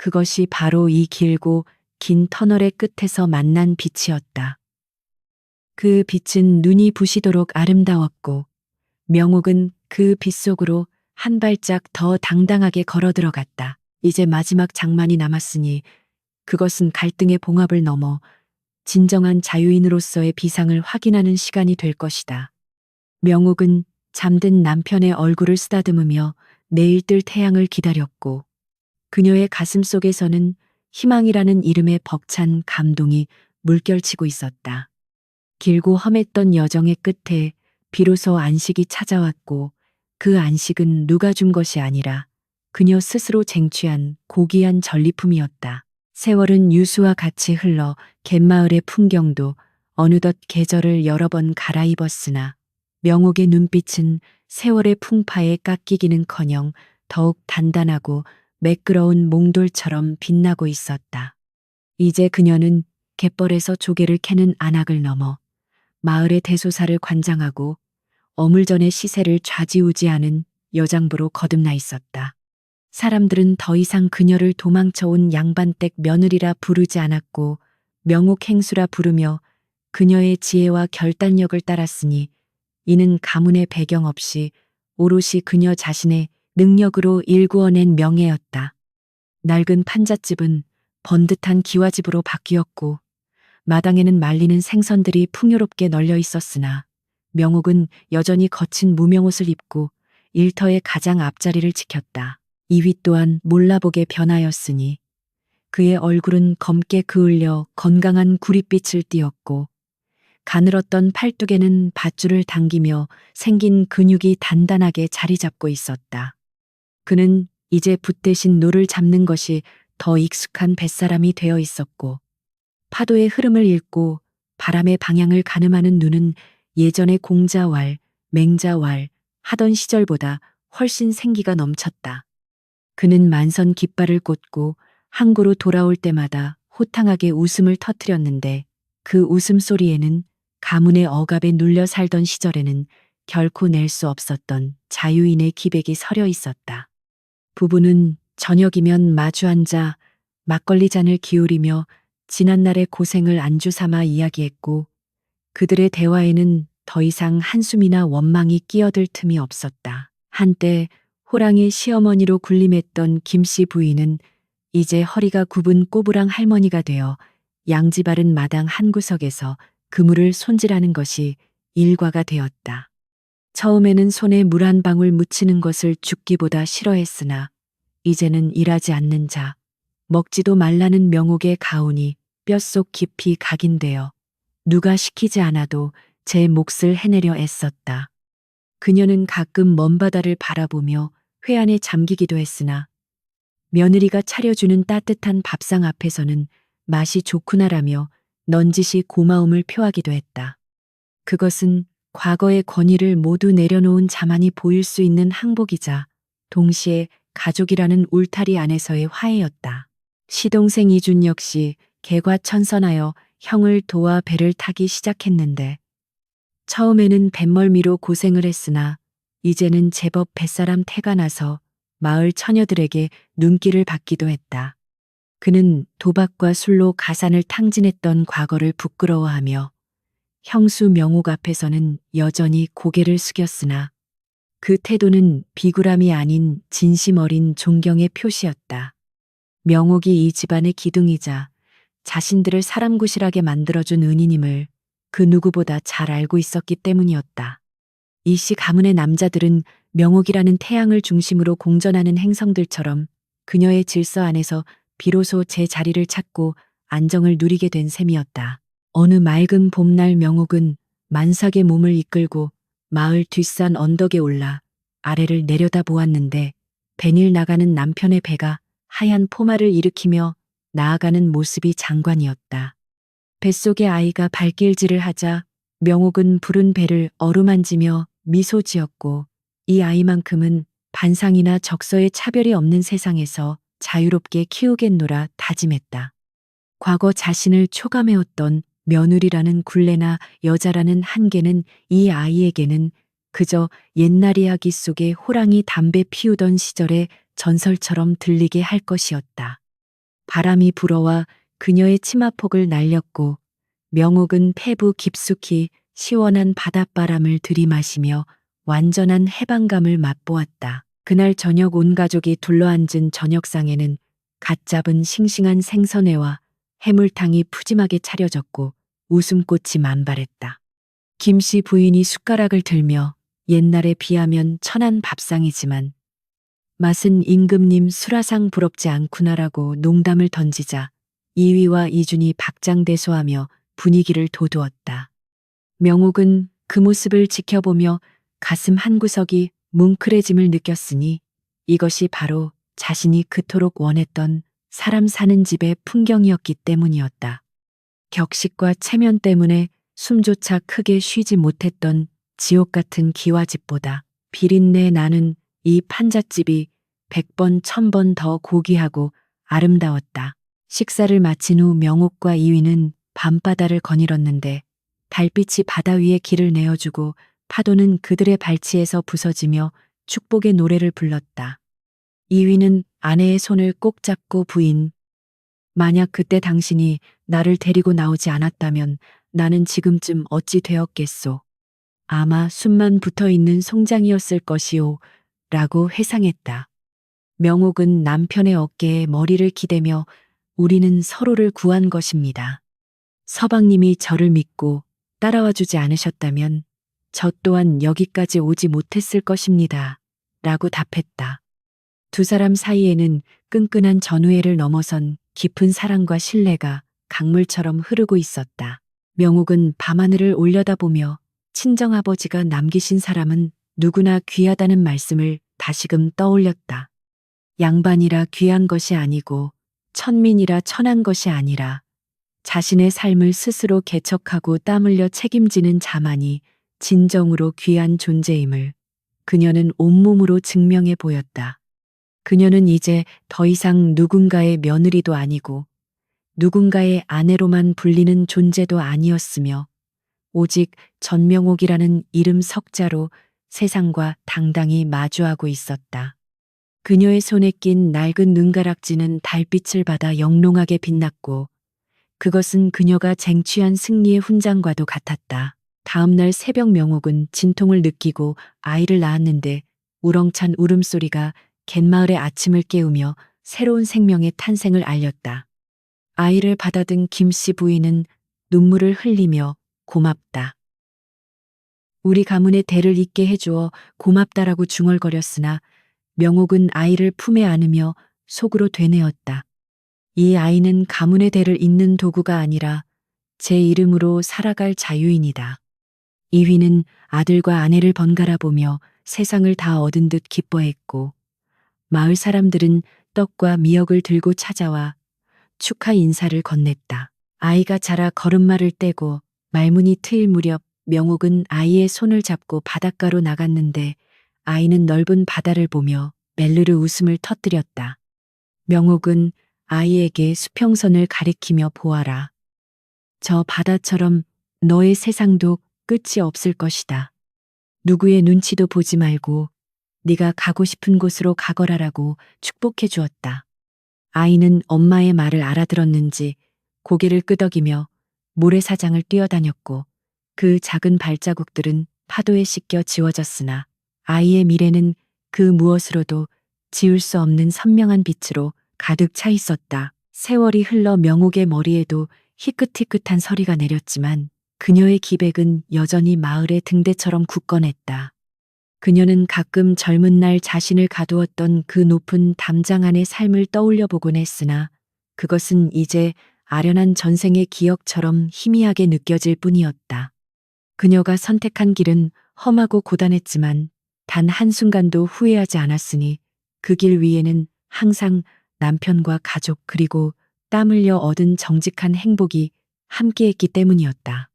그것이 바로 이 길고 긴 터널의 끝에서 만난 빛이었다. 그 빛은 눈이 부시도록 아름다웠고 명옥은 그 빛 속으로 한 발짝 더 당당하게 걸어 들어갔다. 이제 마지막 장만이 남았으니 그것은 갈등의 봉합을 넘어 진정한 자유인으로서의 비상을 확인하는 시간이 될 것이다. 명옥은 잠든 남편의 얼굴을 쓰다듬으며 내일 뜰 태양을 기다렸고 그녀의 가슴 속에서는 희망이라는 이름의 벅찬 감동이 물결치고 있었다. 길고 험했던 여정의 끝에 비로소 안식이 찾아왔고 그 안식은 누가 준 것이 아니라 그녀 스스로 쟁취한 고귀한 전리품이었다. 세월은 유수와 같이 흘러 갯마을의 풍경도 어느덧 계절을 여러 번 갈아입었으나 명옥의 눈빛은 세월의 풍파에 깎이기는커녕 더욱 단단하고 매끄러운 몽돌처럼 빛나고 있었다. 이제 그녀는 갯벌에서 조개를 캐는 안악을 넘어 마을의 대소사를 관장하고 어물전의 시세를 좌지우지하는 여장부로 거듭나 있었다. 사람들은 더 이상 그녀를 도망쳐온 양반댁 며느리라 부르지 않았고 명옥 행수라 부르며 그녀의 지혜와 결단력을 따랐으니 이는 가문의 배경 없이 오롯이 그녀 자신의 능력으로 일구어낸 명예였다. 낡은 판잣집은 번듯한 기와집으로 바뀌었고 마당에는 말리는 생선들이 풍요롭게 널려 있었으나 명옥은 여전히 거친 무명옷을 입고 일터의 가장 앞자리를 지켰다. 이위 또한 몰라보게 변하였으니 그의 얼굴은 검게 그을려 건강한 구릿빛을 띠었고 가늘었던 팔뚝에는 밧줄을 당기며 생긴 근육이 단단하게 자리 잡고 있었다. 그는 이제 붓 대신 노를 잡는 것이 더 익숙한 뱃사람이 되어 있었고 파도의 흐름을 읽고 바람의 방향을 가늠하는 눈은 예전의 공자왈, 맹자왈 하던 시절보다 훨씬 생기가 넘쳤다. 그는 만선 깃발을 꽂고 항구로 돌아올 때마다 호탕하게 웃음을 터뜨렸는데 그 웃음소리에는 가문의 억압에 눌려 살던 시절에는 결코 낼 수 없었던 자유인의 기백이 서려 있었다. 부부는 저녁이면 마주 앉아 막걸리 잔을 기울이며 지난날의 고생을 안주 삼아 이야기했고 그들의 대화에는 더 이상 한숨이나 원망이 끼어들 틈이 없었다. 한때 호랑이 시어머니로 군림했던 김씨 부인은 이제 허리가 굽은 꼬부랑 할머니가 되어 양지 바른 마당 한 구석에서 그물을 손질하는 것이 일과가 되었다. 처음에는 손에 물 한 방울 묻히는 것을 죽기보다 싫어했으나 이제는 일하지 않는 자, 먹지도 말라는 명옥의 가훈이 뼛속 깊이 각인되어 누가 시키지 않아도 제 몫을 해내려 애썼다. 그녀는 가끔 먼 바다를 바라보며 회한에 잠기기도 했으나 며느리가 차려주는 따뜻한 밥상 앞에서는 맛이 좋구나라며 넌지시 고마움을 표하기도 했다. 그것은 과거의 권위를 모두 내려놓은 자만이 보일 수 있는 항복이자 동시에 가족이라는 울타리 안에서의 화해였다. 시동생 이준 역시 개과천선하여 형을 도와 배를 타기 시작했는데 처음에는 뱃멀미로 고생을 했으나 이제는 제법 뱃사람 태가 나서 마을 처녀들에게 눈길을 받기도 했다. 그는 도박과 술로 가산을 탕진했던 과거를 부끄러워하며 형수 명옥 앞에서는 여전히 고개를 숙였으나 그 태도는 비굴함이 아닌 진심 어린 존경의 표시였다. 명옥이 이 집안의 기둥이자 자신들을 사람구실하게 만들어준 은인임을 그 누구보다 잘 알고 있었기 때문이었다. 이씨 가문의 남자들은 명옥이라는 태양을 중심으로 공전하는 행성들처럼 그녀의 질서 안에서 비로소 제 자리를 찾고 안정을 누리게 된 셈이었다. 어느 맑은 봄날 명옥은 만삭의 몸을 이끌고 마을 뒷산 언덕에 올라 아래를 내려다 보았는데 배닐 나가는 남편의 배가 하얀 포마를 일으키며 나아가는 모습이 장관이었다. 뱃속의 아이가 발길질을 하자 명옥은 부른 배를 어루만지며 미소 지었고 이 아이만큼은 반상이나 적서의 차별이 없는 세상에서 자유롭게 키우겠노라 다짐했다. 과거 자신을 초감해왔던 며느리라는 굴레나 여자라는 한계는 이 아이에게는 그저 옛날 이야기 속에 호랑이 담배 피우던 시절의 전설처럼 들리게 할 것이었다. 바람이 불어와 그녀의 치마폭을 날렸고 명옥은 폐부 깊숙이 시원한 바닷바람을 들이마시며 완전한 해방감을 맛보았다. 그날 저녁 온 가족이 둘러앉은 저녁상에는 갓 잡은 싱싱한 생선회와 해물탕이 푸짐하게 차려졌고 웃음꽃이 만발했다. 김씨 부인이 숟가락을 들며 옛날에 비하면 천한 밥상이지만 맛은 임금님 수라상 부럽지 않구나라고 농담을 던지자 이위와 이준이 박장대소하며 분위기를 돋우었다. 명옥은 그 모습을 지켜보며 가슴 한구석이 뭉클해짐을 느꼈으니 이것이 바로 자신이 그토록 원했던 사람 사는 집의 풍경이었기 때문이었다. 격식과 체면 때문에 숨조차 크게 쉬지 못했던 지옥 같은 기와집보다 비린내 나는 이 판잣집이 100번 1000번 더 고귀하고 아름다웠다. 식사를 마친 후 명옥과 이위는 밤바다를 거닐었는데 달빛이 바다 위에 길을 내어주고 파도는 그들의 발치에서 부서지며 축복의 노래를 불렀다. 이위는 아내의 손을 꼭 잡고 부인. 만약 그때 당신이 나를 데리고 나오지 않았다면 나는 지금쯤 어찌 되었겠소. 아마 숨만 붙어 있는 송장이었을 것이오. 라고 회상했다. 명옥은 남편의 어깨에 머리를 기대며 우리는 서로를 구한 것입니다. 서방님이 저를 믿고 따라와 주지 않으셨다면 저 또한 여기까지 오지 못했을 것입니다. 라고 답했다. 두 사람 사이에는 끈끈한 전우애를 넘어선 깊은 사랑과 신뢰가 강물처럼 흐르고 있었다. 명옥은 밤하늘을 올려다보며 친정아버지가 남기신 사람은 누구나 귀하다는 말씀을 다시금 떠올렸다. 양반이라 귀한 것이 아니고 천민이라 천한 것이 아니라 자신의 삶을 스스로 개척하고 땀 흘려 책임지는 자만이 진정으로 귀한 존재임을 그녀는 온몸으로 증명해 보였다. 그녀는 이제 더 이상 누군가의 며느리도 아니고 누군가의 아내로만 불리는 존재도 아니었으며 오직 전명옥이라는 이름 석자로 세상과 당당히 마주하고 있었다. 그녀의 손에 낀 낡은 눈가락지는 달빛을 받아 영롱하게 빛났고 그것은 그녀가 쟁취한 승리의 훈장과도 같았다. 다음 날 새벽 명옥은 진통을 느끼고 아이를 낳았는데 우렁찬 울음소리가 갯마을의 아침을 깨우며 새로운 생명의 탄생을 알렸다. 아이를 받아든 김씨 부인은 눈물을 흘리며 고맙다. 우리 가문의 대를 잇게 해주어 고맙다라고 중얼거렸으나 명옥은 아이를 품에 안으며 속으로 되뇌었다. 이 아이는 가문의 대를 잇는 도구가 아니라 제 이름으로 살아갈 자유인이다. 이휘는 아들과 아내를 번갈아 보며 세상을 다 얻은 듯 기뻐했고 마을 사람들은 떡과 미역을 들고 찾아와 축하 인사를 건넸다. 아이가 자라 걸음마를 떼고 말문이 트일 무렵 명옥은 아이의 손을 잡고 바닷가로 나갔는데 아이는 넓은 바다를 보며 멜르르 웃음을 터뜨렸다. 명옥은 아이에게 수평선을 가리키며 보아라. 저 바다처럼 너의 세상도 끝이 없을 것이다. 누구의 눈치도 보지 말고 네가 가고 싶은 곳으로 가거라라고 축복해 주었다. 아이는 엄마의 말을 알아들었는지 고개를 끄덕이며 모래사장을 뛰어다녔고 그 작은 발자국들은 파도에 씻겨 지워졌으나 아이의 미래는 그 무엇으로도 지울 수 없는 선명한 빛으로 가득 차 있었다. 세월이 흘러 명옥의 머리에도 희끗희끗한 서리가 내렸지만 그녀의 기백은 여전히 마을의 등대처럼 굳건했다. 그녀는 가끔 젊은 날 자신을 가두었던 그 높은 담장 안의 삶을 떠올려 보곤 했으나 그것은 이제 아련한 전생의 기억처럼 희미하게 느껴질 뿐이었다. 그녀가 선택한 길은 험하고 고단했지만 단 한순간도 후회하지 않았으니 그 길 위에는 항상 남편과 가족 그리고 땀 흘려 얻은 정직한 행복이 함께했기 때문이었다.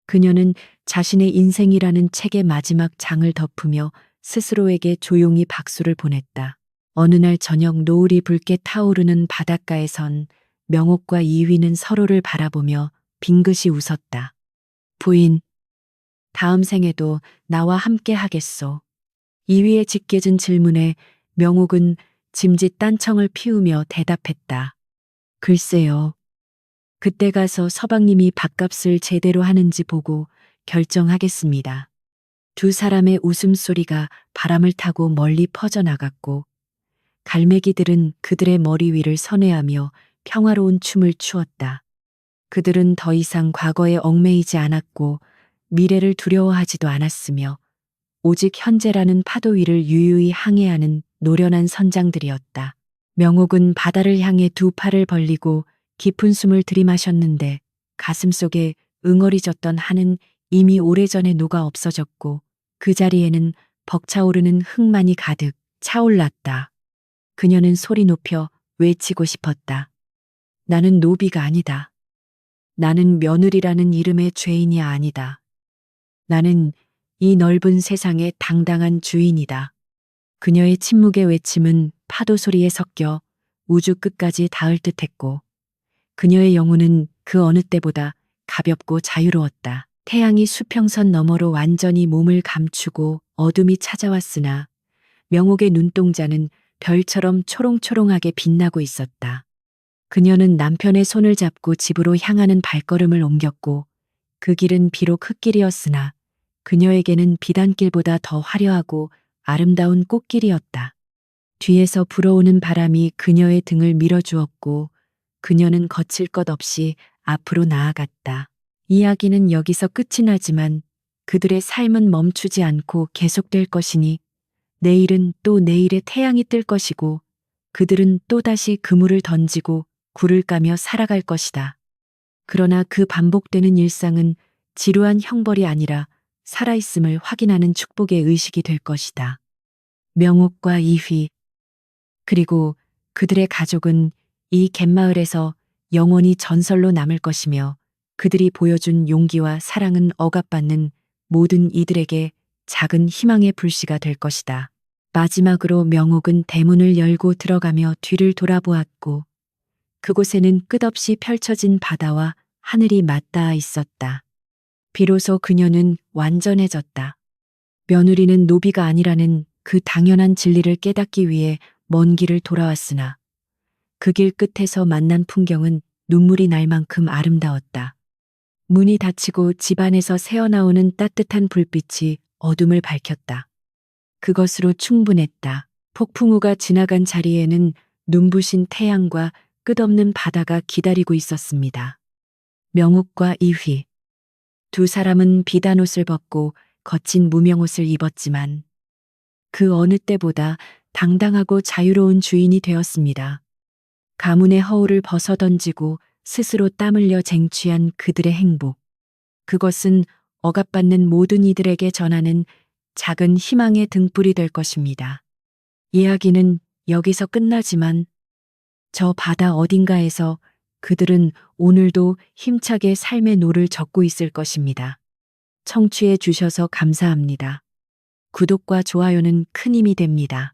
그녀는 자신의 인생이라는 책의 마지막 장을 덮으며 스스로에게 조용히 박수를 보냈다. 어느 날 저녁 노을이 붉게 타오르는 바닷가에선 명옥과 이휘는 서로를 바라보며 빙긋이 웃었다. 부인, 다음 생에도 나와 함께 하겠소. 이휘의 짓궂은 질문에 명옥은 짐짓 딴청을 피우며 대답했다. 글쎄요. 그때 가서 서방님이 밥값을 제대로 하는지 보고 결정하겠습니다. 두 사람의 웃음소리가 바람을 타고 멀리 퍼져나갔고 갈매기들은 그들의 머리 위를 선회하며 평화로운 춤을 추었다. 그들은 더 이상 과거에 얽매이지 않았고 미래를 두려워하지도 않았으며 오직 현재라는 파도 위를 유유히 항해하는 노련한 선장들이었다. 명옥은 바다를 향해 두 팔을 벌리고 깊은 숨을 들이마셨는데 가슴속에 응어리졌던 한은 이미 오래전에 녹아 없어졌고 그 자리에는 벅차오르는 흥만이 가득 차올랐다. 그녀는 소리 높여 외치고 싶었다. 나는 노비가 아니다. 나는 며느리라는 이름의 죄인이 아니다. 나는 이 넓은 세상의 당당한 주인이다. 그녀의 침묵의 외침은 파도 소리에 섞여 우주 끝까지 닿을 듯했고 그녀의 영혼은 그 어느 때보다 가볍고 자유로웠다. 태양이 수평선 너머로 완전히 몸을 감추고 어둠이 찾아왔으나 명옥의 눈동자는 별처럼 초롱초롱하게 빛나고 있었다. 그녀는 남편의 손을 잡고 집으로 향하는 발걸음을 옮겼고 그 길은 비록 흙길이었으나 그녀에게는 비단길보다 더 화려하고 아름다운 꽃길이었다. 뒤에서 불어오는 바람이 그녀의 등을 밀어주었고 그녀는 거칠 것 없이 앞으로 나아갔다. 이야기는 여기서 끝이 나지만 그들의 삶은 멈추지 않고 계속될 것이니 내일은 또 내일의 태양이 뜰 것이고 그들은 또다시 그물을 던지고 굴을 까며 살아갈 것이다. 그러나 그 반복되는 일상은 지루한 형벌이 아니라 살아있음을 확인하는 축복의 의식이 될 것이다. 명옥과 이휘, 그리고 그들의 가족은 이 갯마을에서 영원히 전설로 남을 것이며 그들이 보여준 용기와 사랑은 억압받는 모든 이들에게 작은 희망의 불씨가 될 것이다. 마지막으로 명옥은 대문을 열고 들어가며 뒤를 돌아보았고 그곳에는 끝없이 펼쳐진 바다와 하늘이 맞닿아 있었다. 비로소 그녀는 완전해졌다. 며느리는 노비가 아니라는 그 당연한 진리를 깨닫기 위해 먼 길을 돌아왔으나 그 길 끝에서 만난 풍경은 눈물이 날 만큼 아름다웠다. 문이 닫히고 집안에서 새어나오는 따뜻한 불빛이 어둠을 밝혔다. 그것으로 충분했다. 폭풍우가 지나간 자리에는 눈부신 태양과 끝없는 바다가 기다리고 있었습니다. 명옥과 이휘. 두 사람은 비단옷을 벗고 거친 무명옷을 입었지만 그 어느 때보다 당당하고 자유로운 주인이 되었습니다. 가문의 허울을 벗어던지고 스스로 땀 흘려 쟁취한 그들의 행복. 그것은 억압받는 모든 이들에게 전하는 작은 희망의 등불이 될 것입니다. 이야기는 여기서 끝나지만 저 바다 어딘가에서 그들은 오늘도 힘차게 삶의 노를 젓고 있을 것입니다. 청취해 주셔서 감사합니다. 구독과 좋아요는 큰 힘이 됩니다.